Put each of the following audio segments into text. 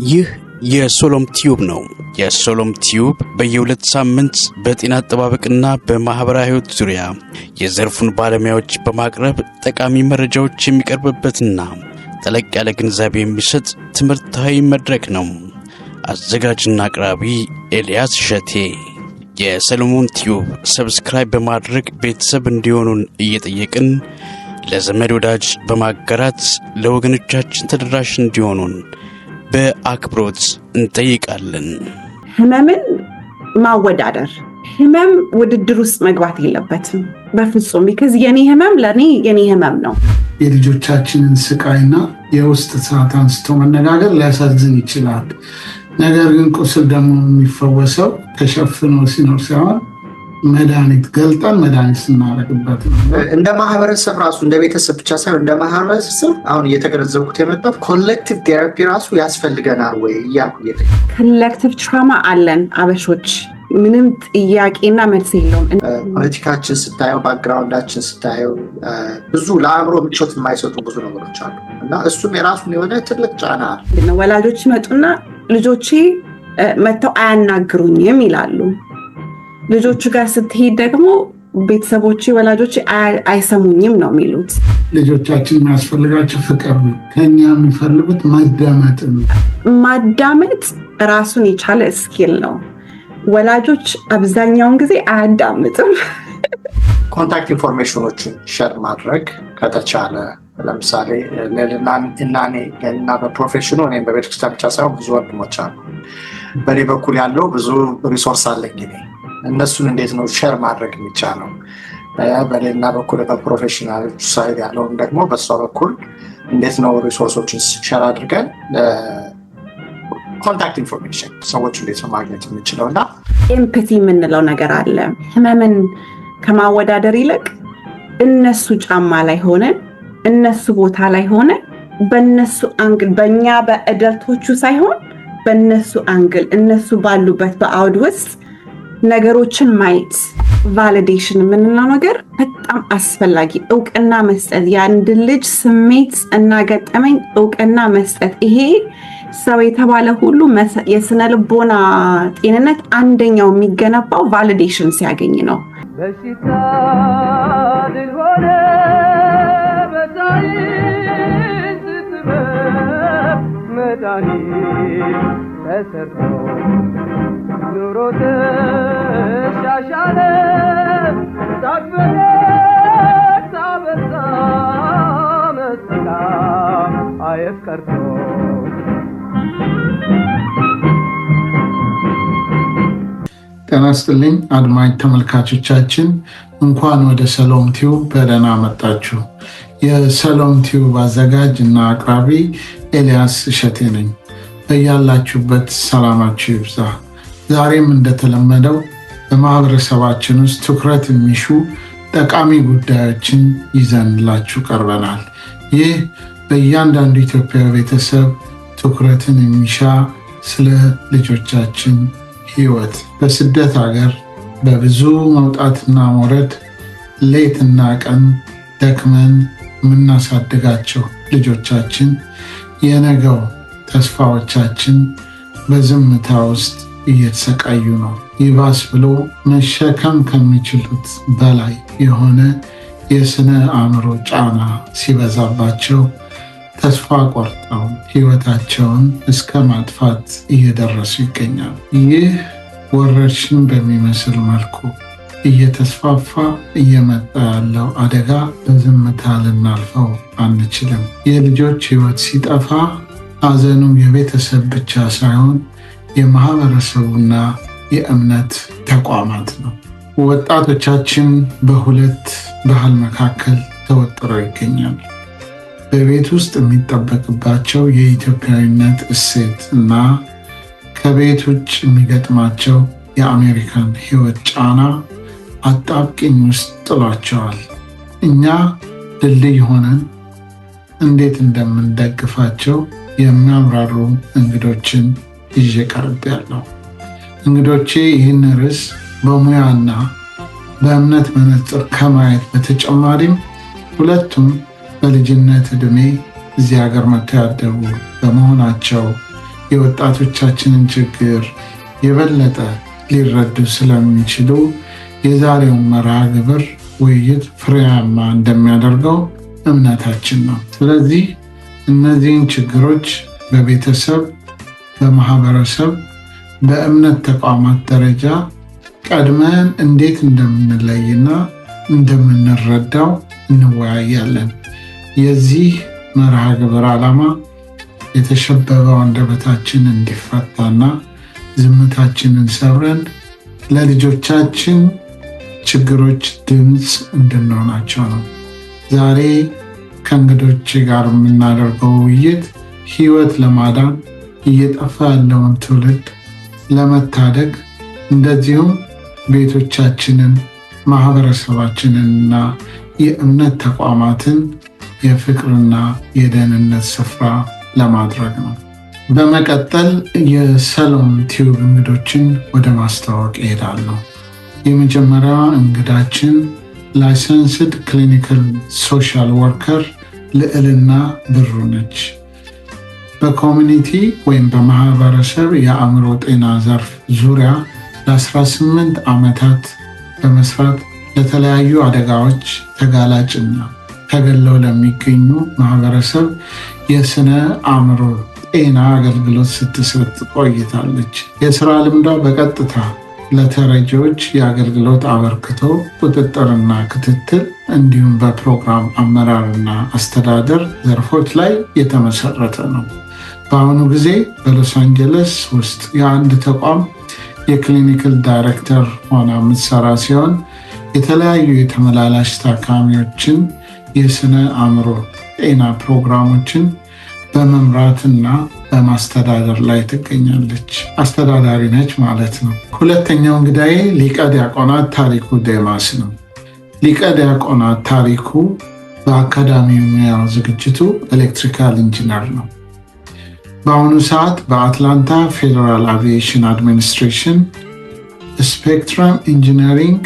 ይህ የሶሎም ቲዩብ ነው። የሶሎም ቲዩብ በየሁለት ሳምንት በጤና አጠባበቅና በማህበራዊ ህይወት ዙሪያ የዘርፉን ባለሙያዎች በማቅረብ ጠቃሚ መረጃዎች የሚቀርብበትና ጠለቅ ያለ ግንዛቤ የሚሰጥ ትምህርታዊ መድረክ ነው። አዘጋጅና አቅራቢ ኤልያስ ሸቴ። የሰሎሞን ቲዩብ ሰብስክራይብ በማድረግ ቤተሰብ እንዲሆኑን እየጠየቅን ለዘመድ ወዳጅ በማጋራት ለወገኖቻችን ተደራሽ እንዲሆኑን በአክብሮት እንጠይቃለን። ህመምን ማወዳደር ህመም ውድድር ውስጥ መግባት የለበትም በፍጹም። because የኔ ህመም ለኔ የኔ ህመም ነው። የልጆቻችንን ስቃይና የውስጥ ሰዓት አንስቶ መነጋገር ሊያሳዝን ይችላል። ነገር ግን ቁስል ደግሞ የሚፈወሰው ተሸፍኖ ሲኖር ሳይሆን መድኃኒት ገልጠን መድኃኒት ስናደርግበት ነው። እንደ ማህበረሰብ ራሱ እንደ ቤተሰብ ብቻ ሳይሆን እንደ ማህበረሰብ አሁን እየተገነዘብኩት የመጣው ኮሌክቲቭ ቴራፒ ራሱ ያስፈልገናል ወይ እያልኩ ኮሌክቲቭ ትራማ አለን አበሾች፣ ምንም ጥያቄና መልስ የለውም። ፖለቲካችን ስታየው፣ ባክግራውንዳችን ስታየው ብዙ ለአእምሮ ምቾት የማይሰጡ ብዙ ነገሮች አሉ እና እሱም የራሱን የሆነ ትልቅ ጫና አለ። ወላጆች ይመጡና ልጆቼ መጥተው አያናግሩኝም ይላሉ። ልጆቹ ጋር ስትሄድ ደግሞ ቤተሰቦቼ ወላጆቼ አይሰሙኝም ነው የሚሉት። ልጆቻችን የሚያስፈልጋቸው ፍቅር ነው። ከኛ የሚፈልጉት ማዳመጥ ነው። ማዳመጥ ራሱን የቻለ ስኪል ነው። ወላጆች አብዛኛውን ጊዜ አያዳምጥም። ኮንታክት ኢንፎርሜሽኖችን ሸር ማድረግ ከተቻለ ለምሳሌ እና በፕሮፌሽኑ እኔም በቤተክርስቲያን ብቻ ሳይሆን ብዙ ወንድሞች አሉ። በእኔ በኩል ያለው ብዙ ሪሶርስ አለኝ። እነሱን እንዴት ነው ሼር ማድረግ የሚቻለው? በሌላ በኩል በፕሮፌሽናል ሳይድ ያለውን ደግሞ በሷ በኩል እንዴት ነው ሪሶርሶችን ሼር አድርገን ኮንታክት ኢንፎርሜሽን ሰዎች እንዴት ነው ማግኘት የምንችለው? እና ኤምፓቲ የምንለው ነገር አለ። ህመምን ከማወዳደር ይልቅ እነሱ ጫማ ላይ ሆነን እነሱ ቦታ ላይ ሆነን በእነሱ አንግል፣ በእኛ በአደልቶቹ ሳይሆን በእነሱ አንግል፣ እነሱ ባሉበት በአውድ ውስጥ ነገሮችን ማየት፣ ቫሊዴሽን የምንለው ነገር በጣም አስፈላጊ። እውቅና መስጠት፣ የአንድ ልጅ ስሜት እና ገጠመኝ እውቅና መስጠት። ይሄ ሰው የተባለ ሁሉ የስነ ልቦና ጤንነት አንደኛው የሚገነባው ቫሊዴሽን ሲያገኝ ነው። በሽታ ድል ሆነ በሳይንስ ጥበብ መድኃኒት ተሰርቶ ኑሮ ተሻሻለ፣ ሳቅፈገግታ በዛ መስላ አየፍቀርቶ። ጤና ይስጥልኝ አድማጭ ተመልካቾቻችን፣ እንኳን ወደ ሰሎም ቲዩብ በደህና መጣችሁ። የሰሎም ቲዩብ አዘጋጅ እና አቅራቢ ኤልያስ ሸቴ ነኝ። በያላችሁበት ሰላማችሁ ይብዛ። ዛሬም እንደተለመደው በማህበረሰባችን ውስጥ ትኩረት የሚሹ ጠቃሚ ጉዳዮችን ይዘንላችሁ ቀርበናል። ይህ በእያንዳንዱ ኢትዮጵያዊ ቤተሰብ ትኩረትን የሚሻ ስለ ልጆቻችን ህይወት፣ በስደት ሀገር በብዙ መውጣትና መውረድ ሌትና ቀን ደክመን የምናሳድጋቸው ልጆቻችን የነገው ተስፋዎቻችን በዝምታ ውስጥ እየተሰቃዩ ነው። ይባስ ብሎ መሸከም ከሚችሉት በላይ የሆነ የስነ አእምሮ ጫና ሲበዛባቸው ተስፋ ቆርጠው ህይወታቸውን እስከ ማጥፋት እየደረሱ ይገኛሉ። ይህ ወረርሽኝ በሚመስል መልኩ እየተስፋፋ እየመጣ ያለው አደጋ በዝምታ ልናልፈው አንችልም። የልጆች ህይወት ሲጠፋ ሐዘኑ የቤተሰብ ብቻ ሳይሆን የማህበረሰቡና የእምነት ተቋማት ነው። ወጣቶቻችን በሁለት ባህል መካከል ተወጥረው ይገኛሉ። በቤት ውስጥ የሚጠበቅባቸው የኢትዮጵያዊነት እሴት እና ከቤት ውጭ የሚገጥማቸው የአሜሪካን ህይወት ጫና አጣብቂኝ ውስጥ ጥሏቸዋል። እኛ ድልድይ ሆነን እንዴት እንደምንደግፋቸው የሚያብራሩ እንግዶችን ይዤ ቀርቤያለሁ። እንግዶቼ ይህን ርዕስ በሙያና በእምነት መነጽር ከማየት በተጨማሪም ሁለቱም በልጅነት ዕድሜ እዚህ ሀገር መጥተው ያደጉ በመሆናቸው የወጣቶቻችንን ችግር የበለጠ ሊረዱ ስለሚችሉ የዛሬውን መርሃ ግብር ውይይት ፍሬያማ እንደሚያደርገው እምነታችን ነው። ስለዚህ እነዚህን ችግሮች በቤተሰብ፣ በማህበረሰብ፣ በእምነት ተቋማት ደረጃ ቀድመን እንዴት እንደምንለይና እንደምንረዳው እንወያያለን። የዚህ መርሃ ግብር ዓላማ የተሸበበው አንደበታችን እንዲፈታና ዝምታችንን ሰብረን ለልጆቻችን ችግሮች ድምፅ እንድንሆናቸው ነው። ዛሬ ከእንግዶቼ ጋር የምናደርገው ውይይት ሕይወት ለማዳን እየጠፋ ያለውን ትውልድ ለመታደግ እንደዚሁም ቤቶቻችንን፣ ማህበረሰባችንንና የእምነት ተቋማትን የፍቅርና የደህንነት ስፍራ ለማድረግ ነው። በመቀጠል የሰሎም ቲዩብ እንግዶችን ወደ ማስተዋወቅ እሄዳለሁ። የመጀመሪያዋ እንግዳችን ላይሰንስድ ክሊኒካል ሶሻል ወርከር ልዕልና ብሩ ነች። በኮሚኒቲ ወይም በማህበረሰብ የአእምሮ ጤና ዘርፍ ዙሪያ ለ18 ዓመታት በመስራት ለተለያዩ አደጋዎች ተጋላጭና ተገለው ለሚገኙ ማህበረሰብ የስነ አእምሮ ጤና አገልግሎት ስትሰጥ ቆይታለች። የስራ ልምዷ በቀጥታ ለተረጂዎች የአገልግሎት አበርክቶ ቁጥጥርና ክትትል እንዲሁም በፕሮግራም አመራርና አስተዳደር ዘርፎች ላይ የተመሰረተ ነው። በአሁኑ ጊዜ በሎስ አንጀለስ ውስጥ የአንድ ተቋም የክሊኒካል ዳይሬክተር ሆና የምትሰራ ሲሆን የተለያዩ የተመላላሽ ታካሚዎችን የስነ አእምሮ ጤና ፕሮግራሞችን በመምራትና በማስተዳደር ላይ ትገኛለች። አስተዳዳሪ ነች ማለት ነው። ሁለተኛው እንግዳዬ ሊቀ ዲያቆናት ታሪኩ ዴማስ ነው። ሊቀ ዲያቆናት ታሪኩ በአካዳሚው ሙያው ዝግጅቱ ኤሌክትሪካል ኢንጂነር ነው። በአሁኑ ሰዓት በአትላንታ ፌዴራል አቪዬሽን አድሚኒስትሬሽን ስፔክትረም ኢንጂነሪንግ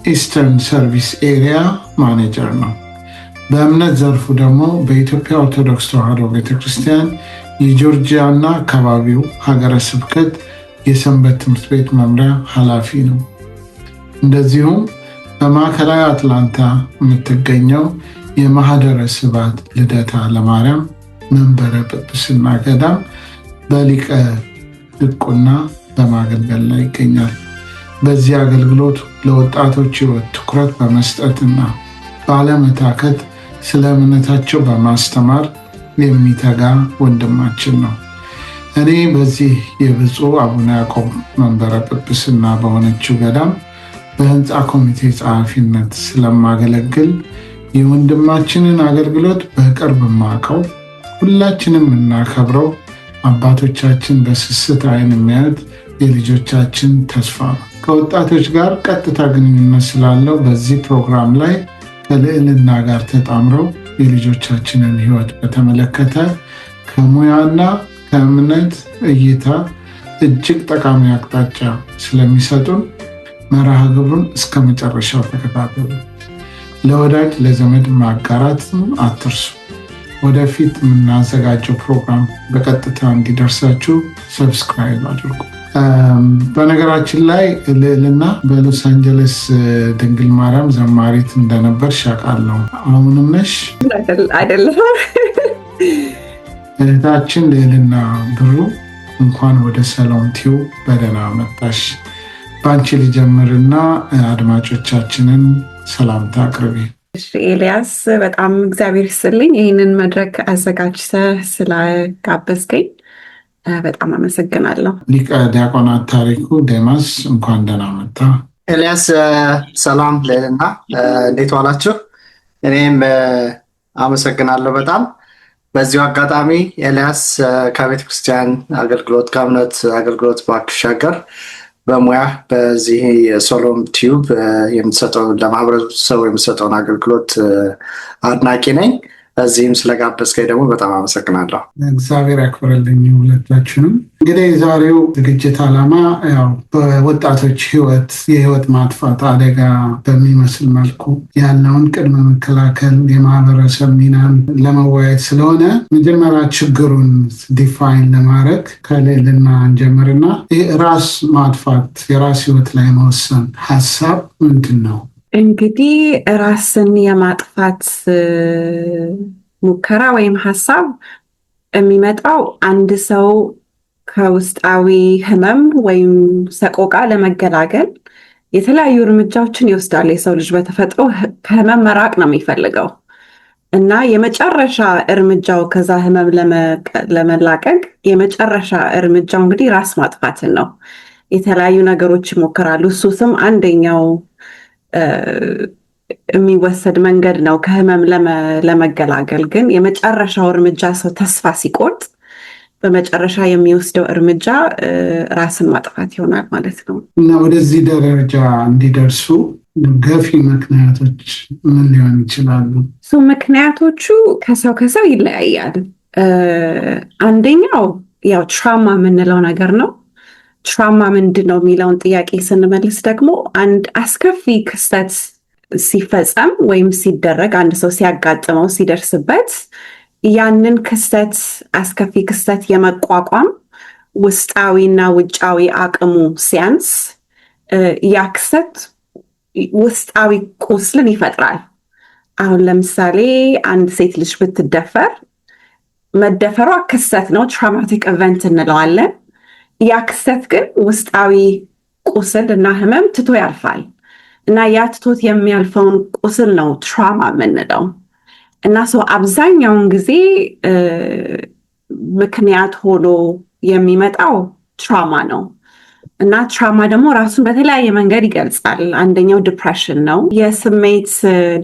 ኢስተርን ሰርቪስ ኤሪያ ማኔጀር ነው። በእምነት ዘርፉ ደግሞ በኢትዮጵያ ኦርቶዶክስ ተዋሕዶ ቤተክርስቲያን የጆርጂያ እና አካባቢው ሀገረ ስብከት የሰንበት ትምህርት ቤት መምሪያ ኃላፊ ነው። እንደዚሁም በማዕከላዊ አትላንታ የምትገኘው የማህደረ ስብሐት ልደታ ለማርያም መንበረ ጵጵስና ገዳም በሊቀ ድቁና በማገልገል ላይ ይገኛል። በዚህ አገልግሎት ለወጣቶች ሕይወት ትኩረት በመስጠትና ባለመታከት ስለ እምነታቸው በማስተማር የሚተጋ ወንድማችን ነው። እኔ በዚህ የብፁዕ አቡነ ያዕቆብ መንበረ ጵጵስና በሆነችው ገዳም በህንፃ ኮሚቴ ጸሐፊነት ስለማገለግል የወንድማችንን አገልግሎት በቅርብ ማቀው፣ ሁላችንም እናከብረው፣ አባቶቻችን በስስት አይን የሚያዩት የልጆቻችን ተስፋ ነው። ከወጣቶች ጋር ቀጥታ ግንኙነት ስላለው በዚህ ፕሮግራም ላይ ከልዕልና ጋር ተጣምረው የልጆቻችንን ሕይወት በተመለከተ ከሙያና ከእምነት እይታ እጅግ ጠቃሚ አቅጣጫ ስለሚሰጡን መርሃ ግብሩን እስከ መጨረሻው ተከታተሉ። ለወዳጅ ለዘመድ ማጋራት አትርሱ። ወደፊት የምናዘጋጀው ፕሮግራም በቀጥታ እንዲደርሳችሁ ሰብስክራይብ አድርጉ። በነገራችን ላይ ልዕልና በሎስ አንጀለስ ድንግል ማርያም ዘማሪት እንደነበር ሻቃለሁ። አሁንም ነሽ? አይደለም። እህታችን ልዕልና ብሩ እንኳን ወደ ሰሎም ቲዩብ በደህና መጣሽ። በአንቺ ልጀምርና አድማጮቻችንን ሰላምታ አቅርቢ። ኤልያስ፣ በጣም እግዚአብሔር ይስጥልኝ ይህንን መድረክ አዘጋጅተህ ስለጋበዝከኝ በጣም አመሰግናለሁ። ሊቀ ዲያቆናት ታሪኩ ዴማስ እንኳን ደህና መጣ። ኤልያስ ሰላም ልዕልና፣ እንዴት ዋላችሁ? እኔም አመሰግናለሁ በጣም። በዚሁ አጋጣሚ ኤልያስ ከቤተክርስቲያን አገልግሎት ከእምነት አገልግሎት ባሻገር በሙያ በዚህ የሰሎም ቲዩብ የምትሰጠው ለማህበረሰቡ የምትሰጠውን አገልግሎት አድናቂ ነኝ። እዚህም ስለጋበዝከኝ ደግሞ በጣም አመሰግናለሁ። እግዚአብሔር ያክብረልኝ ሁለታችንም። እንግዲህ የዛሬው ዝግጅት ዓላማ ያው በወጣቶች የህይወት ማጥፋት አደጋ በሚመስል መልኩ ያለውን ቅድመ መከላከል የማህበረሰብ ሚናን ለመወያየት ስለሆነ መጀመሪያ ችግሩን ዲፋይን ለማድረግ ከልዕልና እንጀምርና ራስ ማጥፋት የራስ ህይወት ላይ መወሰን ሀሳብ ምንድን ነው? እንግዲህ ራስን የማጥፋት ሙከራ ወይም ሀሳብ የሚመጣው አንድ ሰው ከውስጣዊ ህመም ወይም ሰቆቃ ለመገላገል የተለያዩ እርምጃዎችን ይወስዳል። የሰው ልጅ በተፈጥሮ ከህመም መራቅ ነው የሚፈልገው እና የመጨረሻ እርምጃው ከዛ ህመም ለመላቀቅ የመጨረሻ እርምጃው እንግዲህ ራስ ማጥፋትን ነው። የተለያዩ ነገሮች ይሞክራሉ። ሱስም አንደኛው የሚወሰድ መንገድ ነው ከህመም ለመገላገል። ግን የመጨረሻው እርምጃ ሰው ተስፋ ሲቆርጥ በመጨረሻ የሚወስደው እርምጃ ራስን ማጥፋት ይሆናል ማለት ነው። እና ወደዚህ ደረጃ እንዲደርሱ ገፊ ምክንያቶች ምን ሊሆን ይችላሉ? ምክንያቶቹ ከሰው ይለያያል። አንደኛው ያው ትራማ የምንለው ነገር ነው። ትራማ ምንድን ነው የሚለውን ጥያቄ ስንመልስ ደግሞ አንድ አስከፊ ክስተት ሲፈጸም ወይም ሲደረግ አንድ ሰው ሲያጋጥመው ሲደርስበት ያንን ክስተት አስከፊ ክስተት የመቋቋም ውስጣዊና ውጫዊ አቅሙ ሲያንስ ያ ክስተት ውስጣዊ ቁስልን ይፈጥራል። አሁን ለምሳሌ አንድ ሴት ልጅ ብትደፈር መደፈሯ ክስተት ነው፣ ትራውማቲክ ኢቨንት እንለዋለን። ያ ክስተት ግን ውስጣዊ ቁስል እና ህመም ትቶ ያልፋል እና ያ ትቶት የሚያልፈውን ቁስል ነው ትራማ የምንለው። እና ሰው አብዛኛውን ጊዜ ምክንያት ሆኖ የሚመጣው ትራማ ነው። እና ትራማ ደግሞ ራሱን በተለያየ መንገድ ይገልጻል። አንደኛው ዲፕሬሽን ነው።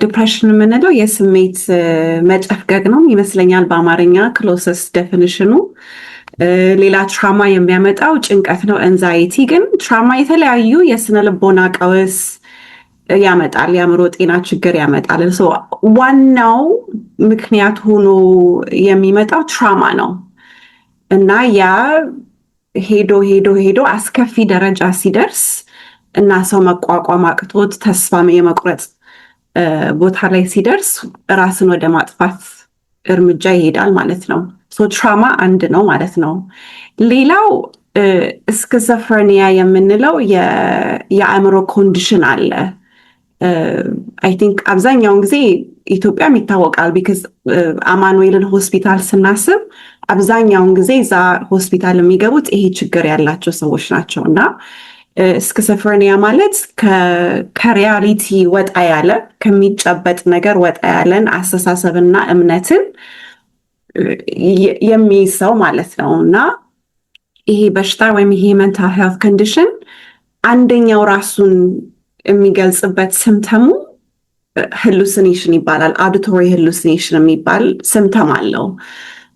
ዲፕሬሽን የምንለው የስሜት መጨፍገግ ነው ይመስለኛል በአማርኛ ክሎሰስት ዴፊኒሽኑ። ሌላ ትራማ የሚያመጣው ጭንቀት ነው፣ ኤንዛይቲ። ግን ትራማ የተለያዩ የስነ ልቦና ቀውስ ያመጣል፣ የአእምሮ ጤና ችግር ያመጣል። ዋናው ምክንያት ሆኖ የሚመጣው ትራማ ነው እና ያ ሄዶ አስከፊ ደረጃ ሲደርስ እና ሰው መቋቋም አቅቶት ተስፋ የመቁረጥ ቦታ ላይ ሲደርስ ራስን ወደ ማጥፋት እርምጃ ይሄዳል ማለት ነው። ትራማ አንድ ነው ማለት ነው። ሌላው ስኪዞፍሬኒያ የምንለው የአእምሮ ኮንዲሽን አለ። አይ ቲንክ አብዛኛውን ጊዜ ኢትዮጵያም ይታወቃል። ቢካዝ አማኑኤልን ሆስፒታል ስናስብ አብዛኛውን ጊዜ እዛ ሆስፒታል የሚገቡት ይሄ ችግር ያላቸው ሰዎች ናቸው እና ስኪዞፍሬኒያ ማለት ከሪያሊቲ ወጣ ያለ ከሚጨበጥ ነገር ወጣ ያለን አስተሳሰብና እምነትን የሚይዝ ሰው ማለት ነው እና ይሄ በሽታ ወይም ይሄ ሜንታል ሄልት ኮንዲሽን አንደኛው ራሱን የሚገልጽበት ሲምፕተሙ ሃሉሲኔሽን ይባላል። አውዲቶሪ ሃሉሲኔሽን የሚባል ሲምፕተም አለው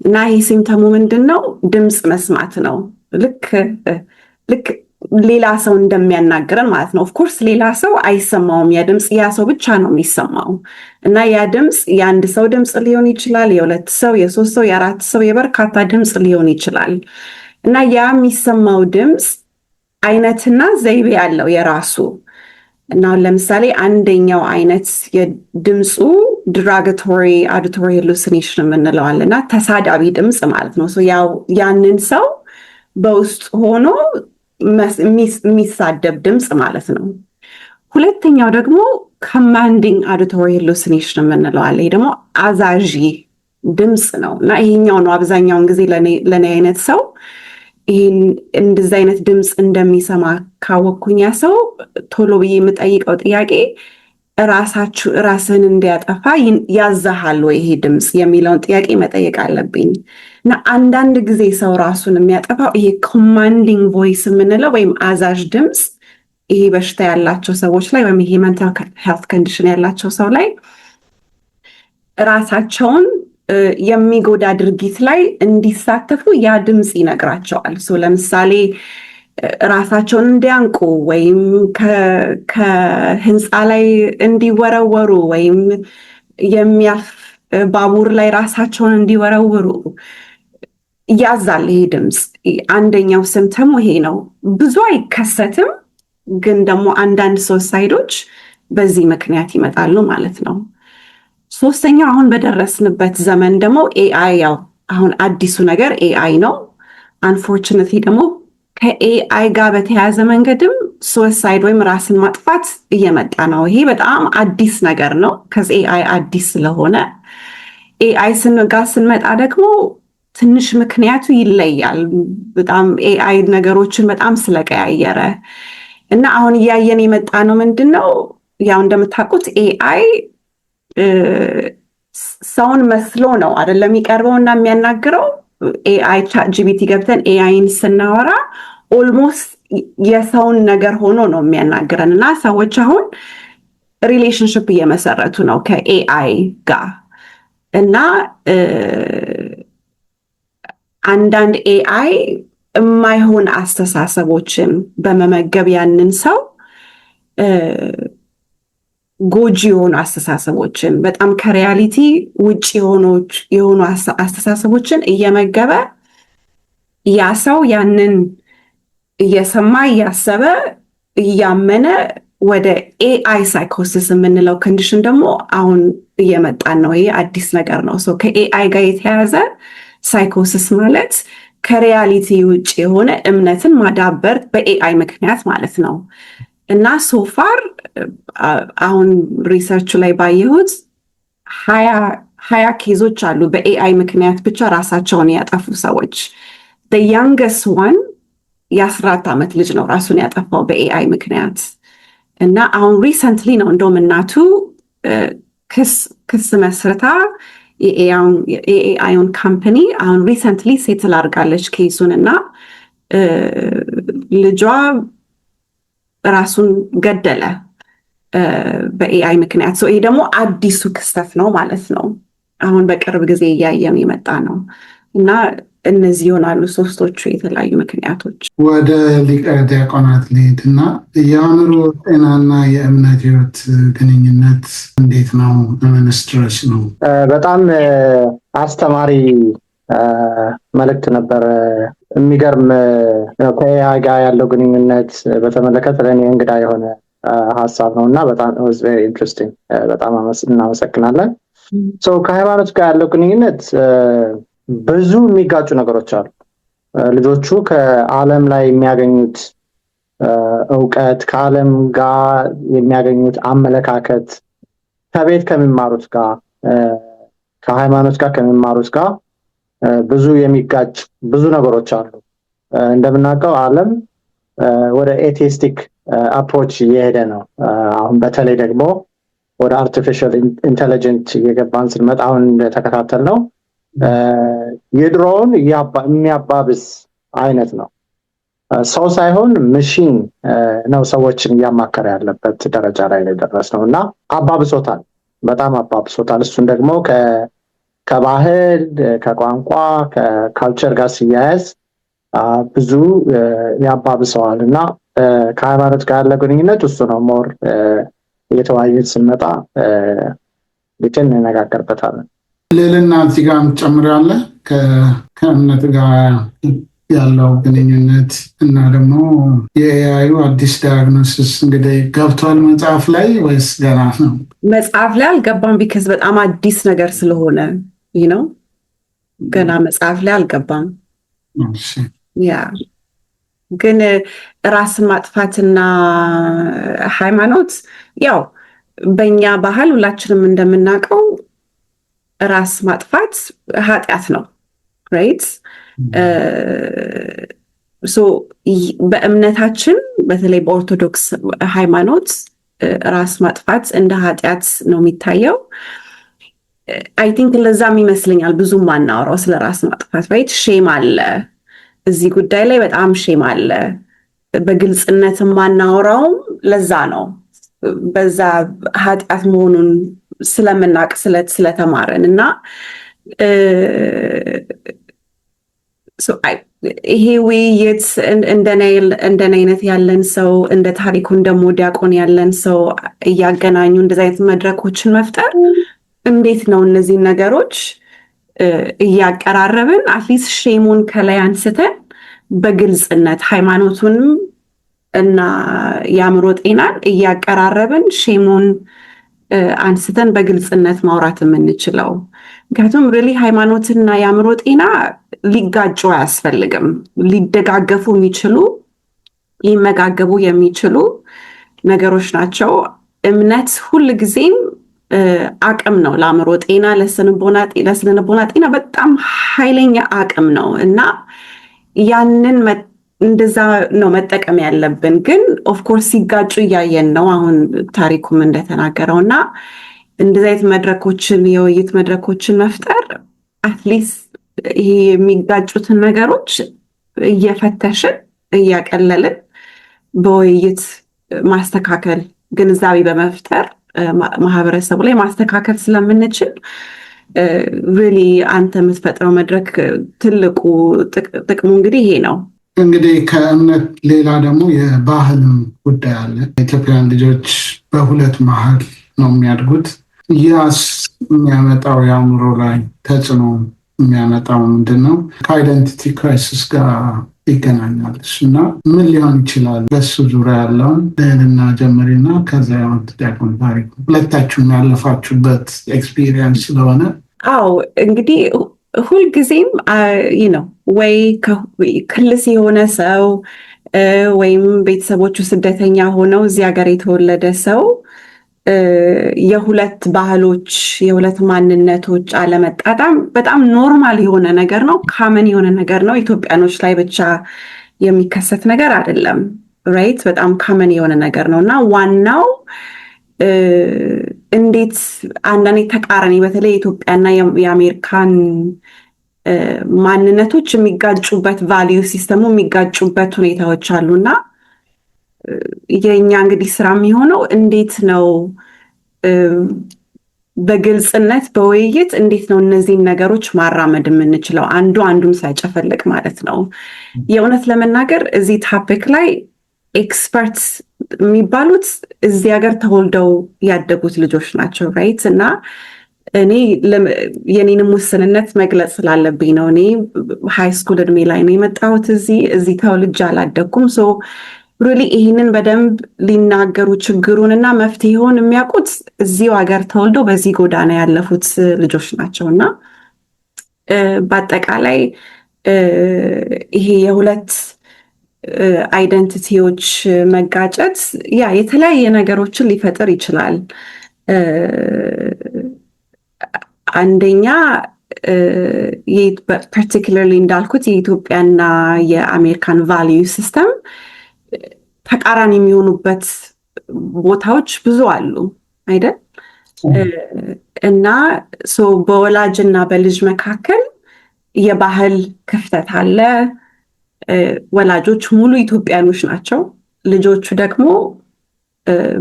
እና ይህ ሲምፕተሙ ምንድን ነው? ድምፅ መስማት ነው። ልክ ሌላ ሰው እንደሚያናግረን ማለት ነው። ኦፍኮርስ ሌላ ሰው አይሰማውም። ያ ድምፅ ያ ሰው ብቻ ነው የሚሰማው እና ያ ድምፅ የአንድ ሰው ድምፅ ሊሆን ይችላል፣ የሁለት ሰው፣ የሶስት ሰው፣ የአራት ሰው፣ የበርካታ ድምፅ ሊሆን ይችላል እና ያ የሚሰማው ድምፅ አይነትና ዘይቤ ያለው የራሱ እና ለምሳሌ አንደኛው አይነት የድምፁ ድራጋቶሪ አውዲቶሪ ሃሉሲኔሽን የምንለዋል እና ተሳዳቢ ድምፅ ማለት ነው። ያንን ሰው በውስጥ ሆኖ የሚሳደብ ድምፅ ማለት ነው። ሁለተኛው ደግሞ ኮማንዲንግ አውዲቶሪ ሃሉሲኔሽን የምንለዋል። ይሄ ደግሞ አዛዢ ድምፅ ነው እና ይሄኛው ነው አብዛኛውን ጊዜ ለእኔ አይነት ሰው ይህን እንደዚህ አይነት ድምፅ እንደሚሰማ ካወቅኩኝ ሰው ቶሎ ብዬ የምጠይቀው ጥያቄ ራስህን እንዲያጠፋ ያዛሃል ወይ ይሄ ድምፅ የሚለውን ጥያቄ መጠየቅ አለብኝ እና አንዳንድ ጊዜ ሰው ራሱን የሚያጠፋው ይሄ ኮማንዲንግ ቮይስ የምንለው ወይም አዛዥ ድምፅ ይሄ በሽታ ያላቸው ሰዎች ላይ ወይም ይሄ ሜንታል ሄልት ኮንዲሽን ያላቸው ሰው ላይ ራሳቸውን የሚጎዳ ድርጊት ላይ እንዲሳተፉ ያ ድምፅ ይነግራቸዋል። ለምሳሌ ራሳቸውን እንዲያንቁ ወይም ከህንፃ ላይ እንዲወረወሩ ወይም የሚያልፍ ባቡር ላይ ራሳቸውን እንዲወረውሩ ያዛል ይሄ ድምፅ። አንደኛው ስምተሙ ይሄ ነው። ብዙ አይከሰትም፣ ግን ደግሞ አንዳንድ ሱሳይዶች በዚህ ምክንያት ይመጣሉ ማለት ነው። ሶስተኛው አሁን በደረስንበት ዘመን ደግሞ ኤአይ፣ ያው አሁን አዲሱ ነገር ኤአይ ነው። አንፎርቹኔትሊ ደግሞ ከኤአይ ጋር በተያያዘ መንገድም ሱሳይድ ወይም ራስን ማጥፋት እየመጣ ነው። ይሄ በጣም አዲስ ነገር ነው ከዚ ኤአይ አዲስ ስለሆነ። ኤአይ ጋር ስንመጣ ደግሞ ትንሽ ምክንያቱ ይለያል። በጣም ኤአይ ነገሮችን በጣም ስለቀያየረ እና አሁን እያየን የመጣ ነው ምንድን ነው፣ ያው እንደምታውቁት ኤአይ ሰውን መስሎ ነው አይደለም የሚቀርበው እና የሚያናግረው። ኤአይ ቻትጂፒቲ ገብተን ኤአይን ስናወራ ኦልሞስት የሰውን ነገር ሆኖ ነው የሚያናግረን እና ሰዎች አሁን ሪሌሽንሽፕ እየመሰረቱ ነው ከኤአይ ጋር እና አንዳንድ ኤአይ የማይሆን አስተሳሰቦችን በመመገብ ያንን ሰው ጎጂ የሆኑ አስተሳሰቦችን በጣም ከሪያሊቲ ውጭ የሆኑ አስተሳሰቦችን እየመገበ ያ ሰው ያንን እየሰማ እያሰበ እያመነ ወደ ኤአይ ሳይኮሲስ የምንለው ኮንዲሽን ደግሞ አሁን እየመጣን ነው። ይሄ አዲስ ነገር ነው። ከኤአይ ጋር የተያያዘ ሳይኮሲስ ማለት ከሪያሊቲ ውጭ የሆነ እምነትን ማዳበር በኤአይ ምክንያት ማለት ነው። እና ሶፋር አሁን ሪሰርቹ ላይ ባየሁት 20 ኬዞች አሉ በኤአይ ምክንያት ብቻ ራሳቸውን ያጠፉ ሰዎች። ያንገስት ዋን የ14 ዓመት ልጅ ነው ራሱን ያጠፋው በኤአይ ምክንያት። እና አሁን ሪሰንትሊ ነው እንደውም እናቱ ክስ መስርታ የኤአይን ካምፓኒ አሁን ሪሰንትሊ ሴትል አድርጋለች ኬሱን እና ልጇ ራሱን ገደለ በኤአይ ምክንያት። ይሄ ደግሞ አዲሱ ክስተት ነው ማለት ነው። አሁን በቅርብ ጊዜ እያየን የመጣ ነው እና እነዚህ ይሆናሉ ሶስቶቹ የተለያዩ ምክንያቶች። ወደ ሊቀ ዲያቆናት ልሂድ እና የአእምሮ ጤናና የእምነት ህይወት ግንኙነት እንዴት ነው? ሚኒስትሮች ነው። በጣም አስተማሪ መልእክት ነበር። የሚገርም ከኤአይ ጋር ያለው ግንኙነት በተመለከተ ለእኔ እንግዳ የሆነ ሀሳብ ነው እና በጣም ኢንትረስቲንግ። በጣም እናመሰግናለን። ከሃይማኖት ጋር ያለው ግንኙነት ብዙ የሚጋጩ ነገሮች አሉ። ልጆቹ ከዓለም ላይ የሚያገኙት እውቀት፣ ከዓለም ጋር የሚያገኙት አመለካከት፣ ከቤት ከሚማሩት ጋር፣ ከሃይማኖት ጋር ከሚማሩት ጋር ብዙ የሚጋጭ ብዙ ነገሮች አሉ። እንደምናውቀው ዓለም ወደ ኤቲስቲክ አፕሮች እየሄደ ነው። አሁን በተለይ ደግሞ ወደ አርቲፊሻል ኢንቴሊጀንት እየገባን ስንመጣ አሁን እንደተከታተል ነው የድሮውን የሚያባብስ አይነት ነው። ሰው ሳይሆን መሽን ነው ሰዎችን እያማከረ ያለበት ደረጃ ላይ ደረስ ነው እና አባብሶታል፣ በጣም አባብሶታል። እሱን ደግሞ ከባህል፣ ከቋንቋ፣ ከካልቸር ጋር ሲያያዝ ብዙ ያባብሰዋል እና ከሃይማኖት ጋር ያለ ግንኙነት እሱ ነው። ሞር እየተወያየን ስንመጣ ልትን እንነጋገርበታለን። ሌልና እዚህ ጋር ጨምራለህ ከእምነት ጋር ያለው ግንኙነት እና ደግሞ የኤአዩ አዲስ ዳያግኖሲስ እንግዲህ ገብቷል መጽሐፍ ላይ ወይስ ገና ነው? መጽሐፍ ላይ አልገባም፣ ቢከዝ በጣም አዲስ ነገር ስለሆነ ነው። ገና መጽሐፍ ላይ አልገባም። ያ ግን ራስን ማጥፋትና ሃይማኖት ያው በእኛ ባህል ሁላችንም እንደምናውቀው ራስ ማጥፋት ኃጢአት ነው። ራይት? በእምነታችን በተለይ በኦርቶዶክስ ሃይማኖት ራስ ማጥፋት እንደ ኃጢአት ነው የሚታየው። አይ ቲንክ ለዛም ይመስለኛል ብዙም ማናወራው ስለ ራስ ማጥፋት። ራይት? ሼም አለ እዚህ ጉዳይ ላይ፣ በጣም ሼም አለ። በግልጽነት ማናወራውም ለዛ ነው። በዛ ኃጢአት መሆኑን ስለምናቅ ስለተማረን እና ይሄ ውይይት እንደን አይነት ያለን ሰው እንደ ታሪኩን ደግሞ ዲያቆን ያለን ሰው እያገናኙ እንደዚ አይነት መድረኮችን መፍጠር እንዴት ነው እነዚህን ነገሮች እያቀራረብን አትሊስት ሼሙን ከላይ አንስተን በግልጽነት ሃይማኖቱንም እና የአእምሮ ጤናን እያቀራረብን ሼሙን አንስተን በግልጽነት ማውራት የምንችለው። ምክንያቱም ሪሊ ሃይማኖትና የአእምሮ ጤና ሊጋጩ አያስፈልግም። ሊደጋገፉ የሚችሉ ሊመጋገቡ የሚችሉ ነገሮች ናቸው። እምነት ሁል ጊዜም አቅም ነው ለአእምሮ ጤና፣ ለስነልቦና ጤና በጣም ኃይለኛ አቅም ነው እና ያንን እንደዛ ነው መጠቀም ያለብን። ግን ኦፍኮርስ ሲጋጩ እያየን ነው አሁን ታሪኩም እንደተናገረው እና እንደዚህ አይነት መድረኮችን የውይይት መድረኮችን መፍጠር አትሊስት ይሄ የሚጋጩትን ነገሮች እየፈተሽን እያቀለልን በውይይት ማስተካከል ግንዛቤ በመፍጠር ማህበረሰቡ ላይ ማስተካከል ስለምንችል ሪሊ አንተ የምትፈጥረው መድረክ ትልቁ ጥቅሙ እንግዲህ ይሄ ነው። እንግዲህ ከእምነት ሌላ ደግሞ የባህል ጉዳይ አለ። ኢትዮጵያውያን ልጆች በሁለት መሀል ነው የሚያድጉት። ያስ የሚያመጣው የአእምሮ ላይ ተጽዕኖ የሚያመጣው ምንድን ነው? ከአይደንቲቲ ክራይሲስ ጋር ይገናኛል እና ምን ሊሆን ይችላል? በሱ ዙሪያ ያለውን ልዕልና ጀምሪና ከዚያ ዲያቆን ታሪኩ ሁለታችሁም ያለፋችሁበት ኤክስፒሪየንስ ስለሆነ። አዎ እንግዲህ ሁልጊዜም ነው ወይ ክልስ የሆነ ሰው ወይም ቤተሰቦቹ ስደተኛ ሆነው እዚህ ሀገር የተወለደ ሰው የሁለት ባህሎች የሁለት ማንነቶች አለመጣጣም በጣም ኖርማል የሆነ ነገር ነው። ካመን የሆነ ነገር ነው። ኢትዮጵያኖች ላይ ብቻ የሚከሰት ነገር አይደለም። ራይት በጣም ካመን የሆነ ነገር ነው እና ዋናው እንዴት አንዳንዴ ተቃራኒ በተለይ የኢትዮጵያና የአሜሪካን ማንነቶች የሚጋጩበት ቫሊዩ ሲስተሙ የሚጋጩበት ሁኔታዎች አሉና የኛ እንግዲህ ስራ የሚሆነው እንዴት ነው በግልጽነት በውይይት እንዴት ነው እነዚህን ነገሮች ማራመድ የምንችለው አንዱ አንዱን ሳይጨፈልቅ ማለት ነው። የእውነት ለመናገር እዚህ ታፒክ ላይ ኤክስፐርትስ የሚባሉት እዚህ ሀገር ተወልደው ያደጉት ልጆች ናቸው ራይት እና እኔ የኔንም ውስንነት መግለጽ ስላለብኝ ነው። እኔ ሃይ ስኩል እድሜ ላይ ነው የመጣሁት። እዚህ ተወልጄ አላደኩም። ሶ ሪሊ ይህንን በደንብ ሊናገሩ ችግሩን እና መፍትሄውን የሚያውቁት እዚሁ ሀገር ተወልደው በዚህ ጎዳና ያለፉት ልጆች ናቸው እና በአጠቃላይ ይሄ የሁለት አይደንቲቲዎች መጋጨት የተለያየ ነገሮችን ሊፈጥር ይችላል። አንደኛ ፓርቲኩላርሊ እንዳልኩት የኢትዮጵያና የአሜሪካን ቫሊዩ ሲስተም ተቃራኒ የሚሆኑበት ቦታዎች ብዙ አሉ አይደል? እና በወላጅና በልጅ መካከል የባህል ክፍተት አለ። ወላጆች ሙሉ ኢትዮጵያኖች ናቸው። ልጆቹ ደግሞ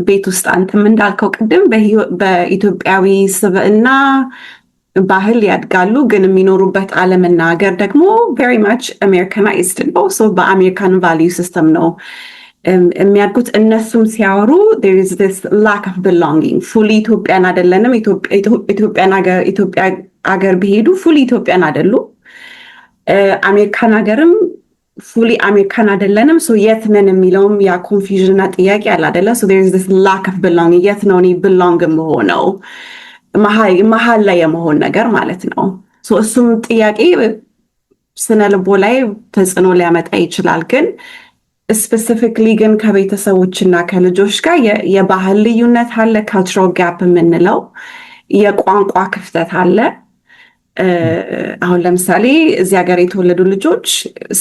ቤት ውስጥ አንተም እንዳልከው ቅድም በኢትዮጵያዊ ስብዕና ባህል ያድጋሉ። ግን የሚኖሩበት ዓለምና ሀገር ደግሞ ቬሪ ማች አሜሪካናይዝድ ነው። በአሜሪካን ቫሊዩ ሲስተም ነው የሚያድጉት። እነሱም ሲያወሩ there is this lack of belonging ፉሊ ኢትዮጵያን አይደለንም። ኢትዮጵያ ሀገር ቢሄዱ ፉሊ ኢትዮጵያን አይደሉ። አሜሪካን ሀገርም ፉሊ አሜሪካን አይደለንም። የት ነን የሚለውም ያ ኮንፊውዥን እና ጥያቄ አለ አይደለ? there is this lack of belonging የት ነው እኔ belong የምሆነው? መሀል ላይ የመሆን ነገር ማለት ነው። እሱም ጥያቄ ስነ ልቦ ላይ ተጽዕኖ ሊያመጣ ይችላል። ግን ስፔሲፊክሊ ግን ከቤተሰቦችና ከልጆች ጋር የባህል ልዩነት አለ። ካልቸራል ጋፕ የምንለው የቋንቋ ክፍተት አለ። አሁን ለምሳሌ እዚህ ሀገር የተወለዱ ልጆች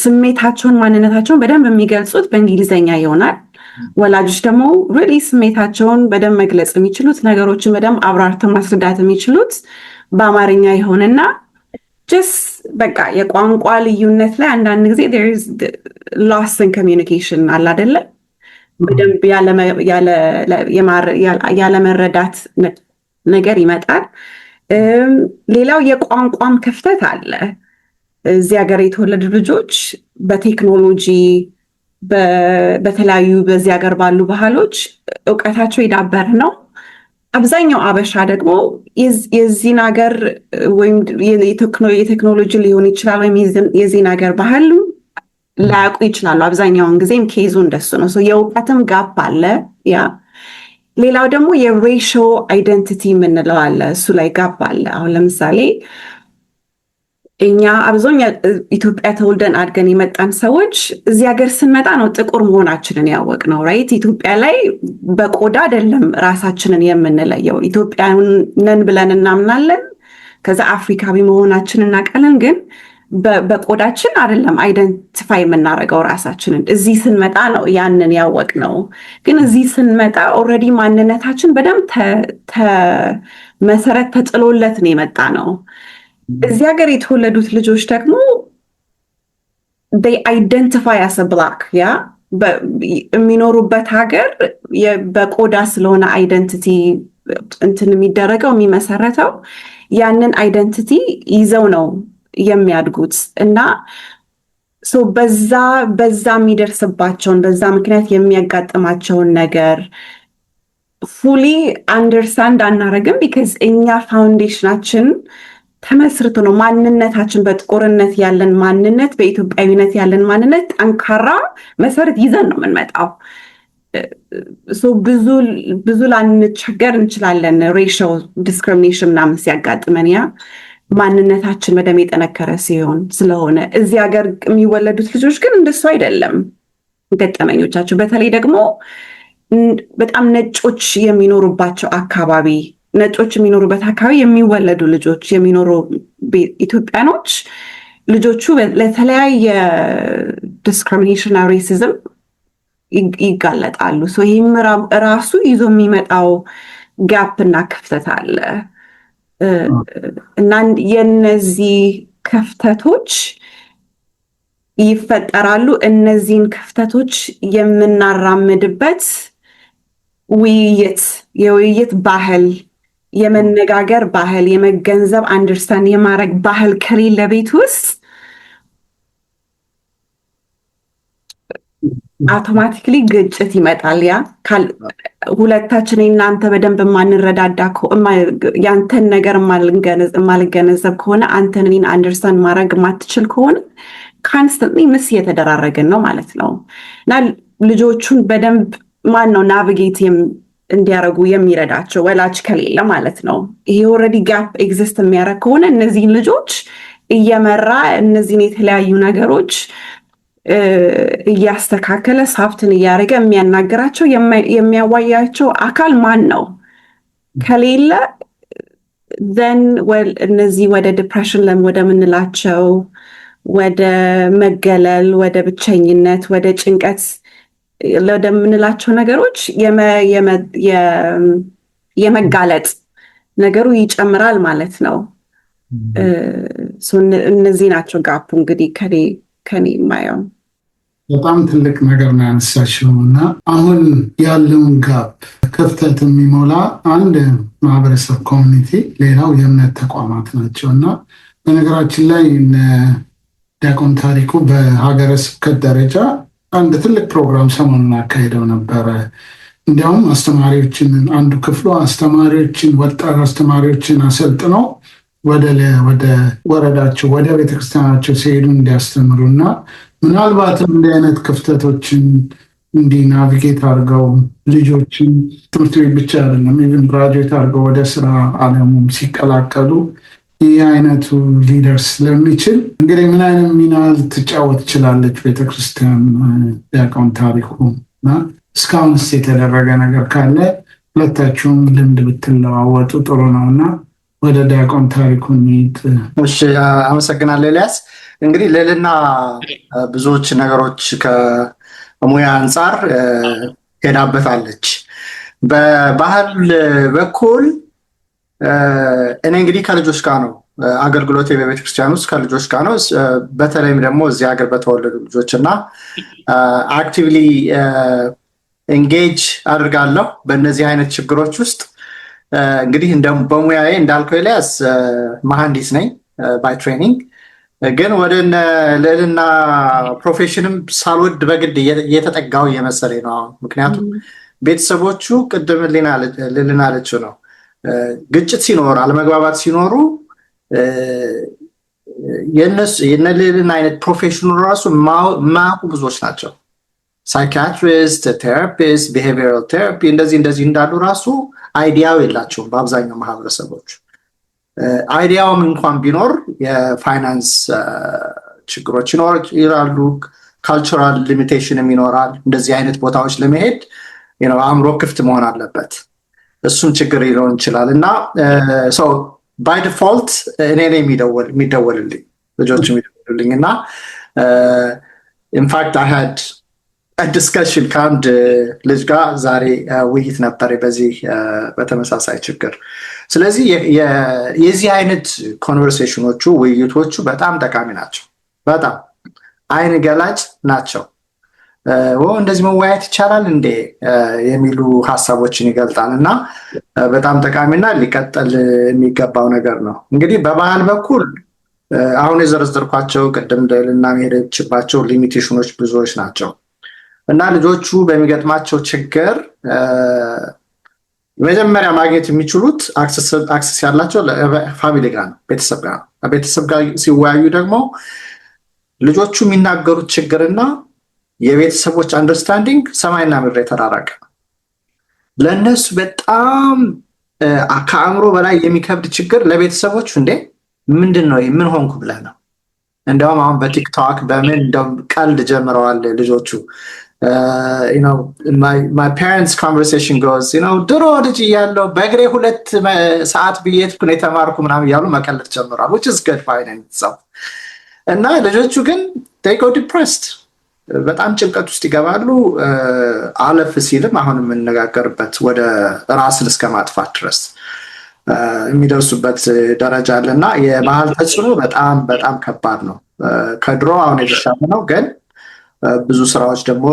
ስሜታቸውን ማንነታቸውን በደንብ የሚገልጹት በእንግሊዝኛ ይሆናል። ወላጆች ደግሞ ሪሊ ስሜታቸውን በደንብ መግለጽ የሚችሉት ነገሮችን በደንብ አብራርተው ማስረዳት የሚችሉት በአማርኛ ይሆንና በቃ የቋንቋ ልዩነት ላይ አንዳንድ ጊዜ there is loss in communication አለ አይደለ? በደንብ ያለመረዳት ነገር ይመጣል። ሌላው የቋንቋም ክፍተት አለ። እዚህ ሀገር የተወለዱ ልጆች በቴክኖሎጂ በተለያዩ በዚህ ሀገር ባሉ ባህሎች እውቀታቸው የዳበረ ነው። አብዛኛው አበሻ ደግሞ የዚህን ሀገር ወይም የቴክኖሎጂ ሊሆን ይችላል ወይም የዚህን ሀገር ባህል ላያውቁ ይችላሉ። አብዛኛውን ጊዜም ኬዙ እንደሱ ነው። የእውቀትም ጋፕ አለ። ያ ሌላው ደግሞ የሬሾ አይደንቲቲ የምንለው አለ። እሱ ላይ ጋፕ አለ። አሁን ለምሳሌ እኛ አብዛኛ ኢትዮጵያ ተወልደን አድገን የመጣን ሰዎች እዚህ ሀገር ስንመጣ ነው ጥቁር መሆናችንን ያወቅ ነው። ራይት ኢትዮጵያ ላይ በቆዳ አይደለም ራሳችንን የምንለየው። ኢትዮጵያውያን ነን ብለን እናምናለን። ከዛ አፍሪካዊ መሆናችንን እናውቃለን። ግን በቆዳችን አይደለም አይደንቲፋይ የምናደርገው ራሳችንን። እዚህ ስንመጣ ነው ያንን ያወቅ ነው። ግን እዚህ ስንመጣ ኦልሬዲ ማንነታችን በደንብ መሰረት ተጥሎለት ነው የመጣ ነው። እዚህ ሀገር የተወለዱት ልጆች ደግሞ they identify as a black ያ የሚኖሩበት ሀገር በቆዳ ስለሆነ አይደንቲቲ እንትን የሚደረገው የሚመሰረተው ያንን አይደንቲቲ ይዘው ነው የሚያድጉት እና በዛ የሚደርስባቸውን በዛ ምክንያት የሚያጋጥማቸውን ነገር ፉሊ አንደርስታንድ አናረግም። ቢካዝ እኛ ፋውንዴሽናችን ተመስርቶ ነው ማንነታችን በጥቁርነት ያለን ማንነት በኢትዮጵያዊነት ያለን ማንነት ጠንካራ መሰረት ይዘን ነው የምንመጣው። ብዙ ላንቸገር እንችላለን። ሬሾ ዲስክሪሚኔሽን ምናምን ሲያጋጥመን ያ ማንነታችን በደም የጠነከረ ሲሆን ስለሆነ እዚህ ሀገር የሚወለዱት ልጆች ግን እንደሱ አይደለም ገጠመኞቻቸው። በተለይ ደግሞ በጣም ነጮች የሚኖሩባቸው አካባቢ ነጮች የሚኖሩበት አካባቢ የሚወለዱ ልጆች የሚኖሩ ኢትዮጵያኖች ልጆቹ ለተለያየ ዲስክሪሚኔሽን ሬሲዝም ይጋለጣሉ። ይህም ራሱ ይዞ የሚመጣው ጋፕ እና ክፍተት አለ እና የነዚህ ክፍተቶች ይፈጠራሉ። እነዚህን ክፍተቶች የምናራምድበት የውይይት ባህል፣ የመነጋገር ባህል፣ የመገንዘብ አንደርስታንድ የማድረግ ባህል ከሌለ ቤት ውስጥ አውቶማቲክሊ ግጭት ይመጣል። ያ ሁለታችን እናንተ በደንብ የማንረዳዳ ያንተን ነገር የማልገነዘብ ከሆነ አንተን እኔን አንደርስታንድ ማድረግ የማትችል ከሆነ ካንስተንትሊ ምስ እየተደራረግን ነው ማለት ነው እና ልጆቹን በደንብ ማን ነው ናቪጌት እንዲያደርጉ የሚረዳቸው ወላጅ ከሌለ ማለት ነው። ይሄ ኦልሬዲ ጋፕ ኤግዚስት የሚያደርግ ከሆነ እነዚህን ልጆች እየመራ እነዚህን የተለያዩ ነገሮች እያስተካከለ ሳፍትን እያደረገ የሚያናገራቸው የሚያዋያቸው አካል ማን ነው ከሌለ ዘን እነዚህ ወደ ዲፕሬሽን ወደ ምንላቸው ወደ መገለል፣ ወደ ብቸኝነት፣ ወደ ጭንቀት ለምንላቸው ነገሮች የመጋለጥ ነገሩ ይጨምራል ማለት ነው። እነዚህ ናቸው ጋፑ እንግዲህ ከኔ የማየው። በጣም ትልቅ ነገር ነው ያነሳሽው እና አሁን ያለውን ጋፕ ክፍተት የሚሞላ አንድ ማህበረሰብ ኮሚኒቲ፣ ሌላው የእምነት ተቋማት ናቸው እና በነገራችን ላይ ዲያቆን ታሪኩ በሀገረ ስብከት ደረጃ አንድ ትልቅ ፕሮግራም ሰሞኑን አካሄደው ነበረ። እንዲያውም አስተማሪዎችን አንዱ ክፍሉ አስተማሪዎችን ወጣት አስተማሪዎችን አሰልጥነው ወደ ወረዳቸው ወደ ቤተክርስቲያናቸው ሲሄዱ እንዲያስተምሩ እና ምናልባትም እንዲህ አይነት ክፍተቶችን እንዲህ ናቪጌት አድርገው ልጆችን ትምህርት ቤት ብቻ አይደለም ኢቭን ግራጁዌት አድርገው ወደ ስራ ዓለሙም ሲቀላቀሉ ይህ አይነቱ ሊደርስ ስለሚችል እንግዲህ ምን አይነት ሚና ልትጫወት ትችላለች ቤተክርስቲያን? ዲያቆን ታሪኩ እና እስካሁንስ የተደረገ ነገር ካለ ሁለታችሁም ልምድ ብትለዋወጡ ጥሩ ነው እና ወደ ዲያቆን ታሪኩ እንሂድ። እሺ፣ አመሰግናለሁ ኤልያስ። እንግዲህ ልዕልና ብዙዎች ነገሮች ከሙያ አንጻር ሄዳበታለች። በባህል በኩል እኔ እንግዲህ ከልጆች ጋር ነው አገልግሎት በቤተክርስቲያን ውስጥ ከልጆች ጋር ነው። በተለይም ደግሞ እዚህ ሀገር በተወለዱ ልጆች እና አክቲቭሊ ኤንጌጅ አድርጋለሁ በእነዚህ አይነት ችግሮች ውስጥ። እንግዲህ በሙያዬ እንዳልከው ኤልያስ መሐንዲስ ነኝ ባይ ትሬኒንግ፣ ግን ወደ ልዕልና ፕሮፌሽንም ሳልወድ በግድ እየተጠጋው እየመሰለኝ ነው አሁን። ምክንያቱም ቤተሰቦቹ ቅድም ልዕልና አለችው ነው ግጭት ሲኖር አለመግባባት ሲኖሩ የነሌልን አይነት ፕሮፌሽኑ ራሱ ማያውቁ ብዙዎች ናቸው። ሳይኪያትሪስት፣ ቴራፒስት፣ ቢሄቪየራል ቴራፒ እንደዚህ እንዳሉ ራሱ አይዲያው የላቸውም በአብዛኛው ማህበረሰቦች። አይዲያውም እንኳን ቢኖር የፋይናንስ ችግሮች ይኖራሉ፣ ካልቸራል ሊሚቴሽንም ይኖራል። እንደዚህ አይነት ቦታዎች ለመሄድ አእምሮ ክፍት መሆን አለበት። እሱም ችግር ሊሆን ይችላል እና ባይ ዲፎልት እኔ ነኝ የሚደወልልኝ ልጆች የሚደወልልኝ እና ኢንፋክት አይ ሃድ ዲስከሽን ከአንድ ልጅ ጋር ዛሬ ውይይት ነበር በዚህ በተመሳሳይ ችግር። ስለዚህ የዚህ አይነት ኮንቨርሴሽኖቹ ውይይቶቹ በጣም ጠቃሚ ናቸው፣ በጣም አይን ገላጭ ናቸው። እንደዚህ መወያየት ይቻላል እንዴ የሚሉ ሀሳቦችን ይገልጣል እና በጣም ጠቃሚና ሊቀጥል የሚገባው ነገር ነው። እንግዲህ በባህል በኩል አሁን የዘረዘርኳቸው ቅድም ልና መሄደችባቸው ሊሚቴሽኖች ብዙዎች ናቸው እና ልጆቹ በሚገጥማቸው ችግር መጀመሪያ ማግኘት የሚችሉት አክሰስ ያላቸው ፋሚሊ ጋር ነው፣ ቤተሰብ ጋር ነው። ቤተሰብ ጋር ሲወያዩ ደግሞ ልጆቹ የሚናገሩት ችግርና የቤተሰቦች አንደርስታንዲንግ ሰማይና ምድር የተራራቀ ለእነሱ በጣም ከአእምሮ በላይ የሚከብድ ችግር ለቤተሰቦች እንዴ ምንድን ነው ምን ሆንኩ ብለህ ነው። እንዲያውም አሁን በቲክቶክ በምን ቀልድ ጀምረዋል ልጆቹ። my parents conversation goes ድሮ ልጅ እያለሁ በእግሬ 2 ሰዓት ብዬትኩ ነው የተማርኩ ምናምን እያሉ መቀለድ ጀምረዋል which is good fine and so እና ልጆቹ ግን they go depressed በጣም ጭንቀት ውስጥ ይገባሉ። አለፍ ሲልም አሁን የምንነጋገርበት ወደ ራስን እስከ ማጥፋት ድረስ የሚደርሱበት ደረጃ አለና የባህል ተጽዕኖ በጣም በጣም ከባድ ነው። ከድሮ አሁን የተሻለ ነው፣ ግን ብዙ ስራዎች ደግሞ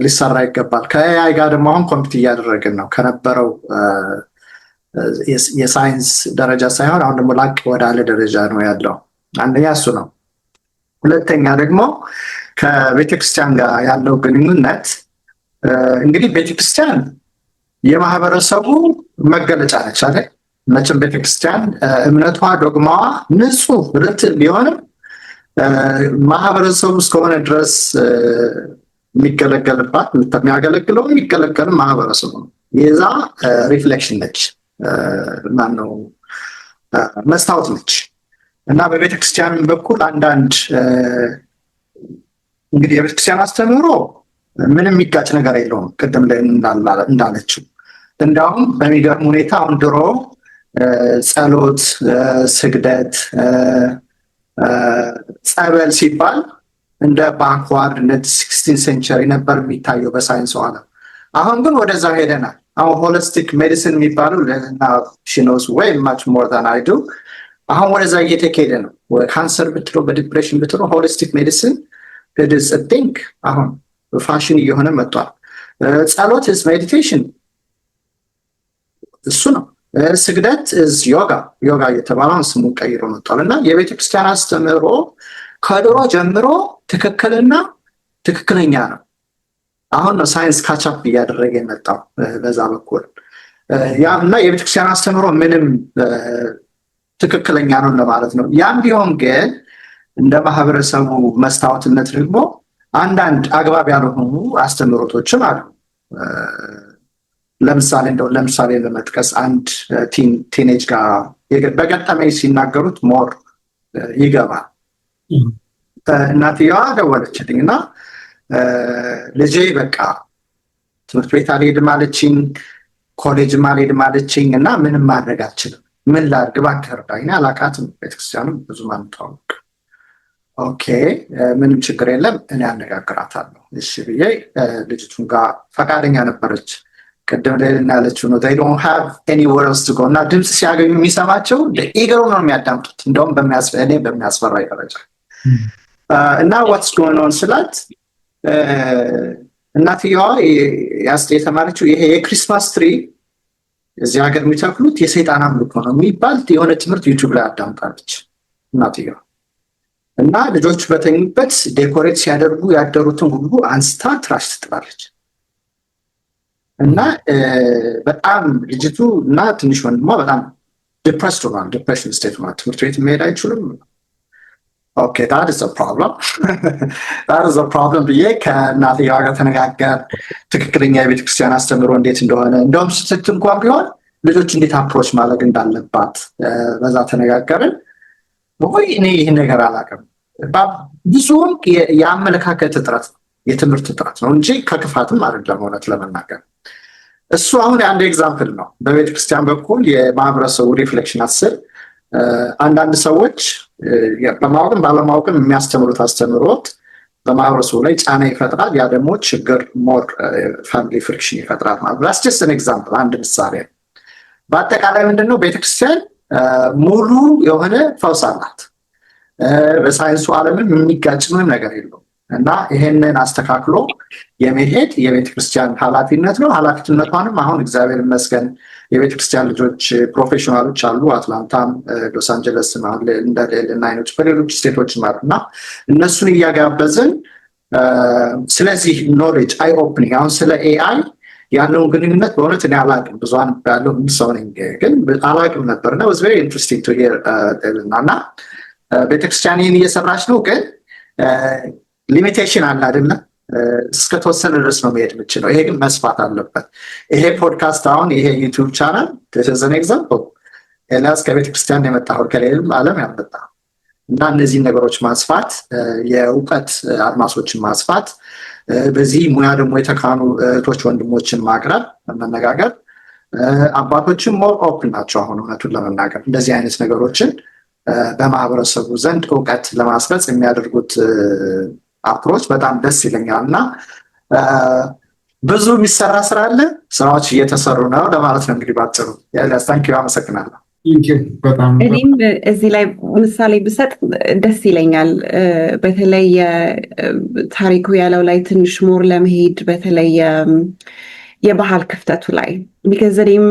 ሊሰራ ይገባል። ከኤአይ ጋር ደግሞ አሁን ኮምፒት እያደረግን ነው ከነበረው የሳይንስ ደረጃ ሳይሆን አሁን ደግሞ ላቅ ወዳለ ደረጃ ነው ያለው። አንደኛ እሱ ነው። ሁለተኛ ደግሞ ከቤተክርስቲያን ጋር ያለው ግንኙነት እንግዲህ ቤተክርስቲያን የማህበረሰቡ መገለጫ ነች አይደል? መቼም ቤተክርስቲያን እምነቷ ዶግማዋ ንጹህ ርትዕ ቢሆንም ማህበረሰቡ እስከሆነ ድረስ የሚገለገልባት የሚያገለግለው የሚገለገልም ማህበረሰቡ ነው። የዛ ሪፍሌክሽን ነች፣ ማነው መስታወት ነች። እና በቤተክርስቲያን በኩል አንዳንድ እንግዲህ የቤተክርስቲያን አስተምህሮ ምንም የሚጋጭ ነገር የለውም። ቅድም ላይ እንዳለችው እንዳውም በሚገርም ሁኔታ አሁን ድሮ ጸሎት፣ ስግደት፣ ጸበል ሲባል እንደ ባክዋርድነት 16 ሴንቸሪ ነበር የሚታየው በሳይንስ ዓለም። አሁን ግን ወደዛ ሄደናል። አሁን ሆሊስቲክ ሜዲሲን የሚባለው ለና ሽኖስ ወይ ማች ሞር ዛን አይ ዱ አሁን ወደዛ እየተካሄደ ነው። ካንሰር ብትለው በዲፕሬሽን ብትለው ሆሊስቲክ ሜዲሲን ኢትስ አ ቲንግ አሁን ፋሽን እየሆነ መጥቷል። ጸሎት is ሜዲቴሽን እሱ ነው። ስግደት is ዮጋ እየተባለውን ስሙ ቀይሮ መጥቷል። እና የቤተክርስቲያን አስተምህሮ ከድሮ ጀምሮ ትክክልና ትክክለኛ ነው። አሁን ነው ሳይንስ ካቻፕ እያደረገ የመጣው በዛ በኩል እና የቤተክርስቲያን አስተምህሮ ምንም ትክክለኛ ነው ለማለት ነው። ያም ቢሆን ግን እንደ ማህበረሰቡ መስታወትነት ደግሞ አንዳንድ አግባብ ያልሆኑ አስተምህሮቶችም አሉ። ለምሳሌ ለመጥቀስ አንድ ቲኔጅ ጋር በገጠመኝ ሲናገሩት ሞር ይገባል። እናትየዋ ደወለችልኝ እና ልጄ በቃ ትምህርት ቤት አልሄድም አለችኝ፣ ኮሌጅም አልሄድም አለችኝ እና ምንም ማድረግ አልችልም፣ ምን ላድርግ እባክህ እርዳኝ። አላውቃትም፣ ቤተክርስቲያንም ብዙም አንተዋወቅ። ኦኬ ምንም ችግር የለም እኔ አነጋግራታለሁ። እሺ ብዬ ልጅቱን ጋር ፈቃደኛ ነበረች። ቅድም ላይ ያለችው ነው they don't have anywhere else to go እና ድምፅ ሲያገኙ የሚሰማቸው ኢገሩ ነው የሚያዳምጡት። እንደውም በሚያስፈራ ደረጃ እና what's going on ስላት እናትየዋ የተማረችው ይሄ የክሪስማስ ትሪ እዚህ ሀገር የሚተክሉት የሰይጣን አምልኮ ነው የሚባል የሆነ ትምህርት ዩቲዩብ ላይ አዳምጣለች እናትየዋ። እና ልጆቹ በተኙበት ዴኮሬት ሲያደርጉ ያደሩትን ሁሉ አንስታ ትራሽ ትጥላለች። እና በጣም ልጅቱ እና ትንሽ ወንድሟ በጣም ዲፕረስድ ሆኗል። ዲፕሬሽን ስቴት ሆኗል። ትምህርት ቤት መሄድ አይችሉም። ኦኬ that is a problem that is a problem ብዬ ከእናትየዋ ጋር ተነጋገር። ትክክለኛ የቤተክርስቲያን አስተምህሮ እንዴት እንደሆነ እንደውም ስትት እንኳን ቢሆን ልጆች እንዴት አፕሮች ማድረግ እንዳለባት በዛ ተነጋገርን። ወይ እኔ ይህን ነገር አላውቅም። ብዙውን የአመለካከት እጥረት የትምህርት እጥረት ነው እንጂ ከክፋትም አይደለም እውነት ለመናገር። እሱ አሁን አንድ ኤግዛምፕል ነው። በቤተክርስቲያን በኩል የማህበረሰቡ ሪፍሌክሽን 10 አንዳንድ ሰዎች በማወቅም ባለማወቅም የሚያስተምሩት አስተምሮት በማህበረሰቡ ላይ ጫና ይፈጥራል። ያ ደግሞ ችግር ሞር ፋሚሊ ፍሪክሽን ይፈጥራል ማለት ነው። ጀስት አን ኤግዛምፕል አንድ ምሳሌ። በአጠቃላይ ምንድነው ቤተክርስቲያን ሙሉ የሆነ ፈውስ አላት። በሳይንሱ ዓለምም የሚጋጭ ምንም ነገር የለውም እና ይሄንን አስተካክሎ የመሄድ የቤተክርስቲያን ኃላፊነት ነው። ኃላፊነቷንም አሁን እግዚአብሔር ይመስገን የቤተክርስቲያን ልጆች ፕሮፌሽናሎች አሉ። አትላንታም፣ ሎስ አንጀለስም አለ እና አይኖች በሌሎች ስቴቶችም አሉ እና እነሱን እያጋበዝን ስለዚህ ኖሌጅ አይ ኦፕኒንግ አሁን ስለ ኤአይ ያለውን ግንኙነት በእውነት እኔ አላቅም። ብዙን ያለው ሰው ነኝ ግን አላቅም ነበር እና was very interesting to hear እና ቤተክርስቲያን ይህን እየሰራች ነው። ግን ሊሚቴሽን አለ አይደለ? እስከተወሰነ ድረስ ነው መሄድ የምችለው። ይሄ ግን መስፋት አለበት። ይሄ ፖድካስት አሁን ይሄ ዩቲዩብ ቻናል this is an example ኤልያስ ከቤተክርስቲያን የመጣው ከሌላም ዓለም ያመጣ እና እነዚህ ነገሮች ማስፋት የእውቀት አድማሶችን ማስፋት በዚህ ሙያ ደግሞ የተካኑ እህቶች ወንድሞችን ማቅረብ መነጋገር አባቶችን ሞር ኦፕን ናቸው። አሁን እውነቱን ለመናገር እንደዚህ አይነት ነገሮችን በማህበረሰቡ ዘንድ እውቀት ለማስረጽ የሚያደርጉት አፕሮች በጣም ደስ ይለኛል እና ብዙ የሚሰራ ስራ አለ። ስራዎች እየተሰሩ ነው ለማለት ነው። እንግዲህ ባጭሩ ኤልያስ ታንኪዩ አመሰግናለሁ። እኔም እዚህ ላይ ምሳሌ ብሰጥ ደስ ይለኛል። በተለይ ታሪኩ ያለው ላይ ትንሽ ሞር ለመሄድ በተለይ የባህል ክፍተቱ ላይ ቢካዝ እኔም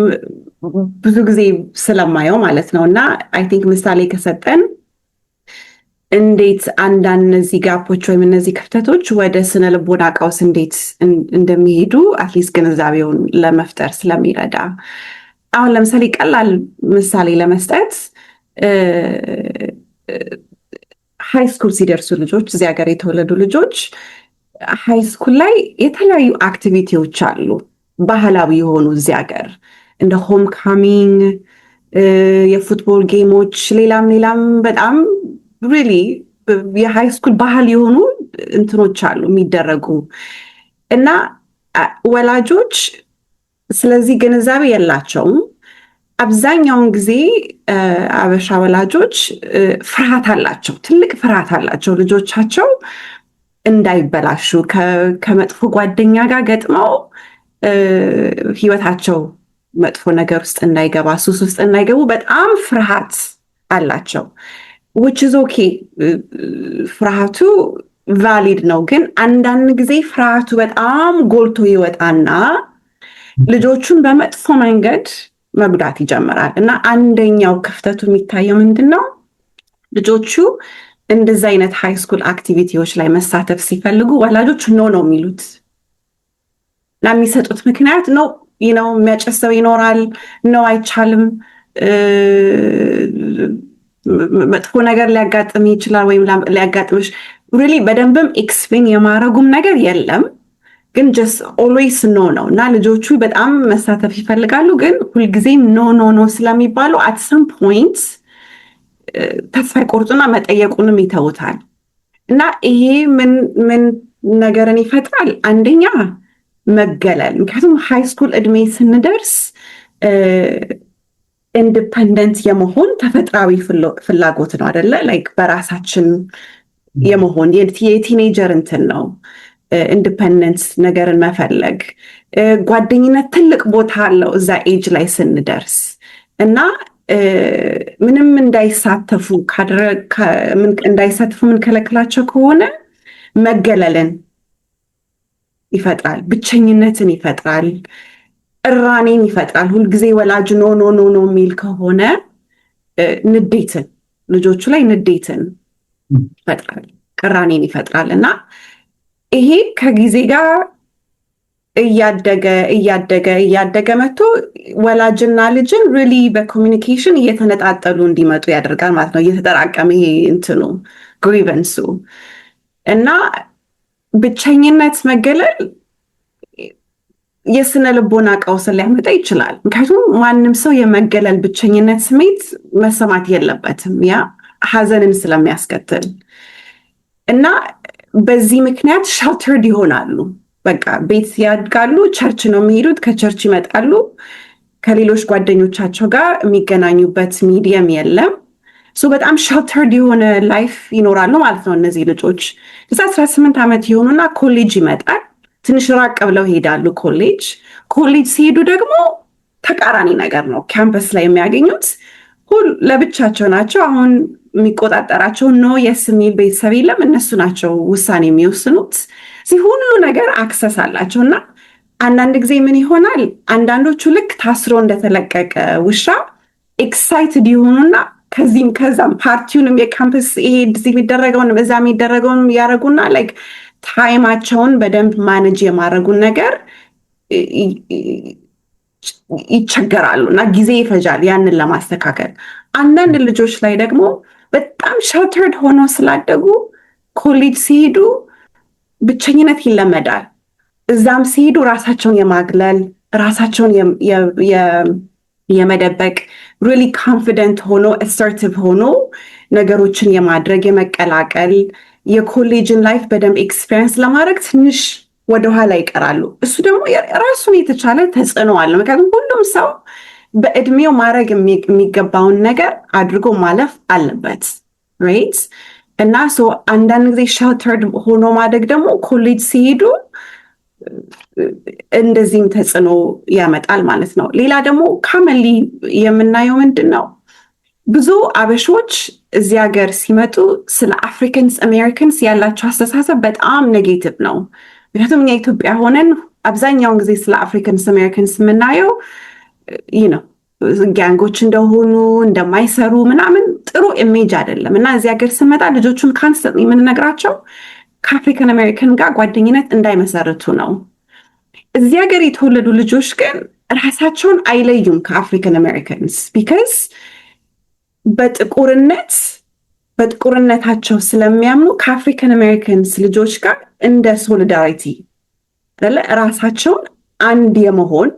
ብዙ ጊዜ ስለማየው ማለት ነው እና አይ ቲንክ ምሳሌ ከሰጠን እንዴት አንዳንድ እነዚህ ጋፖች ወይም እነዚህ ክፍተቶች ወደ ስነ ልቦና ቀውስ እንዴት እንደሚሄዱ አትሊስት ግንዛቤውን ለመፍጠር ስለሚረዳ አሁን ለምሳሌ ቀላል ምሳሌ ለመስጠት ሃይ ስኩል ሲደርሱ ልጆች እዚህ ሀገር የተወለዱ ልጆች ሃይ ስኩል ላይ የተለያዩ አክቲቪቲዎች አሉ ባህላዊ የሆኑ እዚህ ሀገር እንደ ሆም ካሚንግ፣ የፉትቦል ጌሞች፣ ሌላም በጣም ሪሊ የሃይ ስኩል ባህል የሆኑ እንትኖች አሉ የሚደረጉ እና ወላጆች ስለዚህ ግንዛቤ የላቸውም። አብዛኛውን ጊዜ አበሻ ወላጆች ፍርሃት አላቸው፣ ትልቅ ፍርሃት አላቸው ልጆቻቸው እንዳይበላሹ ከመጥፎ ጓደኛ ጋር ገጥመው ህይወታቸው መጥፎ ነገር ውስጥ እንዳይገባ ሱስ ውስጥ እንዳይገቡ በጣም ፍርሃት አላቸው። which is okay ፍርሃቱ ቫሊድ ነው። ግን አንዳንድ ጊዜ ፍርሃቱ በጣም ጎልቶ ይወጣና ልጆቹን በመጥፎ መንገድ መጉዳት ይጀምራል እና አንደኛው ክፍተቱ የሚታየው ምንድነው? ልጆቹ እንደዚህ አይነት ሃይ ስኩል አክቲቪቲዎች ላይ መሳተፍ ሲፈልጉ ወላጆች ኖ ነው የሚሉት እና የሚሰጡት ምክንያት ነው የሚያጨሰው ይኖራል፣ ነው አይቻልም፣ መጥፎ ነገር ሊያጋጥም ይችላል ወይም ሊያጋጥምሽ ሪሊ በደንብም ኤክስፕሌን የማረጉም ነገር የለም። ግን ጀስት ኦልዌይስ ኖ ነው እና ልጆቹ በጣም መሳተፍ ይፈልጋሉ። ግን ሁልጊዜም ኖ ስለሚባሉ አት ሰም ፖይንት ተስፋ ይቆርጡና መጠየቁንም ይተውታል እና ይሄ ምን ነገርን ይፈጥራል? አንደኛ መገለል። ምክንያቱም ሃይ ስኩል እድሜ ስንደርስ ኢንዲፐንደንት የመሆን ተፈጥሯዊ ፍላጎት ነው አይደለ? ላይክ በራሳችን የመሆን የቲኔጀር እንትን ነው ኢንዲፐንደንስ ነገርን መፈለግ። ጓደኝነት ትልቅ ቦታ አለው እዛ ኤጅ ላይ ስንደርስ እና ምንም እንዳይሳተፉ ምንከለክላቸው ከሆነ መገለልን ይፈጥራል፣ ብቸኝነትን ይፈጥራል፣ እራኔን ይፈጥራል። ሁልጊዜ ወላጅ ኖ የሚል ከሆነ ንዴትን ልጆቹ ላይ ንዴትን ይፈጥራል፣ ቅራኔን ይፈጥራል እና ይሄ ከጊዜ ጋር እያደገ መጥቶ ወላጅና ልጅን ሪሊ በኮሚኒኬሽን እየተነጣጠሉ እንዲመጡ ያደርጋል ማለት ነው። እየተጠራቀመ ይሄ እንትኑ ግሪቨንሱ እና ብቸኝነት መገለል የስነ ልቦና ቀውስን ሊያመጣ ይችላል። ምክንያቱም ማንም ሰው የመገለል ብቸኝነት ስሜት መሰማት የለበትም፣ ያ ሀዘንን ስለሚያስከትል እና በዚህ ምክንያት ሸልተርድ ይሆናሉ። በቃ ቤት ያድጋሉ፣ ቸርች ነው የሚሄዱት፣ ከቸርች ይመጣሉ፣ ከሌሎች ጓደኞቻቸው ጋር የሚገናኙበት ሚዲየም የለም። በጣም ሸልተርድ የሆነ ላይፍ ይኖራሉ ማለት ነው። እነዚህ ልጆች 18 ዓመት የሆኑና ኮሌጅ ይመጣል፣ ትንሽ ራቅ ብለው ይሄዳሉ። ኮሌጅ ሲሄዱ ደግሞ ተቃራኒ ነገር ነው ካምፐስ ላይ የሚያገኙት። ለብቻቸው ናቸው። አሁን የሚቆጣጠራቸው የስ የሚል ቤተሰብ የለም። እነሱ ናቸው ውሳኔ የሚወስኑት። ሁሉ ነገር አክሰስ አላቸው እና አንዳንድ ጊዜ ምን ይሆናል፣ አንዳንዶቹ ልክ ታስሮ እንደተለቀቀ ውሻ ኤክሳይትድ ይሆኑና ከዚህም ከዛም ፓርቲውንም የካምፕስ እዚህ የሚደረገውን በዛ የሚደረገውን ያደረጉና ላይክ ታይማቸውን በደንብ ማኔጅ የማድረጉን ነገር ይቸገራሉ እና ጊዜ ይፈጃል ያንን ለማስተካከል። አንዳንድ ልጆች ላይ ደግሞ በጣም ሸልተርድ ሆኖ ስላደጉ ኮሌጅ ሲሄዱ ብቸኝነት ይለመዳል። እዛም ሲሄዱ ራሳቸውን የማግለል ራሳቸውን የመደበቅ ሪሊ ኮንፊደንት ሆኖ አሰርቲቭ ሆኖ ነገሮችን የማድረግ የመቀላቀል የኮሌጅን ላይፍ በደንብ ኤክስፔሪንስ ለማድረግ ትንሽ ወደኋላ ይቀራሉ። እሱ ደግሞ ራሱን የተቻለ ተጽዕኖ አለ። ምክንያቱም ሁሉም ሰው በእድሜው ማድረግ የሚገባውን ነገር አድርጎ ማለፍ አለበት ራይት። እና አንዳንድ ጊዜ ሸልተርድ ሆኖ ማደግ ደግሞ ኮሌጅ ሲሄዱ እንደዚህም ተጽዕኖ ያመጣል ማለት ነው። ሌላ ደግሞ ካመንሊ የምናየው ምንድን ነው፣ ብዙ አበሾች እዚህ ሀገር ሲመጡ ስለ አፍሪካንስ አሜሪካንስ ያላቸው አስተሳሰብ በጣም ኔጌቲቭ ነው። ምክንያቱም እኛ ኢትዮጵያ ሆነን አብዛኛውን ጊዜ ስለ አፍሪካንስ አሜሪካንስ የምናየው ነው ጋንጎች እንደሆኑ እንደማይሰሩ ምናምን ጥሩ ኢሜጅ አይደለም። እና እዚህ ሀገር ስመጣ ልጆቹን ካንስተንት የምንነግራቸው ከአፍሪካን አሜሪካን ጋር ጓደኝነት እንዳይመሰርቱ ነው። እዚህ ሀገር የተወለዱ ልጆች ግን ራሳቸውን አይለዩም ከአፍሪካን አሜሪካንስ ቢካዝ በጥቁርነታቸው ስለሚያምኑ ከአፍሪካን አሜሪካንስ ልጆች ጋር እንደ ሶሊዳሪቲ ራሳቸውን አንድ የመሆን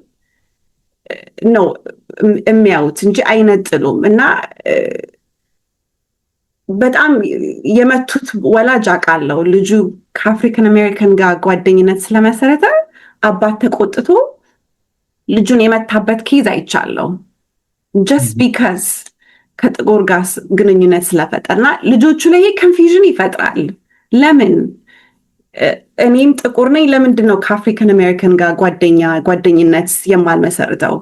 ነው የሚያዩት እንጂ አይነጥሉም። እና በጣም የመቱት ወላጅ አውቃለሁ። ልጁ ከአፍሪካን አሜሪካን ጋር ጓደኝነት ስለመሰረተ አባት ተቆጥቶ ልጁን የመታበት ኬዝ አይቻለሁ። ጀስት ቢካዝ ከጥቁር ጋር ግንኙነት ስለፈጠርና ልጆቹ ላይ ኮንፊውዥን ይፈጥራል። ለምን እኔም ጥቁር ነኝ፣ ለምንድን ነው ከአፍሪካን አሜሪካን ጋር ጓደኝነት የማልመሰርተው?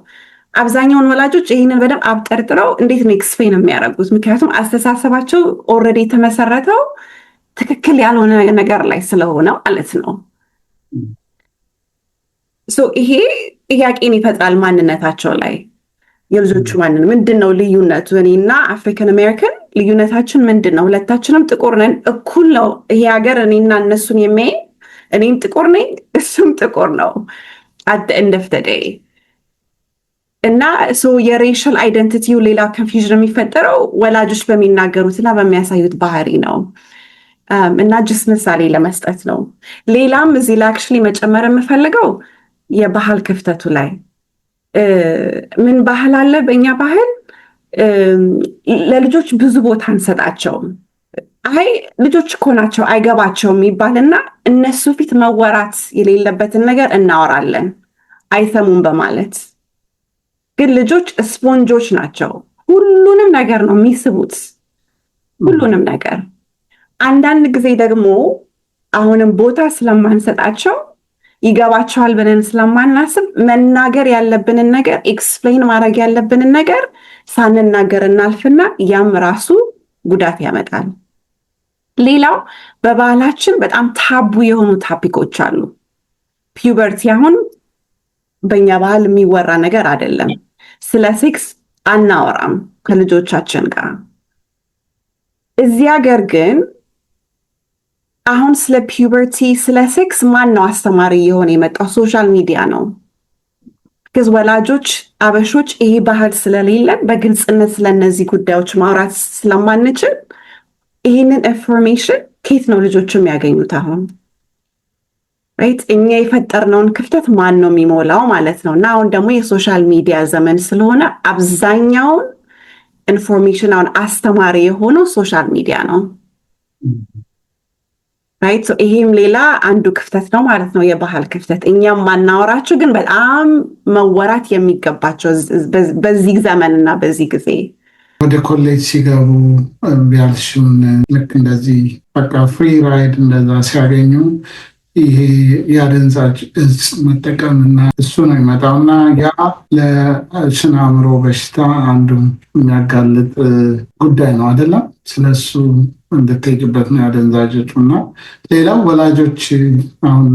አብዛኛውን ወላጆች ይህንን በደንብ አብጠርጥረው እንዴት ነው ኤክስፕሌን የሚያደርጉት? ምክንያቱም አስተሳሰባቸው ኦልሬዲ የተመሰረተው ትክክል ያልሆነ ነገር ላይ ስለሆነ ማለት ነው። ይሄ ጥያቄን ይፈጥራል ማንነታቸው ላይ። የልጆቹ ማንነት ምንድን ነው ልዩነቱ? እኔና አፍሪካን አሜሪካን ልዩነታችን ምንድን ነው? ሁለታችንም ጥቁር ነን፣ እኩል ነው ይሄ ሀገር እኔና እነሱን የሚያይ። እኔም ጥቁር ነኝ፣ እሱም ጥቁር ነው at the end of the day። እና የሬሽል አይደንቲቲው ሌላ ኮንፊውዥን የሚፈጠረው ወላጆች በሚናገሩትና በሚያሳዩት ባህሪ ነው። እና ጅስ ምሳሌ ለመስጠት ነው። ሌላም እዚህ ላይ አክቹዋሊ መጨመር የምፈልገው የባህል ክፍተቱ ላይ ምን ባህል አለ? በእኛ ባህል ለልጆች ብዙ ቦታ አንሰጣቸውም። ልጆች እኮ ናቸው አይገባቸውም ይባልና እነሱ ፊት መወራት የሌለበትን ነገር እናወራለን አይሰሙም በማለት። ግን ልጆች ስፖንጆች ናቸው። ሁሉንም ነገር ነው የሚስቡት፣ ሁሉንም ነገር። አንዳንድ ጊዜ ደግሞ አሁንም ቦታ ስለማንሰጣቸው ይገባቸዋል ብለን ስለማናስብ መናገር ያለብንን ነገር ኤክስፕሌን ማድረግ ያለብንን ነገር ሳንናገር እናልፍና ያም ራሱ ጉዳት ያመጣል። ሌላው በባህላችን በጣም ታቡ የሆኑ ታፒኮች አሉ። ፒዩበርቲ አሁን በእኛ ባህል የሚወራ ነገር አይደለም። ስለ ሴክስ አናወራም ከልጆቻችን ጋር። እዚህ ሀገር ግን አሁን ስለ ፒዩበርቲ ስለ ሴክስ ማን ነው አስተማሪ የሆነ የመጣው? ሶሻል ሚዲያ ነው። because ወላጆች አበሾች ይሄ ባህል ስለሌለን በግልጽነት ስለነዚህ ጉዳዮች ማውራት ስለማንችል ይህንን ኢንፎርሜሽን ከየት ነው ልጆቹ የሚያገኙት? አሁን ራይት እኛ የፈጠርነውን ክፍተት ማን ነው የሚሞላው ማለት ነው። እና አሁን ደግሞ የሶሻል ሚዲያ ዘመን ስለሆነ አብዛኛውን ኢንፎርሜሽን አሁን አስተማሪ የሆነው ሶሻል ሚዲያ ነው። ራይት ይሄም ሌላ አንዱ ክፍተት ነው ማለት ነው፣ የባህል ክፍተት። እኛም ማናወራቸው ግን በጣም መወራት የሚገባቸው በዚህ ዘመንና በዚህ ጊዜ ወደ ኮሌጅ ሲገቡ ቢያልሽውን ልክ እንደዚህ በቃ ፍሪ ራይድ እንደዛ ሲያገኙ ይሄ የአደንዛዥ እጽ መጠቀምና እሱ ነው ይመጣውና ያ ለስነ አእምሮ በሽታ አንዱ የሚያጋልጥ ጉዳይ ነው አይደለም። ስለሱ እንድትሄጅበት ነው የአደንዛዥ እጹና ሌላው ወላጆች አሁን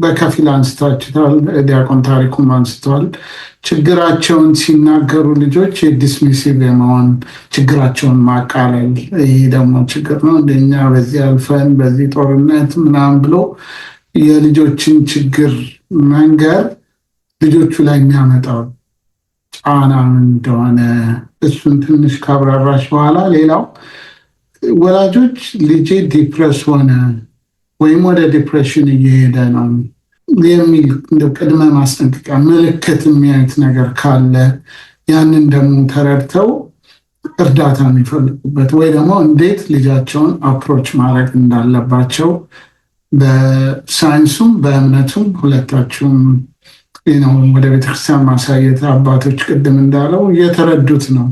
በከፊል አንስታችኋል፣ ዲያቆን ታሪኩም አንስተዋል። ችግራቸውን ሲናገሩ ልጆች ዲስሚሲቭ የመሆን ችግራቸውን ማቃለል፣ ይህ ደግሞ ችግር ነው እንደኛ በዚህ አልፈን በዚህ ጦርነት ምናምን ብሎ የልጆችን ችግር መንገር ልጆቹ ላይ የሚያመጣው ጫና ምን እንደሆነ እሱን ትንሽ ካብራራሽ በኋላ ሌላው ወላጆች ልጄ ዲፕረስ ሆነ ወይም ወደ ዲፕሬሽን እየሄደ ነው የሚል ቅድመ ማስጠንቀቂያ ምልክት የሚያዩት ነገር ካለ ያንን ደግሞ ተረድተው እርዳታ የሚፈልጉበት ወይ ደግሞ እንዴት ልጃቸውን አፕሮች ማድረግ እንዳለባቸው በሳይንሱም በእምነቱም ሁለታችሁም ወደ ቤተክርስቲያን ማሳየት አባቶች ቅድም እንዳለው እየተረዱት ነው።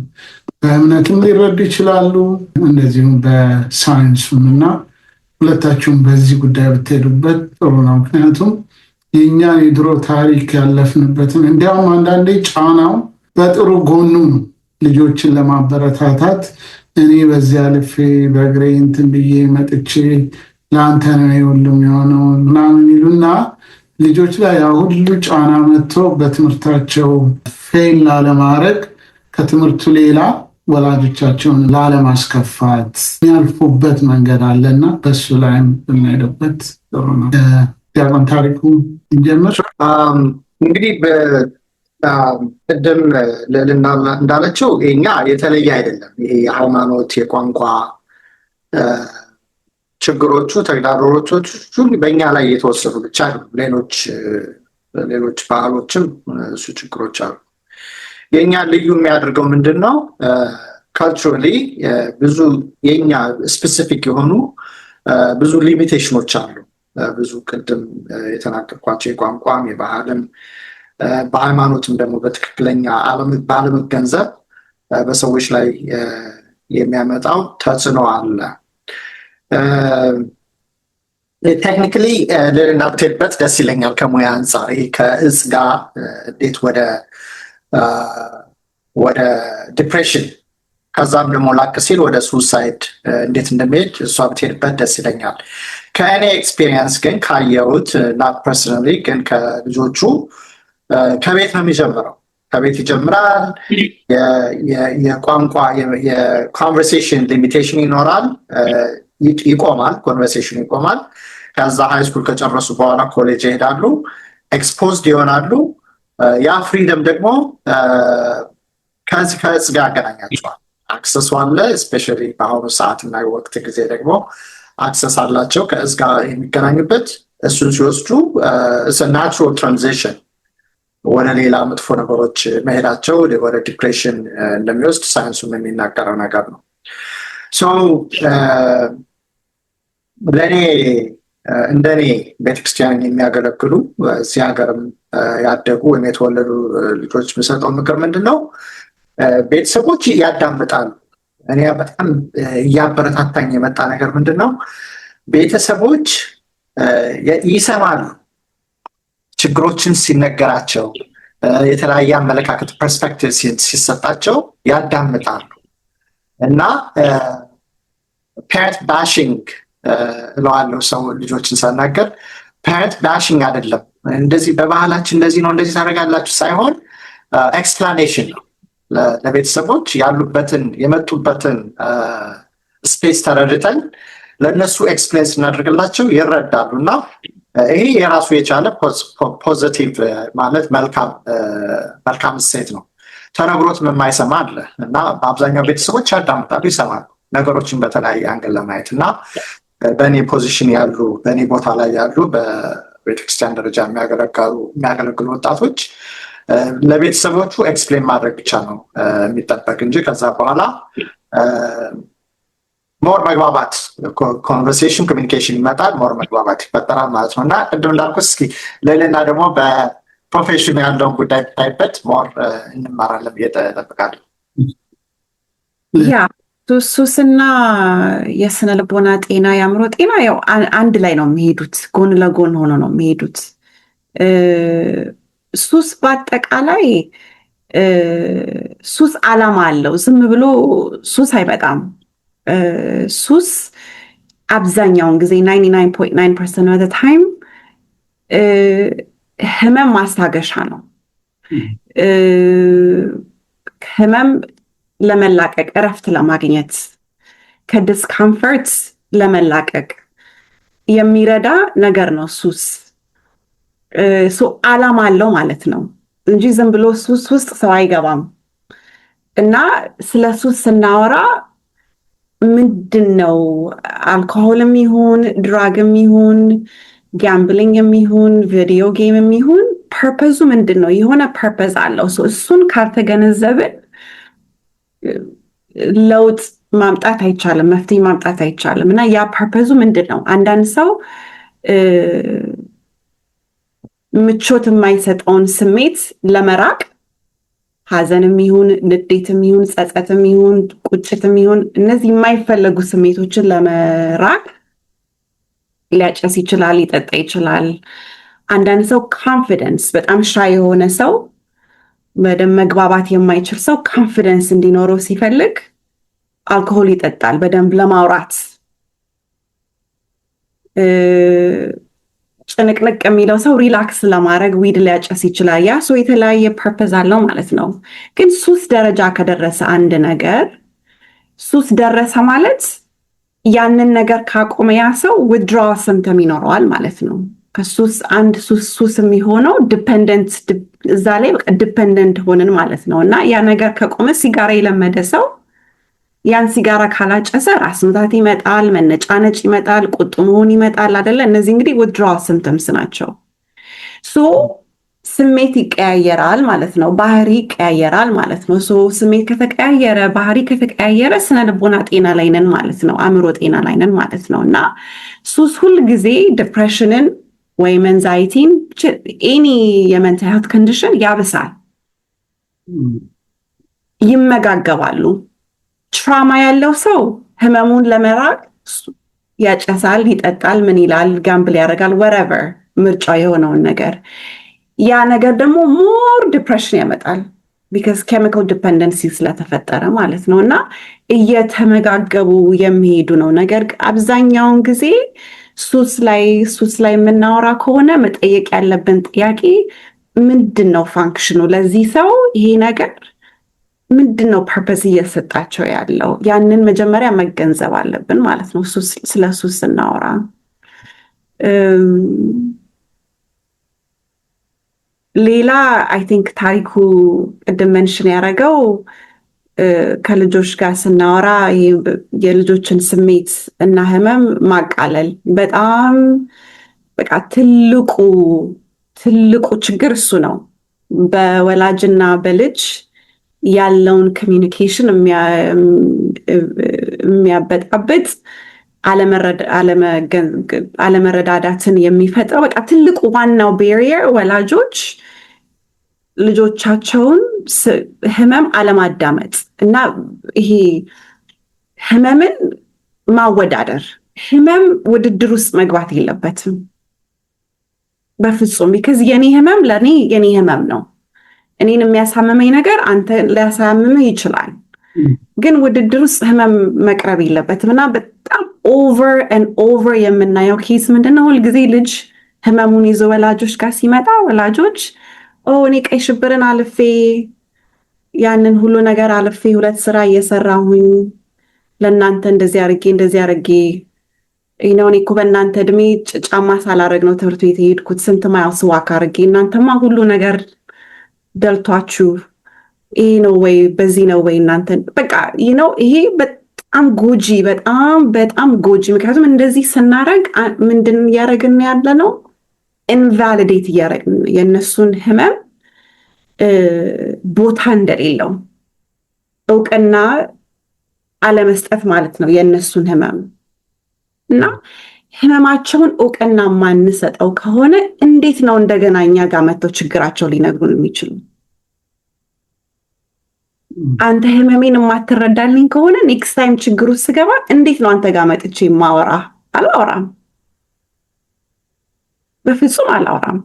በእምነትም ሊረዱ ይችላሉ እንደዚሁም በሳይንሱም እና ሁለታችሁም በዚህ ጉዳይ ብትሄዱበት ጥሩ ነው። ምክንያቱም የኛ የድሮ ታሪክ ያለፍንበትን እንዲያውም አንዳንዴ ጫናው በጥሩ ጎኑ ነው። ልጆችን ለማበረታታት እኔ በዚህ አልፌ በእግሬ እንትን ብዬ መጥቼ ለአንተ ነው የሁሉም የሆነው ምናምን ይሉና ልጆች ላይ ያ ሁሉ ጫና መጥቶ በትምህርታቸው ፌል ላለማድረግ ከትምህርቱ ሌላ ወላጆቻቸውን ላለማስከፋት የሚያልፉበት መንገድ አለና በሱ ላይም ብንሄድበት ጥሩ ነው። ዲያቆን ታሪኩ እንጀምር። እንግዲህ ቅድም ልዕልና እንዳለችው የኛ የተለየ አይደለም። ይሄ የሃይማኖት የቋንቋ ችግሮቹ ተግዳሮቶቹ በእኛ ላይ የተወሰኑ ብቻ ነው። ሌሎች ባህሎችም እሱ ችግሮች አሉ። የኛ ልዩ የሚያደርገው ምንድን ነው? ካልቸራሊ ብዙ የኛ ስፔሲፊክ የሆኑ ብዙ ሊሚቴሽኖች አሉ። ብዙ ቅድም የተናገርኳቸው የቋንቋም የባህልም በሃይማኖትም ደግሞ በትክክለኛ ባለመገንዘብ በሰዎች ላይ የሚያመጣው ተጽዕኖ አለ። ቴክኒካሊ ልናብትሄድበት ደስ ይለኛል ከሙያ አንጻር ከእጽ ጋር እንዴት ወደ ዲፕሬሽን ከዛም ደግሞ ላቅ ሲል ወደ ሱሳይድ እንዴት እንደሚሄድ እሷ ብትሄድበት ደስ ይለኛል። ከእኔ ኤክስፔሪየንስ ግን ካየሁት ናት ፐርሰናሊ ግን ከልጆቹ ከቤት ነው የሚጀምረው። ከቤት ይጀምራል። የቋንቋ የኮንቨርሴሽን ሊሚቴሽን ይኖራል፣ ይቆማል፣ ኮንቨርሴሽን ይቆማል። ከዛ ሃይስኩል ከጨረሱ በኋላ ኮሌጅ ይሄዳሉ፣ ኤክስፖዝድ ይሆናሉ። ያ ፍሪደም ደግሞ ከዚህ ከእጽ ጋር ያገናኛቸዋል። አክሰስ አለ። ስፔሻሊ በአሁኑ ሰዓት እና ወቅት ጊዜ ደግሞ አክሰስ አላቸው ከእጽ ጋር የሚገናኙበት። እሱን ሲወስዱ ናቹራል ትራንዚሽን ወደ ሌላ መጥፎ ነገሮች መሄዳቸው ወደ ዲፕሬሽን እንደሚወስድ ሳይንሱም የሚናገረው ነገር ነው። ለእኔ እንደኔ ቤተክርስቲያን የሚያገለግሉ እዚህ ሀገርም ያደጉ ወይም የተወለዱ ልጆች የሚሰጠው ምክር ምንድን ነው? ቤተሰቦች ያዳምጣሉ። እኔ በጣም እያበረታታኝ የመጣ ነገር ምንድን ነው? ቤተሰቦች ይሰማሉ። ችግሮችን ሲነገራቸው፣ የተለያየ አመለካከት ፐርስፔክቲቭ ሲሰጣቸው ያዳምጣሉ እና ፓረንት ባሽንግ እለዋለሁ ሰው ልጆችን ሳናገር ፓረንት ባሽንግ አይደለም። እንደዚህ በባህላችን እንደዚህ ነው እንደዚህ ታደርጋላችሁ ሳይሆን ኤክስፕላኔሽን ነው። ለቤተሰቦች ያሉበትን የመጡበትን ስፔስ ተረድተን ለእነሱ ኤክስፕሌን ስናደርግላቸው ይረዳሉ እና ይሄ የራሱ የቻለ ፖዚቲቭ ማለት መልካም እሴት ነው። ተነግሮት የማይሰማ አለ እና በአብዛኛው ቤተሰቦች ያዳምጣሉ፣ ይሰማሉ ነገሮችን በተለያየ አንግል ለማየት እና በእኔ ፖዚሽን ያሉ በእኔ ቦታ ላይ ያሉ በቤተክርስቲያን ደረጃ የሚያገለግሉ ወጣቶች ለቤተሰቦቹ ኤክስፕሌን ማድረግ ብቻ ነው የሚጠበቅ እንጂ ከዛ በኋላ ሞር መግባባት ኮንቨርሴሽን ኮሚኒኬሽን ይመጣል፣ ሞር መግባባት ይፈጠራል ማለት ነው እና ቅድም እንዳልኩት እስኪ ሌላ ደግሞ በፕሮፌሽኑ ያለውን ጉዳይ ብታይበት ሞር እንማራለን ብዬ እጠብቃለሁ። ያ ሱስና የስነ ልቦና ጤና የአእምሮ ጤና ያው አንድ ላይ ነው የሚሄዱት፣ ጎን ለጎን ሆኖ ነው የሚሄዱት። ሱስ በአጠቃላይ ሱስ ዓላማ አለው። ዝም ብሎ ሱስ አይመጣም። ሱስ አብዛኛውን ጊዜ 99.9% of the time ህመም ማስታገሻ ነው። ህመም ለመላቀቅ፣ እረፍት ለማግኘት፣ ከዲስኮምፈርት ለመላቀቅ የሚረዳ ነገር ነው ሱስ። ዓላማ አለው ማለት ነው እንጂ ዝም ብሎ ሱስ ውስጥ ሰው አይገባም። እና ስለ ሱስ ስናወራ ምንድን ነው አልኮሆልም ይሁን ድራግም ይሁን ጋምብሊንግም ይሁን ቪዲዮ ጌምም ይሁን ፐርፐዙ ምንድን ነው? የሆነ ፐርፐዝ አለው። እሱን ካልተገነዘብን ለውጥ ማምጣት አይቻልም፣ መፍትሄ ማምጣት አይቻልም። እና ያ ፐርፐዙ ምንድን ነው? አንዳንድ ሰው ምቾት የማይሰጠውን ስሜት ለመራቅ ሐዘንም ይሁን ንዴትም ይሁን ጸጸትም ይሁን ቁጭትም ይሁን እነዚህ የማይፈለጉ ስሜቶችን ለመራቅ ሊያጨስ ይችላል፣ ሊጠጣ ይችላል። አንዳንድ ሰው ኮንፊደንስ በጣም ሻይ የሆነ ሰው በደንብ መግባባት የማይችል ሰው ኮንፊደንስ እንዲኖረው ሲፈልግ አልኮሆል ይጠጣል በደንብ ለማውራት። ጭንቅንቅ የሚለው ሰው ሪላክስ ለማድረግ ዊድ ሊያጨስ ይችላል። ያ ሰው የተለያየ ፐርፐዝ አለው ማለት ነው። ግን ሱስ ደረጃ ከደረሰ አንድ ነገር ሱስ ደረሰ ማለት ያንን ነገር ካቆመ ያ ሰው ዊድራው ሲምፕተም ይኖረዋል ማለት ነው። ከሱስ አንድ ሱስ የሚሆነው ዲፔንደንት እዛ ላይ በቃ ዲፔንደንት ሆንን ማለት ነው። እና ያ ነገር ከቆመ ሲጋራ የለመደ ሰው ያን ሲጋራ ካላጨሰ ራስ ምታት ይመጣል፣ መነጫነጭ ይመጣል፣ ቁጡ መሆን ይመጣል አይደለ? እነዚህ እንግዲህ ዊድራው ሲምፕተምስ ናቸው። ስሜት ይቀያየራል ማለት ነው። ባህሪ ይቀያየራል ማለት ነው። ስሜት ከተቀያየረ፣ ባህሪ ከተቀያየረ ስነ ልቦና ጤና ላይ ነን ማለት ነው። አእምሮ ጤና ላይ ነን ማለት ነው። እና ሱስ ሁል ጊዜ ዲፕሬሽንን ወይም ኤንዛይቲን ኤኒ የሜንታል ሄልት ኮንዲሽን ያብሳል፣ ይመጋገባሉ። ትራማ ያለው ሰው ህመሙን ለመራቅ ያጨሳል፣ ይጠጣል፣ ምን ይላል፣ ጋምብል ያደርጋል፣ ወረቨር ምርጫው የሆነውን ነገር። ያ ነገር ደግሞ ሞር ዲፕሬሽን ያመጣል፣ ቢካዝ ኬሚካል ዲፐንደንሲ ስለተፈጠረ ማለት ነው። እና እየተመጋገቡ የሚሄዱ ነው። ነገር አብዛኛውን ጊዜ ሱስ ላይ የምናወራ ከሆነ መጠየቅ ያለብን ጥያቄ ምንድን ነው ፋንክሽኑ? ለዚህ ሰው ይሄ ነገር ምንድን ነው ፐርፐስ እየሰጣቸው ያለው? ያንን መጀመሪያ መገንዘብ አለብን ማለት ነው ስለ ሱስ ስናወራ። ሌላ አይ ቲንክ ታሪኩ ቅድም መንሽን ያደረገው ከልጆች ጋር ስናወራ የልጆችን ስሜት እና ህመም ማቃለል በጣም በቃ ትልቁ ችግር እሱ ነው። በወላጅና በልጅ ያለውን ኮሚኒኬሽን የሚያበጣብጥ አለመረዳዳትን የሚፈጥረው በቃ ትልቁ ዋናው ቤሪየር ወላጆች ልጆቻቸውን ህመም አለማዳመጥ እና ይሄ ህመምን ማወዳደር። ህመም ውድድር ውስጥ መግባት የለበትም በፍጹም። ቢካዝ የኔ ህመም ለእኔ የኔ ህመም ነው። እኔን የሚያሳምመኝ ነገር አንተ ሊያሳምምህ ይችላል፣ ግን ውድድር ውስጥ ህመም መቅረብ የለበትም። እና በጣም ኦቨር የምናየው ኬስ ምንድነው? ሁልጊዜ ልጅ ህመሙን ይዞ ወላጆች ጋር ሲመጣ ወላጆች እኔ ቀይ ሽብርን አልፌ ያንን ሁሉ ነገር አልፌ 2 ስራ እየሰራሁኝ ለእናንተ እንደዚህ አርጌ እኔ እኮ በእናንተ እድሜ ጫማ ሳላረግ ነው ትምህርት ቤት የሄድኩት። ስንት ማይልስ ዋክ አድርጌ፣ እናንተማ ሁሉ ነገር ደልቷችሁ ይሄ ነው ወይ በዚህ ነው ወይ እናንተ በቃ ይሄ በጣም ጎጂ፣ በጣም በጣም ጎጂ። ምክንያቱም እንደዚህ ስናረግ ምንድን እያደረግን ያለ ነው? ኢንቫሊዴት እያደረግን የእነሱን ህመም ቦታ እንደሌለው እውቅና አለመስጠት ማለት ነው የእነሱን ህመም እና ህመማቸውን እውቅና ማንሰጠው ከሆነ እንዴት ነው እንደገና እኛ ጋር መጥተው ችግራቸው ሊነግሩን የሚችሉ? አንተ ህመሜን የማትረዳልኝ ከሆነ ኔክስት ታይም ችግሩ ስገባ እንዴት ነው አንተ ጋር መጥቼ ማወራ? አላወራም፣ በፍጹም አላወራም።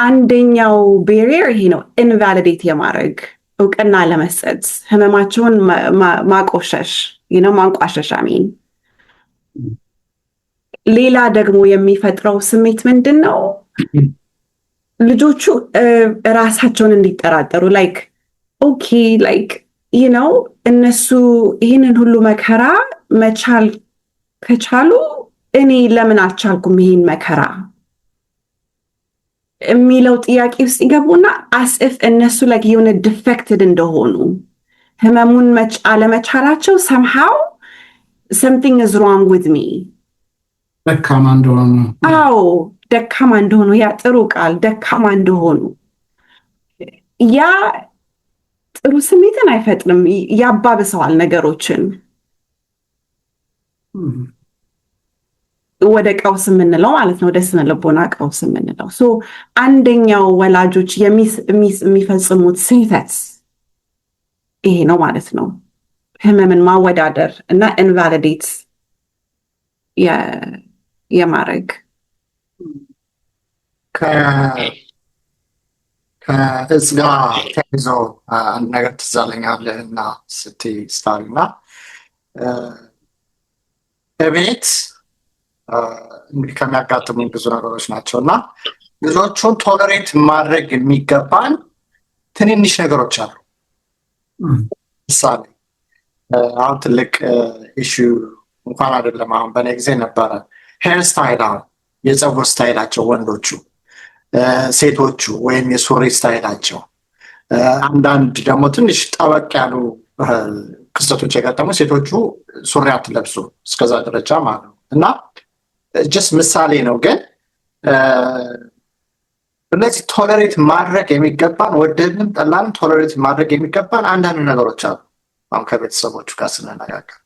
አንደኛው ቤሪየር ይሄ ነው፣ ኢንቫሊዴት የማድረግ እውቅና ለመስጠት ህመማቸውን ማቆሸሽ ማንቋሸሽ። አሜን። ሌላ ደግሞ የሚፈጥረው ስሜት ምንድን ነው? ልጆቹ ራሳቸውን እንዲጠራጠሩ ኦኬ እነሱ ይህንን ሁሉ መከራ መቻል ከቻሉ እኔ ለምን አልቻልኩም ይህን መከራ የሚለው ጥያቄ ውስጥ ይገቡና አስፍ እነሱ የሆነ ዲፌክትድ እንደሆኑ ህመሙን አለመቻላቸው somehow something is wrong with me ደካማ እንደሆኑ ደካማ እንደሆኑ ያ ጥሩ ቃል ደካማ እንደሆኑ ያ ጥሩ ስሜትን አይፈጥርም፣ ያባብሰዋል ነገሮችን ወደ ቀውስ የምንለው ማለት ነው፣ ወደ ስነ ልቦና ቀውስ የምንለው። አንደኛው ወላጆች የሚፈጽሙት ስህተት ይሄ ነው ማለት ነው፣ ህመምን ማወዳደር እና ኢንቫሊዴት የማድረግ። ከእጽ ጋር ተይዞ አንድ ነገር ትዝ አለኛለህ እና ስትይ ስታሪና በቤት እንግዲህ ከሚያጋጥሙኝ ብዙ ነገሮች ናቸው እና ብዙዎቹን ቶለሬት ማድረግ የሚገባን ትንንሽ ነገሮች አሉ። ምሳሌ አሁን ትልቅ ኢሹ እንኳን አይደለም፣ አሁን በእኔ ጊዜ ነበረ ሄር ስታይል፣ አሁን የፀጉር ስታይላቸው ወንዶቹ፣ ሴቶቹ ወይም የሱሪ ስታይላቸው፣ አንዳንድ ደግሞ ትንሽ ጠበቅ ያሉ ክስተቶች የገጠሙ ሴቶቹ ሱሪ አትለብሱ እስከዛ ደረጃ ማለት ነው እና ጀስት ምሳሌ ነው። ግን እነዚህ ቶለሬት ማድረግ የሚገባን ወደድንም ጠላንም ቶለሬት ማድረግ የሚገባን አንዳንድ ነገሮች አሉ። አሁን ከቤተሰቦቹ ጋር ስንነጋገር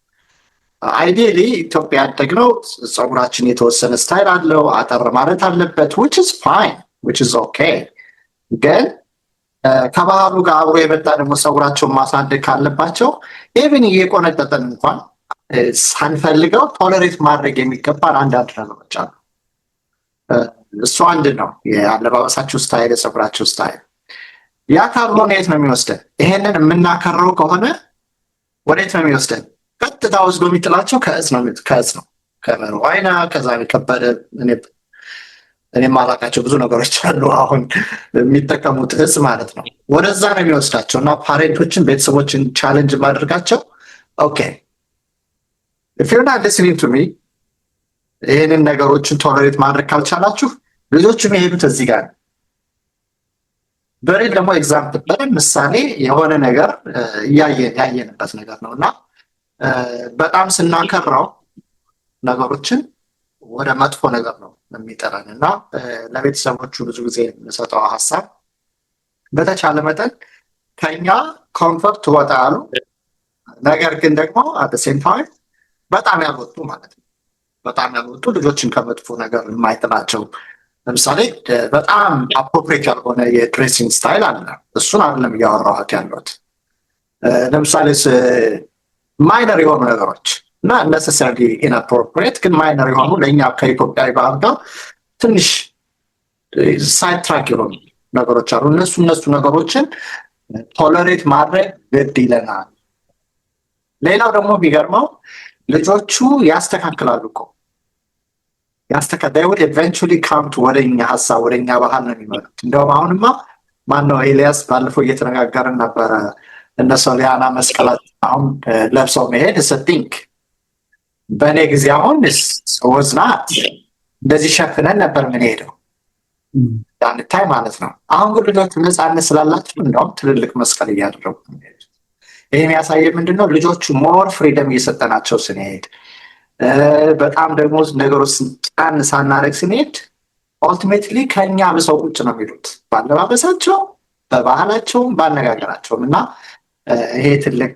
አይዲያሊ ኢትዮጵያ ያደግነው ፀጉራችን የተወሰነ ስታይል አለው፣ አጠር ማለት አለበት which is fine which is okay። ግን ከባህሉ ጋር አብሮ የመጣ ደግሞ ፀጉራቸውን ማሳደግ ካለባቸው ኢቭን እየቆነጠጠን እንኳን ሳንፈልገው ቶለሬት ማድረግ የሚገባን አንዳንድ ነገሮች አሉ። እሱ አንድ ነው፣ የአለባበሳችሁ ስታይል፣ የፀጉራችሁ ስታይል። ያ ካልሆነ የት ነው የሚወስደን? ይሄንን የምናከረው ከሆነ ወዴት ነው የሚወስደን? ቀጥታ ወስዶ የሚጥላቸው ከእጽ ነው ከመርዋይና ከዛ የከበደ እኔ ማላቃቸው ብዙ ነገሮች አሉ አሁን የሚጠቀሙት እጽ ማለት ነው። ወደዛ ነው የሚወስዳቸው እና ፓሬንቶችን ቤተሰቦችን ቻሌንጅ ማድረጋቸው ኦኬ if you're not listening to me ይህንን ነገሮችን ቶለሬት ማድረግ ካልቻላችሁ ልጆቹ የሚሄዱት እዚህ ጋር በሬ ደግሞ ኤግዛምፕል በደንብ ምሳሌ የሆነ ነገር ያየንበት ነገር ነው እና በጣም ስናከራው ነገሮችን ወደ መጥፎ ነገር ነው የሚጠራን እና ለቤተሰቦቹ ብዙ ጊዜ የምሰጠው ሀሳብ በተቻለ መጠን ከኛ ኮምፎርት ወጣ ያሉ ነገር ግን ደግሞ at the same time በጣም ያልወጡ ማለት ነው። በጣም ያልወጡ ልጆችን ከመጥፎ ነገር የማይጥላቸው ለምሳሌ በጣም አፕሮፕሪየት ያልሆነ የድሬሲንግ ስታይል አለ። እሱን አይደለም እያወራኋት ያለሁት። ለምሳሌ ማይነር የሆኑ ነገሮች እና ነሰሰሪ ኢንአፕሮፕሪየት ግን ማይነር የሆኑ ለእኛ ከኢትዮጵያዊ ባህል ጋር ትንሽ ሳይድ ትራክ የሆኑ ነገሮች አሉ። እነሱ ነገሮችን ቶለሬት ማድረግ ግድ ይለናል። ሌላው ደግሞ ቢገርመው ልጆቹ ያስተካክላሉ እኮ they would eventually come to ወደኛ ሀሳብ ወደኛ ባህል ነው የሚመጡት። እንደውም አሁንማ ማነው ኤልያስ ባለፈው እየተነጋገርን ነበረ እነ ሶሊያና መስቀላት አሁን ለብሰው መሄድ ቲንክ በእኔ ጊዜ አሁን ወዝናት እንደዚህ ሸፍነን ነበር ምን ሄደው ዳንታይ ማለት ነው። አሁን ግን ልጆቹ ነፃነት ስላላቸው እንደውም ትልልቅ መስቀል እያደረጉ ይህ የሚያሳየ ምንድነው ልጆቹ ሞር ፍሪደም እየሰጠናቸው ስንሄድ በጣም ደግሞ ነገሮች ጫን ሳናደርግ ስንሄድ ኦልቲሜትሊ ከኛ ብሰው ቁጭ ነው የሚሉት ባለባበሳቸው፣ በባህላቸውም፣ ባነጋገራቸውም እና ይሄ ትልቅ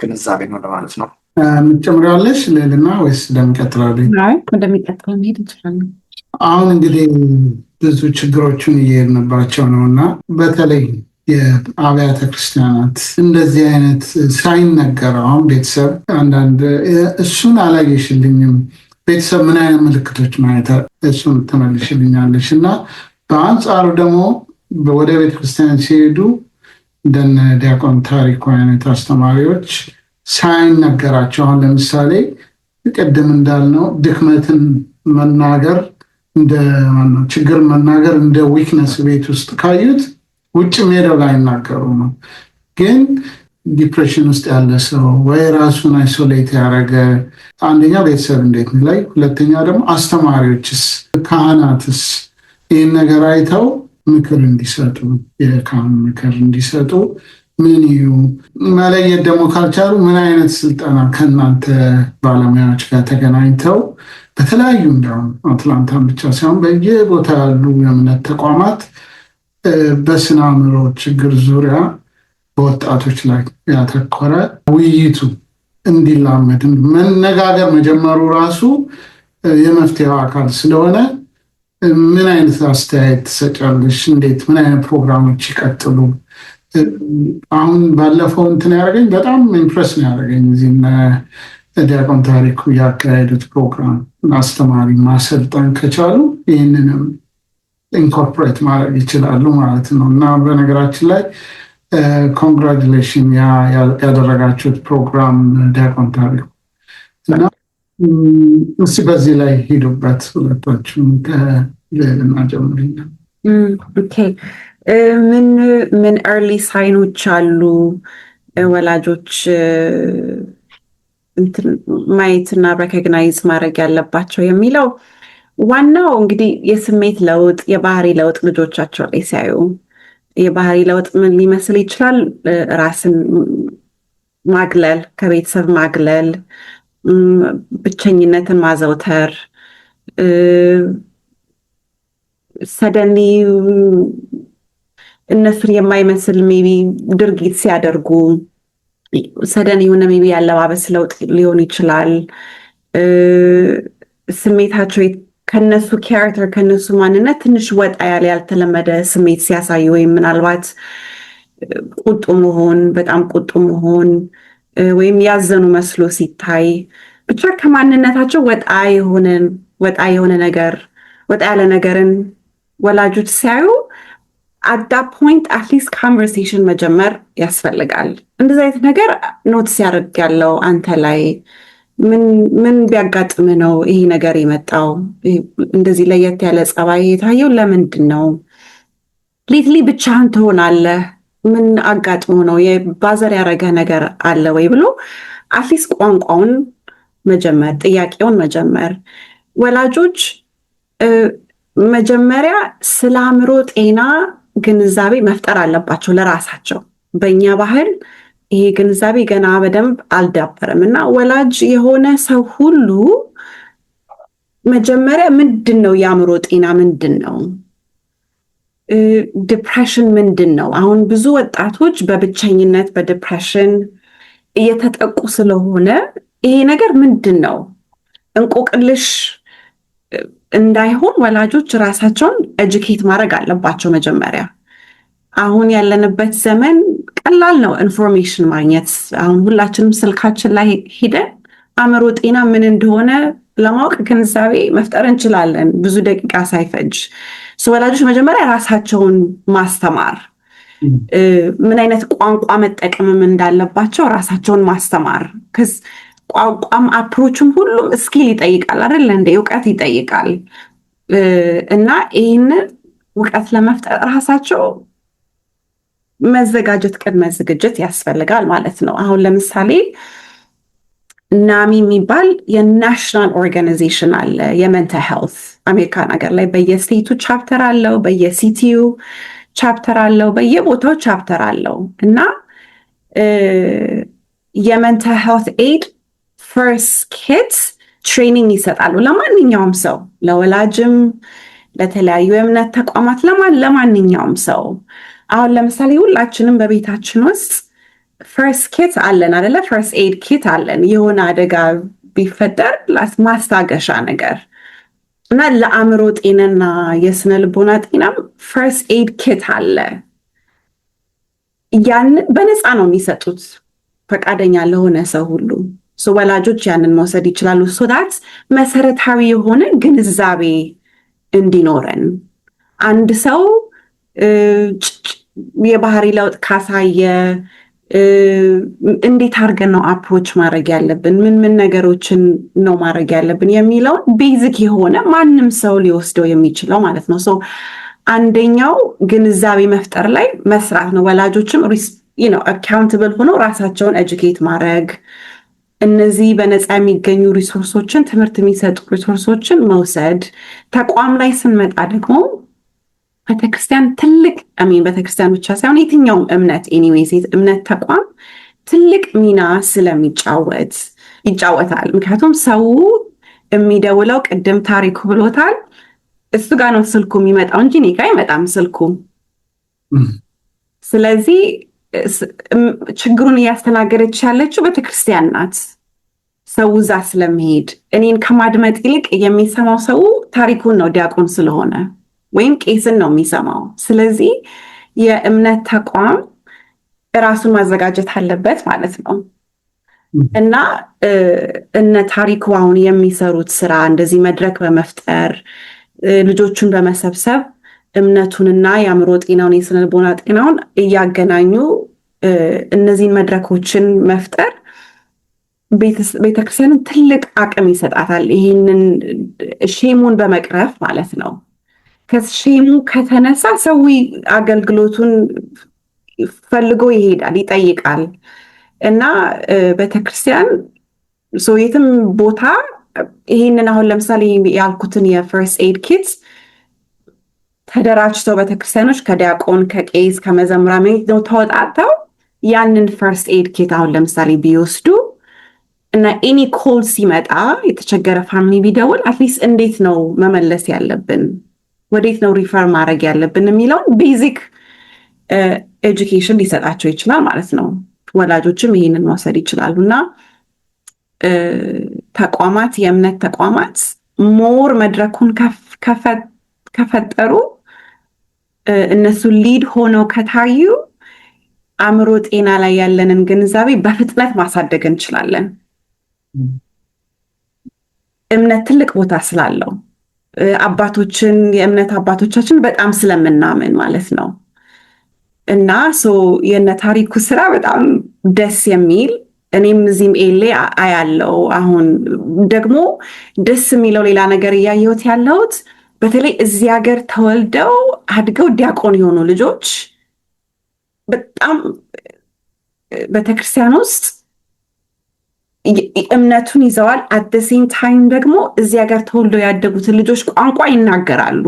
ግንዛቤ ነው ለማለት ነው። የምትጨምሪዋለሽ ሌልና ወይስ እንደሚቀጥላለን? እንደሚቀጥለው መሄድ እንችላለን። አሁን እንግዲህ ብዙ ችግሮችን እየሄድንባቸው ነው እና በተለይ የአብያተ ክርስቲያናት እንደዚህ አይነት ሳይነገር አሁን ቤተሰብ አንዳንድ እሱን አላየሽልኝም ቤተሰብ ምን አይነት ምልክቶች ማየት እሱን ትመልሽልኛለሽ እና በአንጻሩ ደግሞ ወደ ቤተክርስቲያን ሲሄዱ እንደነ ዲያቆን ታሪኩ አይነት አስተማሪዎች ሳይነገራቸው አሁን ለምሳሌ ቅድም እንዳልነው ድክመትን መናገር ችግር መናገር እንደ ዊክነስ ቤት ውስጥ ካዩት ውጭ ሄደው ላይ ይናገሩ ነው። ግን ዲፕሬሽን ውስጥ ያለ ሰው ወይ ራሱን አይሶሌት ያደረገ አንደኛ ቤተሰብ እንዴት ላይ፣ ሁለተኛ ደግሞ አስተማሪዎችስ ካህናትስ ይህን ነገር አይተው ምክር እንዲሰጡ የካህን ምክር እንዲሰጡ ምን ይዩ መለየት ደግሞ ካልቻሉ ምን አይነት ስልጠና ከእናንተ ባለሙያዎች ጋር ተገናኝተው በተለያዩ እንዲሁም አትላንታን ብቻ ሳይሆን በየቦታ ያሉ የእምነት ተቋማት በስነ አእምሮ ችግር ዙሪያ በወጣቶች ላይ ያተኮረ ውይይቱ እንዲላመድ መነጋገር መጀመሩ ራሱ የመፍትሄው አካል ስለሆነ ምን አይነት አስተያየት ትሰጫለሽ? እንዴት ምን አይነት ፕሮግራሞች ይቀጥሉ? አሁን ባለፈው እንትን ያደረገኝ በጣም ኢምፕሬስ ነው ያደረገኝ እዚህ ዲያቆን ታሪኩ ያካሄዱት ፕሮግራም አስተማሪ ማሰልጠን ከቻሉ ይህንንም ኢንኮርፖሬት ማድረግ ይችላሉ ማለት ነው። እና በነገራችን ላይ ኮንግራጁሌሽን ያደረጋችሁት ፕሮግራም ዲያቆን ታሪኩ እና እስቲ በዚህ ላይ ሂዱበት ሁለቶችም ከሌልና ጀምሪና። ምን ኤርሊ ሳይኖች አሉ ወላጆች ማየትና ሬኮግናይዝ ማድረግ ያለባቸው የሚለው ዋናው እንግዲህ የስሜት ለውጥ የባህሪ ለውጥ ልጆቻቸው ላይ ሲያዩ የባህሪ ለውጥ ምን ሊመስል ይችላል? ራስን ማግለል፣ ከቤተሰብ ማግለል፣ ብቸኝነትን ማዘውተር፣ ሰደኒ እነሱን የማይመስል ሜቢ ድርጊት ሲያደርጉ ሰደን የሆነ ሜቢ ያለባበስ ለውጥ ሊሆን ይችላል። ስሜታቸው ከነሱ ካራክተር ከነሱ ማንነት ትንሽ ወጣ ያለ ያልተለመደ ስሜት ሲያሳዩ ወይም ምናልባት ቁጡ መሆን፣ በጣም ቁጡ መሆን ወይም ያዘኑ መስሎ ሲታይ ብቻ ከማንነታቸው ወጣ ያለ ነገርን ወላጆች ሲያዩ አዳ ፖይንት አትሊስት ኮንቨርሴሽን መጀመር ያስፈልጋል። እንደዚህ አይነት ነገር ኖትስ ያደርግ ያለው አንተ ላይ ምን ቢያጋጥም ነው ይሄ ነገር የመጣው? እንደዚህ ለየት ያለ ጸባይ የታየው ለምንድን ነው? ሌትሊ ብቻህን ትሆናለህ? ምን አጋጥሞ ነው? የባዘር ያደረገ ነገር አለ ወይ ብሎ አትሊስት ቋንቋውን መጀመር፣ ጥያቄውን መጀመር። ወላጆች መጀመሪያ ስለ አእምሮ ጤና ግንዛቤ መፍጠር አለባቸው ለራሳቸው። በእኛ ባህል ይሄ ግንዛቤ ገና በደንብ አልዳበረም እና ወላጅ የሆነ ሰው ሁሉ መጀመሪያ ምንድን ነው የአእምሮ ጤና ምንድን ነው? ዲፕሬሽን ምንድን ነው? አሁን ብዙ ወጣቶች በብቸኝነት በዲፕሬሽን እየተጠቁ ስለሆነ ይሄ ነገር ምንድን ነው እንቆቅልሽ እንዳይሆን ወላጆች ራሳቸውን ኤጁኬት ማድረግ አለባቸው። መጀመሪያ አሁን ያለንበት ዘመን ቀላል ነው ኢንፎርሜሽን ማግኘት። አሁን ሁላችንም ስልካችን ላይ ሄደን አእምሮ ጤና ምን እንደሆነ ለማወቅ ግንዛቤ መፍጠር እንችላለን ብዙ ደቂቃ ሳይፈጅ። ወላጆች መጀመሪያ ራሳቸውን ማስተማር፣ ምን አይነት ቋንቋ መጠቀምም እንዳለባቸው ራሳቸውን ማስተማር። ቋንቋም አፕሮችም ሁሉም ስኪል ይጠይቃል አይደል? እንደ እውቀት ይጠይቃል እና ይህንን እውቀት ለመፍጠር ራሳቸው መዘጋጀት፣ ቅድመ ዝግጅት ያስፈልጋል ማለት ነው። አሁን ለምሳሌ ናሚ የሚባል የናሽናል ኦርጋናይዜሽን አለ የሜንታል ሄልት አሜሪካን ሀገር ላይ በየስቴቱ ቻፕተር አለው፣ በየሲቲዩ ቻፕተር አለው፣ በየቦታው ቻፕተር አለው እና የሜንታል ሄልት ኤድ ፈርስት ኪት ትሬኒንግ ይሰጣሉ ለማንኛውም ሰው፣ ለወላጅም፣ ለተለያዩ የእምነት ተቋማት፣ ለማንኛውም ሰው። አሁን ለምሳሌ ሁላችንም በቤታችን ውስጥ ፈርስት ኪት አለን አይደለ? ፈርስት ኤድ ኪት አለን የሆነ አደጋ ቢፈጠር ማስታገሻ ነገር እና ለአእምሮ ጤናና የስነ ልቦና ጤናም ፈርስት ኤድ ኪት አለ። ያን በነፃ ነው የሚሰጡት ፈቃደኛ ለሆነ ሰው ሁሉ። ወላጆች ያንን መውሰድ ይችላሉ። ሶዳት መሰረታዊ የሆነ ግንዛቤ እንዲኖረን አንድ ሰው የባህሪ ለውጥ ካሳየ እንዴት አድርገን ነው አፕሮች ማድረግ ያለብን፣ ምን ነገሮችን ነው ማድረግ ያለብን የሚለውን ቤዚክ የሆነ ማንም ሰው ሊወስደው የሚችለው ማለት ነው። አንደኛው ግንዛቤ መፍጠር ላይ መስራት ነው። ወላጆችም አካውንትብል ሆነው ራሳቸውን ኤጁኬት ማድረግ፣ እነዚህ በነፃ የሚገኙ ሪሶርሶችን፣ ትምህርት የሚሰጡ ሪሶርሶችን መውሰድ። ተቋም ላይ ስንመጣ ደግሞ ቤተክርስቲያን ትልቅ ቤተክርስቲያን ብቻ ሳይሆን የትኛውም እምነት ኤኒዌይስ እምነት ተቋም ትልቅ ሚና ይጫወታል። ምክንያቱም ሰው የሚደውለው ቅድም ታሪኩ ብሎታል፣ እሱ ጋር ነው ስልኩ የሚመጣው እንጂ እኔ ጋር አይመጣም ስልኩ። ስለዚህ ችግሩን እያስተናገደች ያለችው ቤተክርስቲያን ናት። ሰው እዛ ስለሚሄድ እኔን ከማድመጥ ይልቅ የሚሰማው ሰው ታሪኩን ነው፣ ዲያቆን ስለሆነ ወይም ቄስን ነው የሚሰማው። ስለዚህ የእምነት ተቋም ራሱን ማዘጋጀት አለበት ማለት ነው። እና እነ ታሪኩ አሁን የሚሰሩት ስራ እንደዚህ መድረክ በመፍጠር ልጆቹን በመሰብሰብ እምነቱንና የአእምሮ ጤናውን የስነ ልቦና ጤናውን እያገናኙ እነዚህን መድረኮችን መፍጠር ቤተክርስቲያንን ትልቅ አቅም ይሰጣታል። ይህንን ሼሙን በመቅረፍ ማለት ነው። ከሼሙ ከተነሳ ሰው አገልግሎቱን ፈልጎ ይሄዳል፣ ይጠይቃል። እና ቤተክርስቲያን የትም ቦታ ይህንን አሁን ለምሳሌ ያልኩትን የፈርስት ኤድ ኪትስ ተደራጅተው ቤተክርስቲያኖች ከዲያቆን፣ ከቄስ፣ ከመዘምራን ነው ተወጣጥተው ያንን ፈርስት ኤድ ኪት አሁን ለምሳሌ ቢወስዱ እና ኤኒ ኮል ሲመጣ የተቸገረ ፋሚሊ ቢደውል አትሊስት እንዴት ነው መመለስ ያለብን፣ ወዴት ነው ሪፈር ማድረግ ያለብን የሚለውን ቤዚክ ኤጁኬሽን ሊሰጣቸው ይችላል ማለት ነው። ወላጆችም ይህንን መውሰድ ይችላሉ። እና ተቋማት፣ የእምነት ተቋማት ሞር መድረኩን ከፈጠሩ፣ እነሱ ሊድ ሆነው ከታዩ አእምሮ ጤና ላይ ያለንን ግንዛቤ በፍጥነት ማሳደግ እንችላለን። እምነት ትልቅ ቦታ ስላለው የእምነት አባቶቻችን በጣም ስለምናምን ማለት ነው። እና የነ ታሪኩ ስራ በጣም ደስ የሚል፣ እኔም እዚህም ኤሌ አያለው። አሁን ደግሞ ደስ የሚለው ሌላ ነገር እያየሁት ያለሁት በተለይ እዚህ ሀገር ተወልደው አድገው ዲያቆን የሆኑ ልጆች በጣም ቤተክርስቲያን ውስጥ እምነቱን ይዘዋል። አት ዘ ሴም ታይም ደግሞ እዚህ ሀገር ተወልደው ያደጉትን ልጆች ቋንቋ ይናገራሉ፣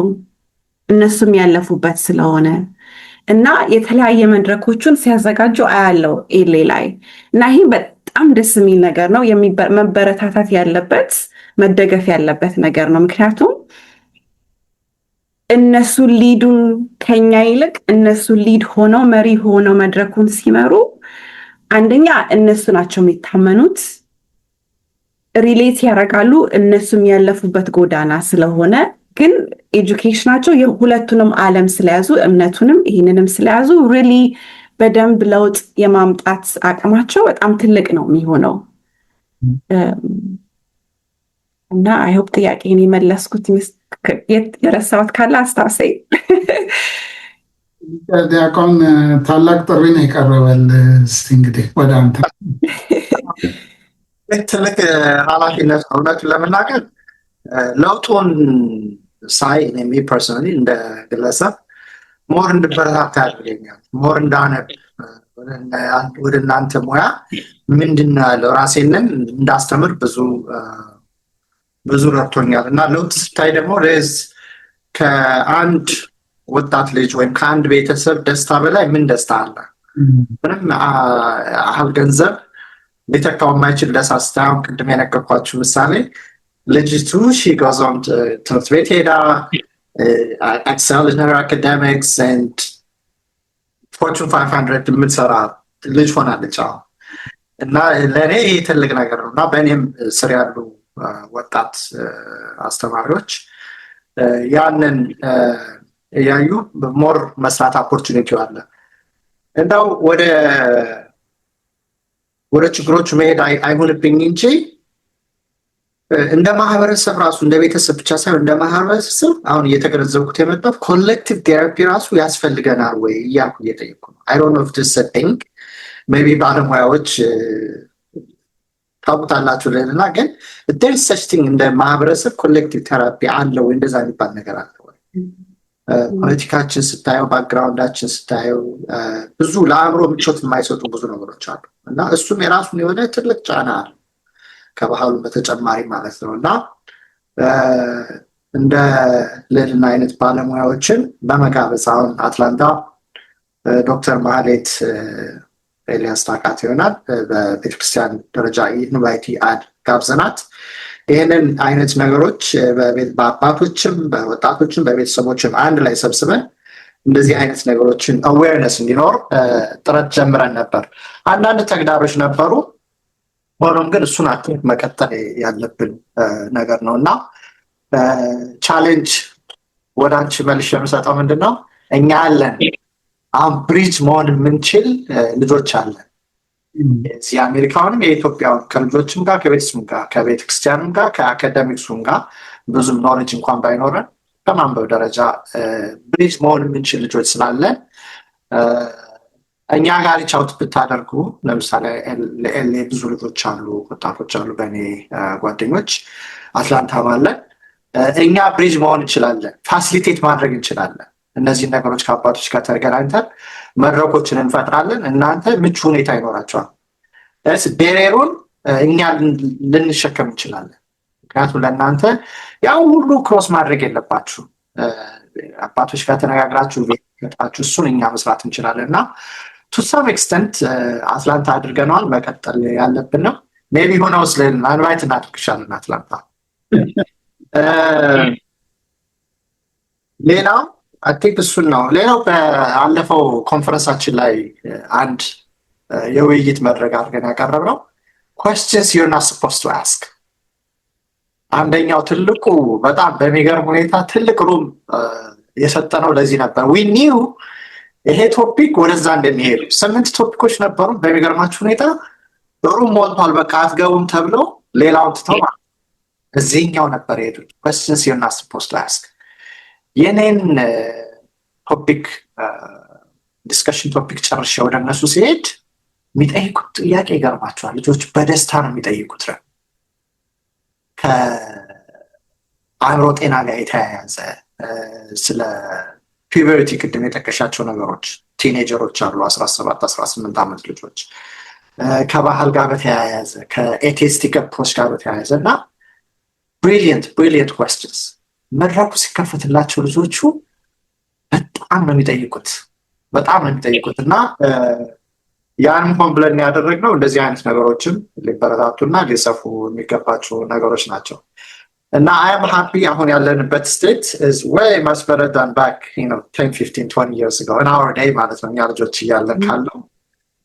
እነሱም ያለፉበት ስለሆነ እና የተለያየ መድረኮቹን ሲያዘጋጁ አያለው ኤሌ ላይ። እና ይህ በጣም ደስ የሚል ነገር ነው፣ መበረታታት ያለበት መደገፍ ያለበት ነገር ነው። ምክንያቱም እነሱ ሊዱን ከኛ ይልቅ እነሱ ሊድ ሆነው መሪ ሆነው መድረኩን ሲመሩ አንደኛ እነሱ ናቸው የሚታመኑት፣ ሪሌት ያደርጋሉ፣ እነሱም ያለፉበት ጎዳና ስለሆነ። ግን ኤጁኬሽናቸው የሁለቱንም ዓለም ስለያዙ እምነቱንም ይህንንም ስለያዙ ሪሊ በደንብ ለውጥ የማምጣት አቅማቸው በጣም ትልቅ ነው የሚሆነው። እና አይሆፕ ጥያቄን የመለስኩት፣ የረሳሁት ካለ አስታውሰኝ። ዲያቆን ታላቅ ጥሪ ነው የቀረበል። እስቲ እንግዲህ ወደ አንተ። ትልቅ ኃላፊነት ነው እውነቱን ለመናገር። ለውጡን ሳይ እኔ ፐርሰናሊ እንደ ግለሰብ ሞር እንድበረታታ ያደርገኛል፣ ሞር እንዳነብ ወደ እናንተ ሙያ ምንድነው ያለው ራሴንን እንዳስተምር ብዙ ረድቶኛል። እና ለውጥ ስታይ ደግሞ ከአንድ ወጣት ልጅ ወይም ከአንድ ቤተሰብ ደስታ በላይ ምን ደስታ አለ? ምንም ያህል ገንዘብ ሊተካው የማይችል ደስታ ስታየው፣ ቅድም የነገርኳችሁ ምሳሌ ልጅቱ ሺጎዞን ትምህርት ቤት ሄዳ ኤክሰል ኢን ሄር አካዳሚክስ ኤንድ ፎርቹን 500 የምትሰራ ልጅ ሆናለች። እና ለእኔ ይህ ትልቅ ነገር ነው። እና በእኔም ስር ያሉ ወጣት አስተማሪዎች ያንን እያዩ ሞር መስራት ኦፖርቹኒቲ አለ። እንደው ወደ ችግሮቹ መሄድ አይሆንብኝ እንጂ እንደ ማህበረሰብ ራሱ እንደ ቤተሰብ ብቻ ሳይሆን እንደ ማህበረሰብ አሁን እየተገነዘብኩት የመጣው ኮሌክቲቭ ቴራፒ ራሱ ያስፈልገናል ወይ እያልኩ እየጠየኩ ነው። አይ ዶንት ኖ ኢፍ ዲስ ቲንግ ሜይ ቢ ባለሙያዎች ታውቁታላችሁ ሌላ ግን there is such thing እንደ ማህበረሰብ ኮሌክቲቭ ቴራፒ አለ ወይ? እንደዛ የሚባል ነገር አለ ወይ? ፖለቲካችን ስታየው፣ ባክግራውንዳችን ስታየው ብዙ ለአእምሮ ምቾት የማይሰጡ ብዙ ነገሮች አሉ እና እሱም የራሱን የሆነ ትልቅ ጫና አለ ከባህሉ በተጨማሪ ማለት ነው። እና እንደ ሌልና አይነት ባለሙያዎችን በመጋበዝ አሁን አትላንታ ዶክተር ማህሌት ኤልያስ ታውቃት ይሆናል። በቤተክርስቲያን ደረጃ ኢንቫይቲ አድ ጋብዘናት ይህንን አይነት ነገሮች በአባቶችም በወጣቶችም በቤተሰቦችም አንድ ላይ ሰብስበን እንደዚህ አይነት ነገሮችን አዌርነስ እንዲኖር ጥረት ጀምረን ነበር። አንዳንድ ተግዳሮች ነበሩ። ሆኖም ግን እሱን መቀጠል ያለብን ነገር ነው እና ቻሌንጅ ወደ አንቺ መልሽ የምሰጠው ምንድነው እኛ አለን አሁን ብሪጅ መሆን የምንችል ልጆች አለን። የአሜሪካውንም የኢትዮጵያውን ከልጆችም ጋር ከቤተሰብም ጋር ከቤተክርስቲያንም ጋር ከአካዳሚክሱም ጋር ብዙም ኖሌጅ እንኳን ባይኖረን በማንበብ ደረጃ ብሪጅ መሆን የምንችል ልጆች ስላለን እኛ ጋር ሪች አውት ብታደርጉ ለምሳሌ ለኤልኤ ብዙ ልጆች አሉ፣ ወጣቶች አሉ፣ በእኔ ጓደኞች አትላንታ ባለን እኛ ብሪጅ መሆን እንችላለን፣ ፋሲሊቴት ማድረግ እንችላለን። እነዚህን ነገሮች ከአባቶች ጋር ተገናኝተን መድረኮችን እንፈጥራለን። እናንተ ምቹ ሁኔታ ይኖራቸዋል። ቤሬሩን እኛ ልንሸከም እንችላለን። ምክንያቱም ለእናንተ ያው ሁሉ ክሮስ ማድረግ የለባችሁ። አባቶች ጋር ተነጋግራችሁ ቤታችሁ እሱን እኛ መስራት እንችላለን እና ቱ ሰም ኤክስተንት አትላንታ አድርገነዋል። መቀጠል ያለብን ነው። ሜቢ ሆነው ኢንቫይት እናድርግሻለን አትላንታ። ሌላው አይ ቲንክ እሱን ነው። ሌላው በአለፈው ኮንፈረንሳችን ላይ አንድ የውይይት መድረክ አድርገን ያቀረብነው questions you're not supposed to ask። አንደኛው ትልቁ በጣም በሚገርም ሁኔታ ትልቅ ሩም የሰጠነው ለዚህ ነበር። we knew ይሄ ቶፒክ ወደዛ እንደሚሄዱ 8 ቶፒኮች ነበሩ። በሚገርማችሁ ሁኔታ ሩም ሞልቷል። በቃ አትገቡም ተብለው ሌላውን ትተው እዚህኛው ነበር የሄዱት። questions you're not supposed to ask። የኔን ቶፒክ ዲስከሽን ቶፒክ ጨርሼ ወደ እነሱ ሲሄድ የሚጠይቁት ጥያቄ ይገርማቸዋል። ልጆች በደስታ ነው የሚጠይቁት። ከአእምሮ ጤና ጋር የተያያዘ ስለ ፒቨርቲ ቅድም የጠቀሻቸው ነገሮች፣ ቲኔጀሮች አሉ 17 18 ዓመት ልጆች፣ ከባህል ጋር በተያያዘ ከኤቲስቲክ አፕሮች ጋር በተያያዘ እና ብሪሊየንት questions መድረኩ ሲከፈትላቸው ልጆቹ በጣም ነው የሚጠይቁት እና ያን ሆን ብለን ያደረግነው እንደዚህ አይነት ነገሮችን ሊበረታቱና ሊሰፉ የሚገባቸው ነገሮች ናቸው እና I am happy አሁን ያለንበት ስቴት is way much better than back 10 15 20 years ago in our day ማለት ነው። እኛ ልጆች እያለን ካለው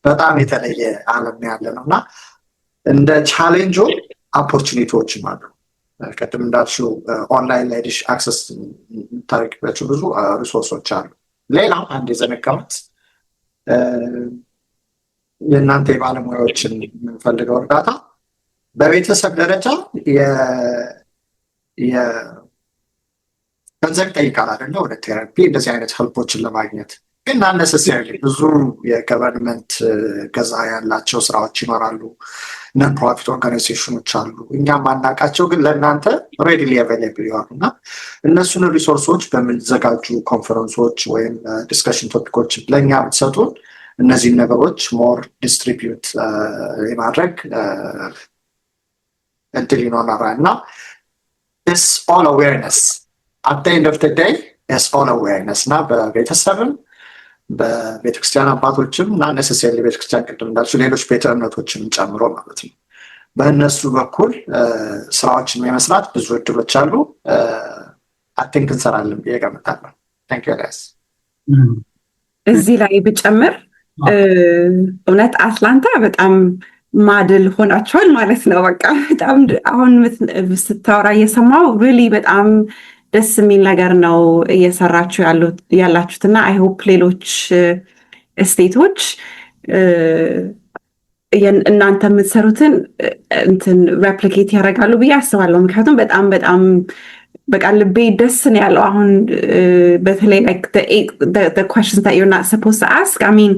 በጣም የተለየ ዓለም ያለ ነው እና እንደ ቻሌንጁ ኦፖርቹኒቲዎችም አሉ። ቅድም እንዳልሽው ኦንላይን ላይ አክሰስ የምታደርጊባቸው ብዙ ሪሶርሶች አሉ። ሌላው አንድ የዘነጋሁት የእናንተ የባለሙያዎችን የምንፈልገው እርዳታ በቤተሰብ ደረጃ ገንዘብ ይጠይቃል አይደለ? ወደ ቴራፒ እንደዚህ አይነት ሄልፖችን ለማግኘት ግን አነሰሲያሊ ብዙ የገቨርንመንት ገዛ ያላቸው ስራዎች ይኖራሉ። ነን ፕሮፊት ኦርጋናይዜሽኖች አሉ እኛም ማናቃቸው ግን ለእናንተ ሬዲሊ አቬይላብል ይሆኑና እነሱን ሪሶርሶች በሚዘጋጁ ኮንፈረንሶች ወይም ዲስከሽን ቶፒኮች ለእኛ ብትሰጡን እነዚህን ነገሮች ሞር ዲስትሪቢዩት የማድረግ እድል ይኖራል እና it's all awareness at the end of the day it's all awareness እና በቤተሰብም በቤተክርስቲያን አባቶችም እና ነሰሰሪ ቤተክርስቲያን ቅድም እንዳልኩ ሌሎች ቤተ እምነቶችም ጨምሮ ማለት ነው በእነሱ በኩል ስራዎችን የመስራት ብዙ እድሎች አሉ I think እንሰራለን ብዬ እገምታለሁ thank you guys እዚህ ላይ ብጨምር እውነት አትላንታ በጣም ማድል ሆናቸዋል ማለት ነው በቃ በጣም አሁን ስታወራ እየሰማው ሪሊ በጣም ደስ የሚል ነገር ነው እየሰራችሁ ያላችሁትና አይ ሆፕ ሌሎች ስቴቶች እናንተ የምትሰሩትን እንትን ሬፕሊኬት ያደርጋሉ ብዬ አስባለሁ ምክንያቱም በጣም በጣም በቃ ልቤ ደስ ነው ያለው አሁን በተለይ like the questions that you're not supposed to ask I mean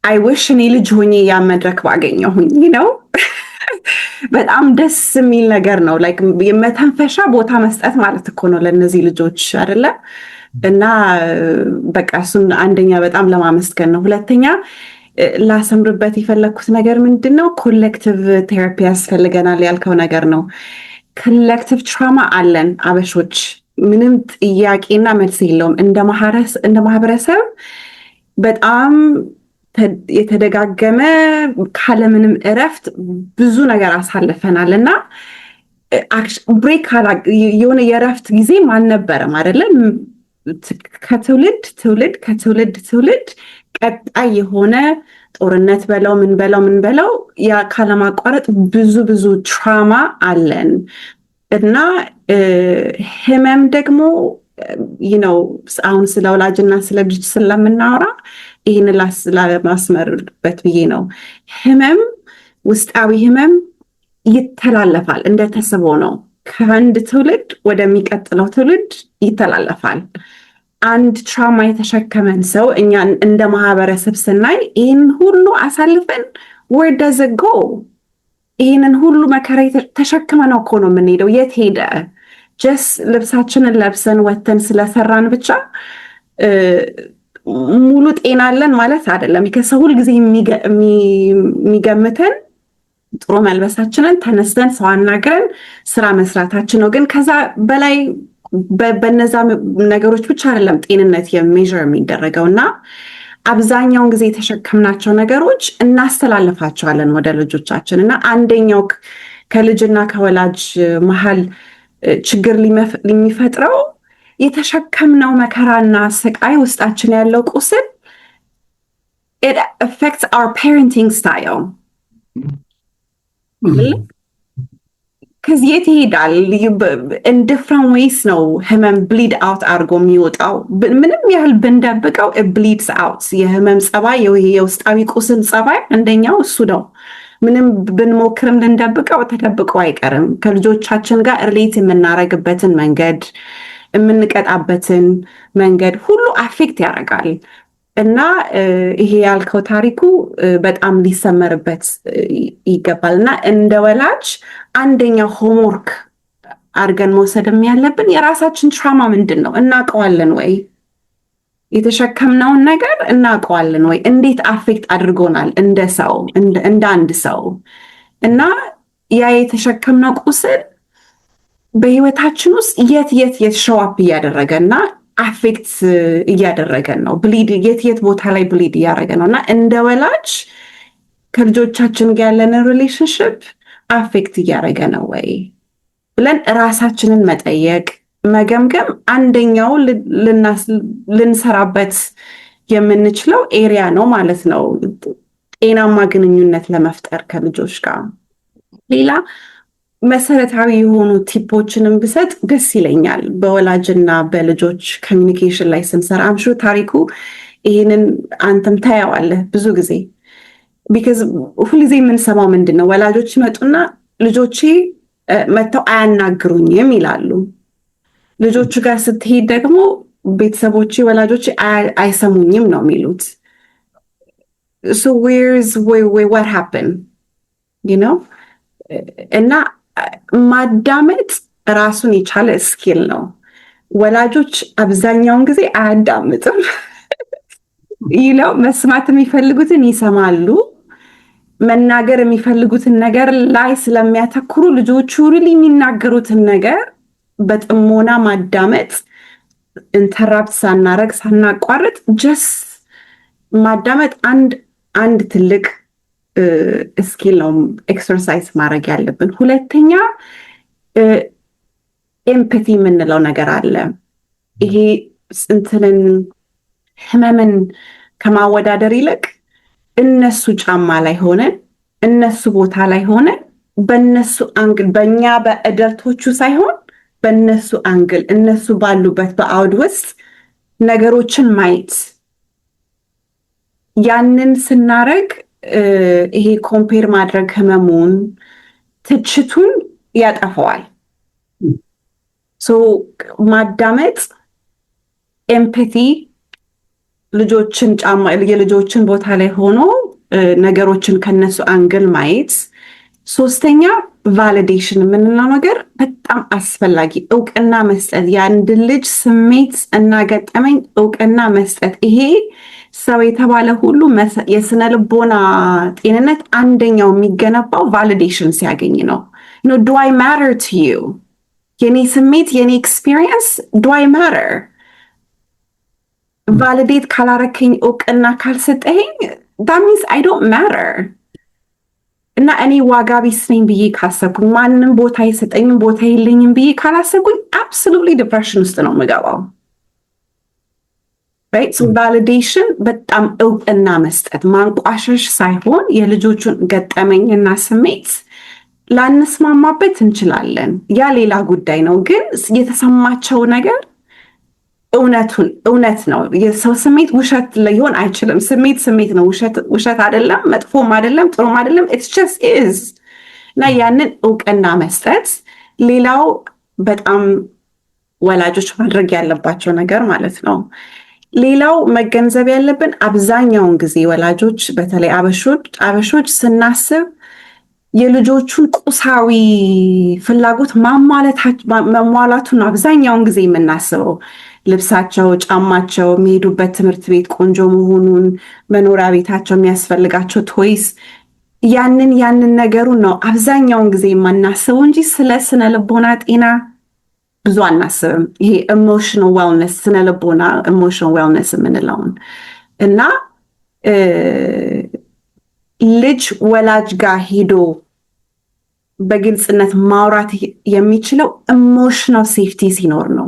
I wish እኔ ልጅ ሆኜ ያ መድረክ ባገኘሁኝ you know በጣም ደስ የሚል ነገር ነው like የመተንፈሻ ቦታ መስጠት ማለት እኮ ነው ለነዚህ ልጆች አይደለ እና በቃ እሱን አንደኛ በጣም ለማመስገን ነው ሁለተኛ ላሰምርበት የፈለኩት ነገር ምንድነው ኮሌክቲቭ ቴራፒ ያስፈልገናል ያልከው ነገር ነው ኮሌክቲቭ ትራማ አለን አበሾች ምንም ጥያቄና መልስ የለውም እንደ ማህበረሰብ በጣም የተደጋገመ ካለምንም እረፍት ብዙ ነገር አሳልፈናል እና ብሬክ የሆነ የእረፍት ጊዜም አልነበረም አይደለም ከትውልድ ትውልድ ቀጣይ የሆነ ጦርነት በለው ምን በለው ያ ካለማቋረጥ ብዙ ትራማ አለን እና ህመም ደግሞ አሁን ስለ ወላጅና ስለ ልጅ ስለምናወራ ይህን ለማስመርበት ብዬ ነው ህመም ውስጣዊ ህመም ይተላለፋል እንደተስቦ ነው ከአንድ ትውልድ ወደሚቀጥለው ትውልድ ይተላለፋል አንድ ትራማ የተሸከመን ሰው እኛ እንደ ማህበረሰብ ስናይ ይህን ሁሉ አሳልፈን where does it go ይህንን ሁሉ መከራ ተሸክመነው እኮ ነው የምንሄደው የት ሄደ just ልብሳችንን ለብሰን ወተን ስለሰራን ብቻ ሙሉ ጤና አለን ማለት አይደለም ከሰው ሁሉ ጊዜ የሚገምተን ጥሩ መልበሳችንን ተነስተን ሰው አናግረን ስራ መስራታችን ነው ግን ከዛ በላይ በነዛ ነገሮች ብቻ አይደለም ጤንነት የሜዥር የሚደረገውና አብዛኛውን ጊዜ የተሸከምናቸው ነገሮች እናስተላልፋቸዋለን ወደ ልጆቻችን እና አንደኛው ከልጅና ከወላጅ መሃል ችግር ሊሚፈጥረው የተሸከምነው መከራና ስቃይ ውስጣችን ያለው ቁስል it affects our parenting style ከዚህ ይሄዳል in different ways ነው ህመም bleed out አድርጎ የሚወጣው ምንም ያህል ብንደብቀው it bleeds out የህመም ጸባይ የውስጣዊ ቁስል ጸባይ አንደኛው እሱ ነው ምንም ብንሞክርም ልንደብቀው ተደብቆ አይቀርም ከልጆቻችን ጋር ሪሌት የምናረግበትን መንገድ የምንቀጣበትን መንገድ ሁሉ አፌክት ያደርጋል እና ይሄ ያልከው ታሪኩ በጣም ሊሰመርበት ይገባል እና እንደ ወላጅ አንደኛው ሆምወርክ አድርገን መውሰድም ያለብን የራሳችን ትራማ ምንድን ነው እናውቀዋለን ወይ የተሸከምነውን ነገር እናውቀዋለን ወይ እንዴት አፌክት አድርጎናል እንደ ሰው እንደ አንድ ሰው እና ያ የተሸከምነው ቁስል በህይወታችን ውስጥ የት ሾዋፕ እያደረገና አፌክት እያደረገን ነው ብሊድ የት ቦታ ላይ ብሊድ እያደረገ ነው እና እንደ ወላጅ ከልጆቻችን ጋር ያለን ሪሌሽንሽፕ አፌክት እያደረገ ነው ወይ ብለን ራሳችንን መጠየቅ መገምገም አንደኛው ልንሰራበት የምንችለው ኤሪያ ነው ማለት ነው ጤናማ ግንኙነት ለመፍጠር ከልጆች ጋር ሌላ መሰረታዊ የሆኑ ቲፖችንም ብሰጥ ደስ ይለኛል በወላጅና በልጆች ኮሚኒኬሽን ላይ ስንሰራ አምሹ ታሪኩ ይህንን አንተም ታያዋለህ ብዙ ጊዜ because ሁልጊዜ የምንሰማው ምንድነው ወላጆች ይመጡና ልጆቼ መተው አያናግሩኝም ይላሉ ልጆቹ ጋር ስትሄድ ደግሞ ቤተሰቦቼ ወላጆቼ አይሰሙኝም ነው የሚሉት so what happened you know እና ማዳመጥ ራሱን የቻለ ስኪል ነው ወላጆች አብዛኛውን ጊዜ አያዳምጥም ይለው መስማት የሚፈልጉትን ይሰማሉ። መናገር የሚፈልጉትን ነገር ላይ ስለሚያተኩሩ ልጆቹ ሪሊ የሚናገሩትን ነገር በጥሞና ማዳመጥ፣ ኢንተራፕት ሳናረግ ሳናቋርጥ ጀስ ማዳመጥ አንድ ትልቅ ስኪል ነው፣ ኤክሰርሳይዝ ማድረግ ያለብን። ሁለተኛ ኤምፓቲ የምንለው ነገር አለ። ይሄ እንትንን ህመምን ከማወዳደር ይልቅ እነሱ ጫማ ላይ ሆነን እነሱ ቦታ ላይ ሆነን በእነሱ አንግል፣ በእኛ በእደርቶቹ ሳይሆን በእነሱ አንግል፣ እነሱ ባሉበት በአውድ ውስጥ ነገሮችን ማየት። ያንን ስናረግ ይሄ ኮምፔር ማድረግ ህመሙን፣ ትችቱን ያጠፈዋል። ማዳመጥ፣ ኤምፓቲ፣ የልጆችን ቦታ ላይ ሆኖ ነገሮችን ከነሱ አንግል ማየት። ሶስተኛ ቫሊዴሽን የምንለው ነገር በጣም አስፈላጊ፣ እውቅና መስጠት፣ የአንድ ልጅ ስሜት እና ገጠመኝ እውቅና መስጠት። ይሄ ሰው የተባለ ሁሉ የስነ ልቦና ጤንነት አንደኛው የሚገነባው ቫሊዴሽን ሲያገኝ ነው። ዱ አይ ማተር ቱ ዩ? የኔ ስሜት የኔ ኤክስፒሪየንስ ዱ አይ ማተር? ቫሊዴት ካላረከኝ፣ እውቅና ካልሰጠኸኝ that means I don't matter። እና እኔ ዋጋ ቢስ ነኝ ብዬ ካሰብኩኝ፣ ማንም ቦታ አይሰጠኝም፣ ቦታ የለኝም ብዬ ካላሰብኩኝ አብሶሉትሊ ዲፕሬሽን ውስጥ ነው የምገባው። right? so validation በጣም እውቅና መስጠት፣ ማንቋሸሽ ሳይሆን የልጆቹን ገጠመኝና ስሜት ላንስማማበት እንችላለን፣ ያ ሌላ ጉዳይ ነው። ግን የተሰማቸው ነገር እውነት ነው። የሰው ስሜት ውሸት ሊሆን አይችልም። ስሜት ነው፣ ውሸት አይደለም፣ መጥፎም አይደለም፣ ጥሩም አይደለም። it's just is። እና ያንን እውቅና መስጠት ሌላው በጣም ወላጆች ማድረግ ያለባቸው ነገር ማለት ነው። ሌላው መገንዘብ ያለብን አብዛኛውን ጊዜ ወላጆች በተለይ አበሾች ስናስብ የልጆቹን ቁሳዊ ፍላጎት ማሟላቱን አብዛኛውን ጊዜ የምናስበው፣ ልብሳቸው፣ ጫማቸው፣ የሚሄዱበት ትምህርት ቤት ቆንጆ መሆኑን፣ መኖሪያ ቤታቸው፣ የሚያስፈልጋቸው ቶይስ፣ ያንን ነገሩን ነው አብዛኛውን ጊዜ የማናስበው እንጂ ስለ ስነ ልቦና ጤና ብዙ አናስብም። ይሄ ኢሞሽናል ዌልነስ፣ ስነ ልቦና ኢሞሽናል ዌልነስ የምንለውን እና ልጅ ወላጅ ጋር ሄዶ በግልጽነት ማውራት የሚችለው ኢሞሽናል ሴፍቲ ሲኖር ነው።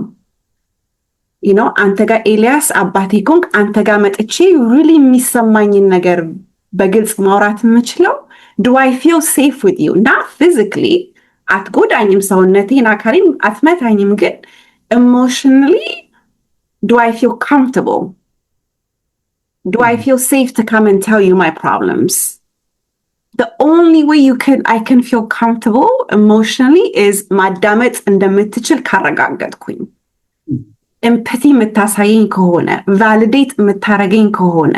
አንተ ጋር ኤልያስ አባቴ ኮንክ አንተ ጋር መጥቼ ሪሊ የሚሰማኝን ነገር በግልጽ ማውራት የምችለው ዱ አይ ፊል ሴፍ ዊዝ ዩ። not physically አትጎዳኝም፣ ሰውነቴን አካሌን አትመታኝም፣ ግን ኢሞሽናሊ ዱ አይ ፊል comfortable? Do I feel safe to come and tell you my problems? The only way I can feel comfortable emotionally is ማዳመጥ እንደምትችል ካረጋገጥኩኝ፣ ኤምፓቲ የምታሳየኝ ከሆነ፣ ቫሊዴት የምታረገኝ ከሆነ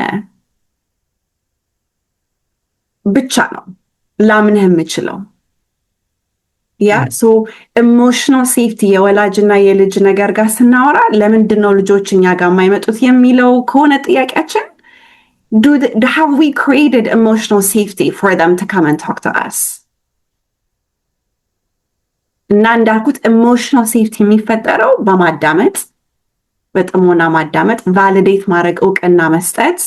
ብቻ ነው ላምንህ የምችለው። ሶ ኢሞሽናል ሴፍቲ የወላጅና የልጅ ነገር ጋር ስናወራ ለምንድን ነው ልጆች እኛ ጋር የማይመጡት የሚለው ከሆነ ጥያቄያችን፣ have we created emotional safety for them to come and talk to us? እና እንዳልኩት ኢሞሽናል ሴፍቲ የሚፈጠረው በማዳመጥ፣ በጥሞና ማዳመጥ፣ ቫሊዴት ማድረግ፣ እውቅና መስጠት፣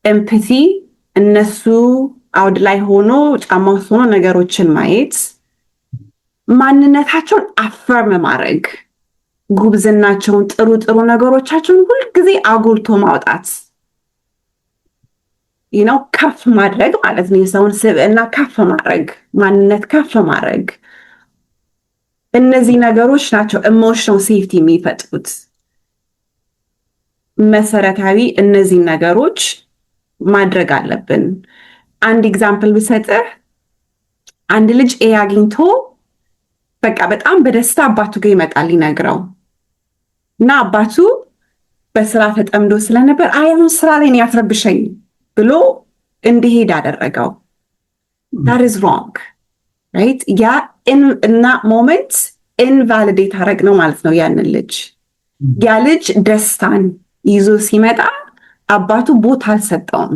ኤምፓቲ፣ እነሱ አውድ ላይ ሆኖ ጫማ ውስጥ ሆኖ ነገሮችን ማየት፣ ማንነታቸውን አፈርም ማድረግ፣ ጉብዝናቸውን፣ ጥሩ ነገሮቻቸውን ሁልጊዜ አጉልቶ ማውጣት፣ ከፍ ማድረግ ማለት ነው። የሰውን ስብዕና ከፍ ማድረግ፣ ማንነት ከፍ ማድረግ፣ እነዚህ ነገሮች ናቸው ኢሞሽናል ሴፍቲ የሚፈጥሩት። መሰረታዊ እነዚህ ነገሮች ማድረግ አለብን። አንድ ኤግዛምፕል ብሰጥህ፣ አንድ ልጅ ኤ አግኝቶ በቃ በጣም በደስታ አባቱ ጋር ይመጣል ሊነግረው እና አባቱ በስራ ተጠምዶ ስለነበር አሁን ስራ ላይ ያትረብሸኝ ብሎ እንዲሄድ አደረገው። that is wrong, right? ያ እና ሞመንት ኢንቫሊዴት አደረግ ነው ማለት ነው ያንን ልጅ። ያ ልጅ ደስታን ይዞ ሲመጣ አባቱ ቦታ አልሰጠውም።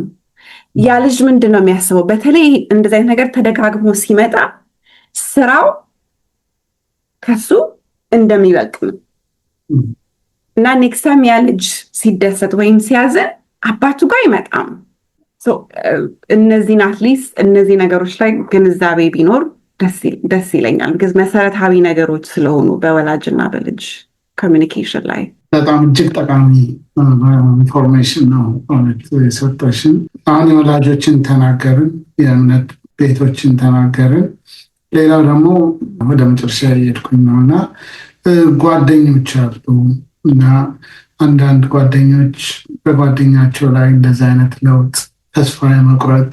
ያ ልጅ ምንድን ነው የሚያስበው? በተለይ እንደዚህ አይነት ነገር ተደጋግሞ ሲመጣ ስራው ከሱ እንደሚበቅም እና ኔክስት ታይም ያ ልጅ ሲደሰት ወይም ሲያዘን አባቱ ጋር አይመጣም። እነዚህን አትሊስት እነዚህ ነገሮች ላይ ግንዛቤ ቢኖር ደስ ይለኛል። ግን መሰረታዊ ነገሮች ስለሆኑ በወላጅና በልጅ ኮሚኒኬሽን ላይ በጣም እጅግ ጠቃሚ ኢንፎርሜሽን ነው የሰጠሽን። አሁን የወላጆችን ተናገርን፣ የእምነት ቤቶችን ተናገርን። ሌላው ደግሞ ወደ መጨረሻ እየሄድኩኝ ነው እና ጓደኞች አሉ እና አንዳንድ ጓደኞች በጓደኛቸው ላይ እንደዚህ አይነት ለውጥ ተስፋ የመቁረጥ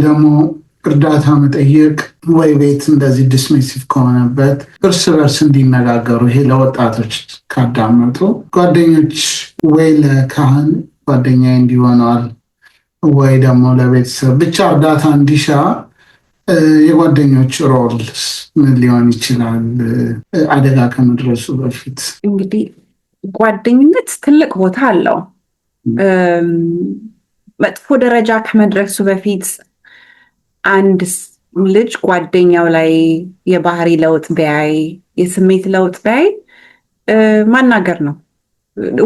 ደግሞ እርዳታ መጠየቅ ወይ ቤት እንደዚህ ዲስሚሲቭ ከሆነበት እርስ በርስ እንዲነጋገሩ ይሄ ለወጣቶች ካዳመጡ ጓደኞች ወይ ለካህን ጓደኛ እንዲሆነዋል ወይ ደግሞ ለቤተሰብ ብቻ እርዳታ እንዲሻ የጓደኞች ሮልስ ምን ሊሆን ይችላል? አደጋ ከመድረሱ በፊት እንግዲህ ጓደኝነት ትልቅ ቦታ አለው። መጥፎ ደረጃ ከመድረሱ በፊት አንድ ልጅ ጓደኛው ላይ የባህሪ ለውጥ ቢያይ፣ የስሜት ለውጥ ቢያይ ማናገር ነው።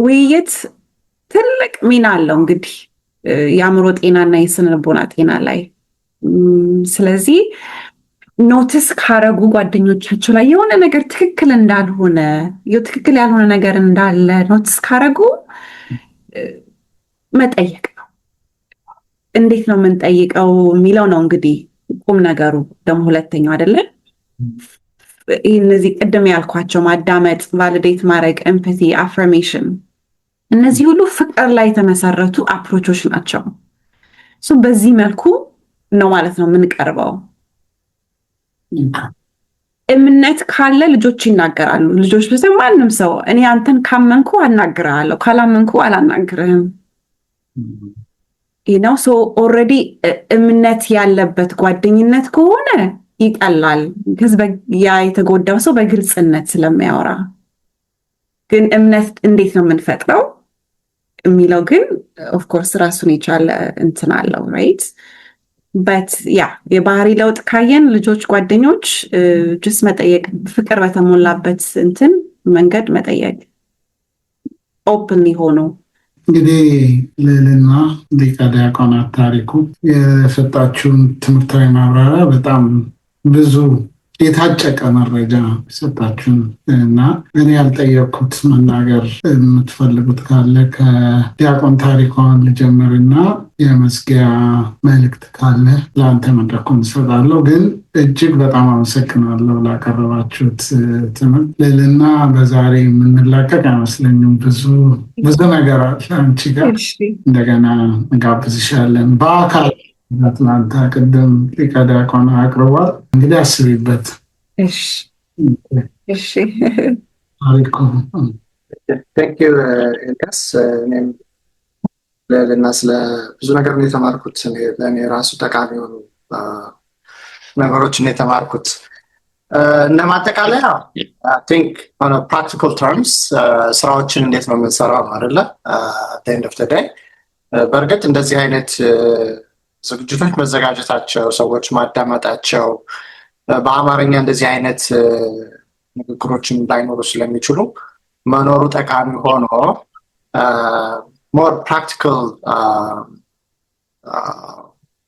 ውይይት ትልቅ ሚና አለው እንግዲህ የአእምሮ ጤናና የስነ ልቦና ጤና ላይ። ስለዚህ ኖቲስ ካረጉ ጓደኞቻቸው ላይ የሆነ ነገር ትክክል እንዳልሆነ፣ ትክክል ያልሆነ ነገር እንዳለ ኖቲስ ካረጉ መጠየቅ ነው። እንዴት ነው የምንጠይቀው የሚለው ነው እንግዲህ ቁም ነገሩ። ደግሞ ሁለተኛው አይደለም እነዚህ ቅድም ያልኳቸው ማዳመጥ፣ ቫሊዴት ማድረግ፣ ኤምፓቲ፣ አፍርሜሽን፣ እነዚህ ሁሉ ፍቅር ላይ የተመሰረቱ አፕሮቾች ናቸው። በዚህ መልኩ ነው ማለት ነው የምንቀርበው። እምነት ካለ ልጆች ይናገራሉ። ልጆች ብቻ ማንም ሰው እኔ አንተን ካመንኩ አናግርሃለሁ፣ ካላመንኩ አላናግርህም ነው። ኦልሬዲ እምነት ያለበት ጓደኝነት ከሆነ ይቀላል። ያ የተጎዳው ሰው በግልጽነት ስለሚያወራ። ግን እምነት እንዴት ነው የምንፈጥረው የሚለው ግን ኦፍኮርስ ራሱን የቻለ እንትን አለው ራይት። በት ያ የባህሪ ለውጥ ካየን ልጆች ጓደኞች ጅስ መጠየቅ፣ ፍቅር በተሞላበት እንትን መንገድ መጠየቅ፣ ኦፕን ሆኖ እንግዲህ ልዕልና ሊቀ ዲያቆናት ታሪኩ የሰጣችሁን ትምህርታዊ ማብራሪያ በጣም ብዙ የታጨቀ መረጃ ሰጣችሁን እና እኔ ያልጠየቅኩት መናገር የምትፈልጉት ካለ ከዲያቆን ታሪኳን ልጀምርና የመዝጊያ መልእክት ካለ ለአንተ መድረኩን እሰጣለሁ። ግን እጅግ በጣም አመሰግናለሁ ላቀረባችሁት ትምህርት። ልዕልና በዛሬ የምንላቀቅ አይመስለኝም። ብዙ ነገር አለ አንቺ ጋር እንደገና እንጋብዝሻለን በአካል አትላንታ። ቅድም ሊቀ ዲያቆን አቅርቧል። እንግዲህ አስቢበት። እሺ ታሪኩ ቴንኪው ኤልያስ። እኔም ልዕልና ስለ ብዙ ነገር ነው የተማርኩት። ለእኔ ራሱ ጠቃሚ የሆኑ ነገሮችን የተማርኩት። እንደ ማጠቃለያ ቲንክ ኦን ፕራክቲካል ተርምስ ስራዎችን እንዴት ነው የምንሰራው አይደለ? ኤንድ ኦፍ ዘ ዴይ በእርግጥ እንደዚህ አይነት ዝግጅቶች መዘጋጀታቸው፣ ሰዎች ማዳመጣቸው፣ በአማርኛ እንደዚህ አይነት ንግግሮችን ላይኖሩ ስለሚችሉ መኖሩ ጠቃሚ ሆኖ ሞር ፕራክቲካል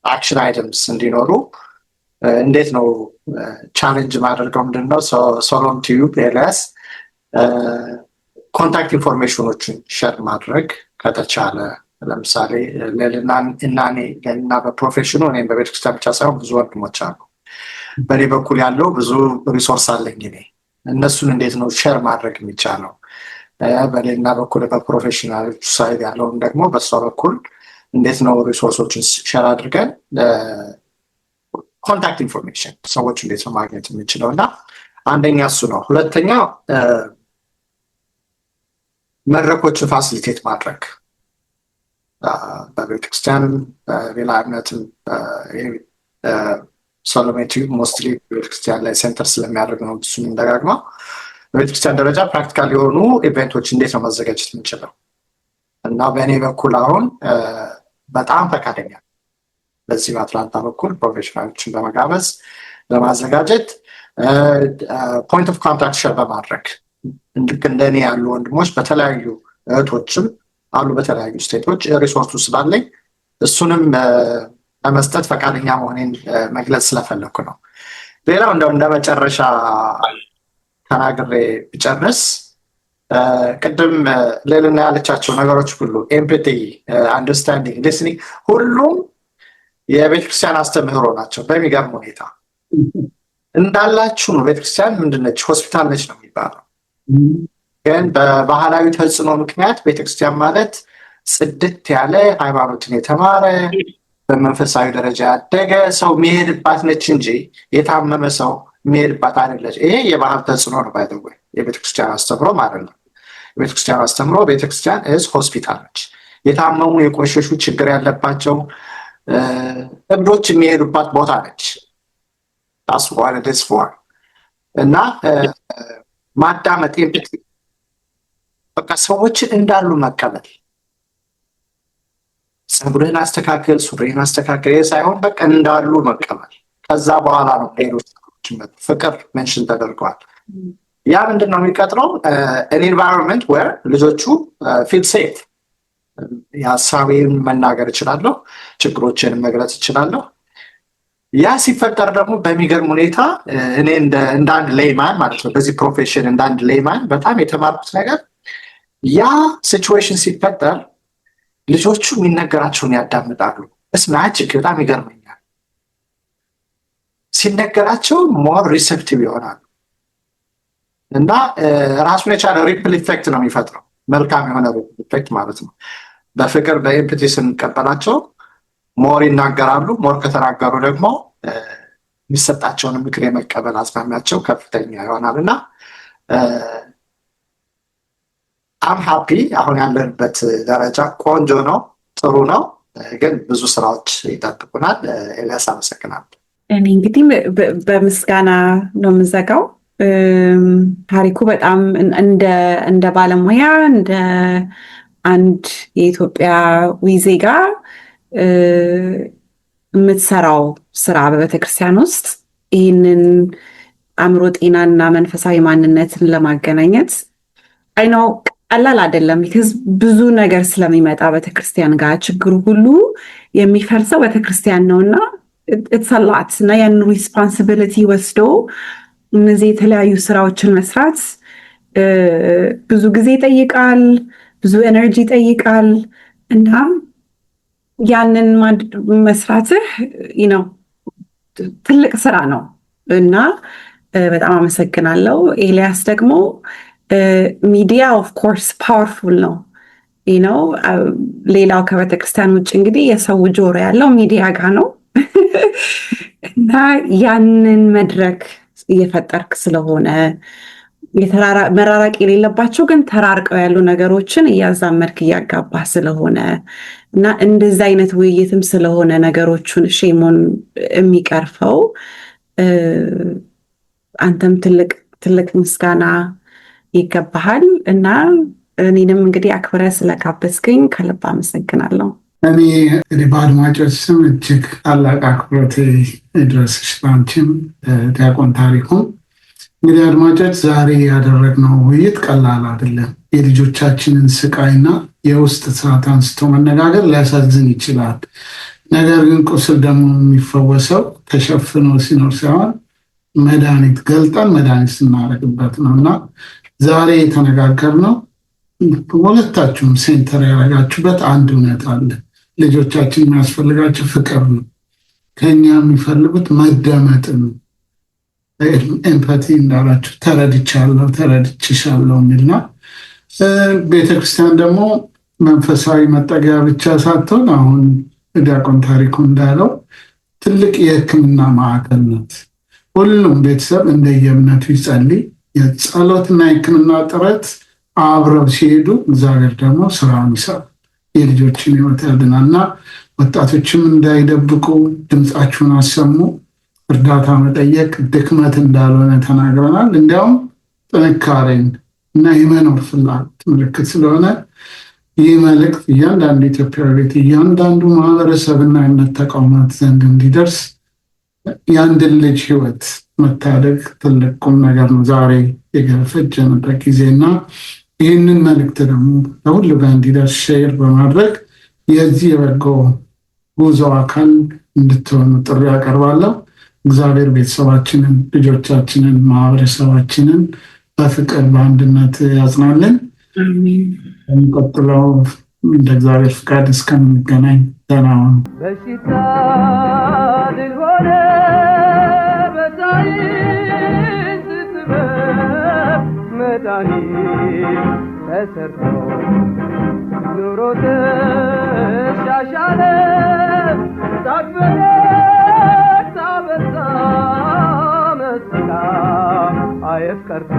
አክሽን አይተምስ እንዲኖሩ እንዴት ነው ቻሌንጅ ማድረገው? ምንድነው ሶሎም ቲዩብ ኤልያስ ኮንታክት ኢንፎርሜሽኖችን ሸር ማድረግ ከተቻለ፣ ለምሳሌ ለልና በፕሮፌሽኑ እኔም በቤተክርስቲያን ብቻ ሳይሆን ብዙ ወንድሞች አሉ። በእኔ በኩል ያለው ብዙ ሪሶርስ አለኝ። እኔ እነሱን እንዴት ነው ሼር ማድረግ የሚቻለው? በሌልና በኩል በፕሮፌሽናል ሳይድ ያለውን ደግሞ በሷ በኩል እንዴት ነው ሪሶርሶችን ሼር አድርገን ኮንታክት ኢንፎርሜሽን ሰዎች እንዴት ነው ማግኘት የሚችለው? እና አንደኛ እሱ ነው። ሁለተኛ መድረኮችን ፋሲሊቴት ማድረግ በቤተክርስቲያንም በሌላ እምነትም ሶሎሜ ቲዩብ ሞስትሊ ቤተክርስቲያን ላይ ሴንተር ስለሚያደርግ ነው። እሱንም ደጋግማ በቤተክርስቲያን ደረጃ ፕራክቲካል የሆኑ ኢቨንቶች እንዴት ነው ማዘጋጀት የምንችለው? እና በእኔ በኩል አሁን በጣም ፈቃደኛ በዚህ በአትላንታ በኩል ፕሮፌሽናሎችን በመጋበዝ በማዘጋጀት ፖይንት ኦፍ ኮንታክት ሸር በማድረግ ልክ እንደኔ ያሉ ወንድሞች በተለያዩ እህቶችም አሉ በተለያዩ ስቴቶች ሪሶርሱ ስላለኝ እሱንም ለመስጠት ፈቃደኛ መሆኔን መግለጽ ስለፈለኩ ነው። ሌላው እንደ መጨረሻ ተናግሬ ብጨርስ ቅድም ሌልና ያለቻቸው ነገሮች ሁሉ ኤምፓቲ፣ አንደርስታንዲንግ፣ ሊስኒንግ ሁሉም የቤተክርስቲያን አስተምህሮ ናቸው። በሚገርም ሁኔታ እንዳላችሁ ነው። ቤተክርስቲያን ምንድነች? ሆስፒታል ነች ነው የሚባለው። ግን በባህላዊ ተጽዕኖ ምክንያት ቤተክርስቲያን ማለት ጽድት ያለ ሃይማኖትን የተማረ በመንፈሳዊ ደረጃ ያደገ ሰው የሚሄድባት ነች እንጂ የታመመ ሰው የሚሄድባት አይደለች። ይሄ የባህል ተጽዕኖ ነው። ባይደወይ የቤተክርስቲያን አስተምሮ ማለት ነው። የቤተክርስቲያን አስተምሮ ቤተክርስቲያን ሆስፒታል ነች። የታመሙ የቆሸሹ ችግር ያለባቸው እብዶች የሚሄዱባት ቦታ ነች። እና ማዳመጥ በቃ ሰዎችን እንዳሉ መቀበል፣ ፀጉርህን አስተካክል፣ ሱሪህን አስተካክል ሳይሆን በቃ እንዳሉ መቀበል። ከዛ በኋላ ነው ሌሎች ፍቅር ሜንሽን ተደርገዋል። ያ ምንድን ነው የሚቀጥለው? ኤንቫይሮንመንት ዌር ልጆቹ ፊል ሴፍ፣ የሀሳቤን መናገር እችላለሁ፣ ችግሮችን መግለጽ እችላለሁ። ያ ሲፈጠር ደግሞ በሚገርም ሁኔታ እኔ እንደ አንድ ሌይማን ማለት ነው በዚህ ፕሮፌሽን እንደ አንድ ሌይማን በጣም የተማርኩት ነገር ያ ሲቹዌሽን ሲፈጠር ልጆቹ የሚነገራቸውን ያዳምጣሉ። ማጂክ በጣም ይገርመኛል። ሲነገራቸው ሞር ሪሴፕቲቭ ይሆናሉ እና ራሱን የቻለ ሪፕል ኢፌክት ነው የሚፈጥረው። መልካም የሆነ ሪፕል ኢፌክት ማለት ነው። በፍቅር በኤምፓቲ ስንቀበላቸው ሞር ይናገራሉ። ሞር ከተናገሩ ደግሞ የሚሰጣቸውን ምክር የመቀበል አዝማሚያቸው ከፍተኛ ይሆናል እና አም ሃፒ አሁን ያለንበት ደረጃ ቆንጆ ነው፣ ጥሩ ነው። ግን ብዙ ስራዎች ይጠብቁናል። ኤልያስ አመሰግናለሁ። እኔ እንግዲህ በምስጋና ነው የምዘጋው። ታሪኩ በጣም እንደ ባለሙያ እንደ አንድ የኢትዮጵያዊ ዜጋ የምትሰራው ስራ በቤተክርስቲያን ውስጥ ይህንን አእምሮ ጤናና መንፈሳዊ ማንነትን ለማገናኘት አይነው ቀላል አይደለም። ቢካዝ ብዙ ነገር ስለሚመጣ ቤተክርስቲያን ጋር ችግሩ ሁሉ የሚፈርሰው ቤተክርስቲያን ነውና ኢትስ እና ያን ሪስፖንሲቢሊቲ ወስዶ እነዚህ የተለያዩ ስራዎችን መስራት ብዙ ጊዜ ይጠይቃል፣ ብዙ ኤነርጂ ይጠይቃል እና ያንን መስራትህ ነው ትልቅ ስራ ነው እና በጣም አመሰግናለሁ። ኤልያስ ደግሞ ሚዲያ ኦፍ ኮርስ ፓወርፉል ነው ነው ሌላው ከቤተክርስቲያን ውጭ እንግዲህ የሰው ጆሮ ያለው ሚዲያ ጋር ነው እና ያንን መድረክ እየፈጠርክ ስለሆነ መራራቅ የሌለባቸው ግን ተራርቀው ያሉ ነገሮችን እያዛመድክ እያጋባህ ስለሆነ እና እንደዚህ አይነት ውይይትም ስለሆነ ነገሮቹን ሼሞን የሚቀርፈው አንተም ትልቅ ምስጋና ይገባሃል እና እኔንም እንግዲህ አክብረህ ስለጋበዝከኝ ከልብ አመሰግናለሁ። እኔ እንግዲህ በአድማጮች ስም እጅግ ታላቅ አክብሮት ይድረስሽ። በአንቺም ዲያቆን ታሪኩም እንግዲህ አድማጮች ዛሬ ያደረግነው ውይይት ቀላል አይደለም። የልጆቻችንን ስቃይና የውስጥ እሳት አንስቶ መነጋገር ሊያሳዝን ይችላል። ነገር ግን ቁስል ደግሞ የሚፈወሰው ተሸፍኖ ሲኖር ሳይሆን መድኃኒት ገልጠን መድኃኒት ስናደርግበት ነው እና ዛሬ የተነጋገርነው ሁለታችሁም ሴንተር ያደረጋችሁበት አንድ እውነት አለ። ልጆቻችን የሚያስፈልጋቸው ፍቅር ነው። ከኛ የሚፈልጉት መደመጥ ነው። ኤምፓቲ እንዳላችሁ ተረድቻለሁ፣ ተረድችሻለሁ የሚልና ቤተክርስቲያን ደግሞ መንፈሳዊ መጠጊያ ብቻ ሳትሆን አሁን ዲያቆን ታሪኩ እንዳለው ትልቅ የሕክምና ማዕከል ናት። ሁሉም ቤተሰብ እንደየእምነቱ ይጸልይ። የጸሎትና የሕክምና ጥረት አብረው ሲሄዱ እግዚአብሔር ደግሞ ስራውን ይሰራል፣ የልጆችን ሕይወት ያድናል እና ወጣቶችም እንዳይደብቁ ድምፃችሁን አሰሙ። እርዳታ መጠየቅ ድክመት እንዳልሆነ ተናግረናል። እንዲያውም ጥንካሬን እና የመኖር ፍላጎት ምልክት ስለሆነ ይህ መልእክት እያንዳንዱ ኢትዮጵያዊ ቤት፣ እያንዳንዱ ማህበረሰብና እምነት ተቋማት ዘንድ እንዲደርስ የአንድን ልጅ ህይወት መታደግ ትልቅ ቁም ነገር ነው ዛሬ የፈጀንበት ጊዜና ይህንን መልእክት ደግሞ ለሁሉ ጋር እንዲደርስ ሼር በማድረግ የዚህ የበጎ ጉዞ አካል እንድትሆኑ ጥሪ ያቀርባለሁ። እግዚአብሔር ቤተሰባችንን፣ ልጆቻችንን፣ ማህበረሰባችንን በፍቅር በአንድነት ያጽናልን። የሚቀጥለው እንደ እግዚአብሔር ፍቃድ እስከምንገናኝ ደህና ሁኑ። በሽታ ድል ሆነ በሳይንስ ጥበብ መድኃኒት ተሰርቶ ኑሮ ተሻሻለ ሳቅበታ በዛ መስካ አየት ቀርቶ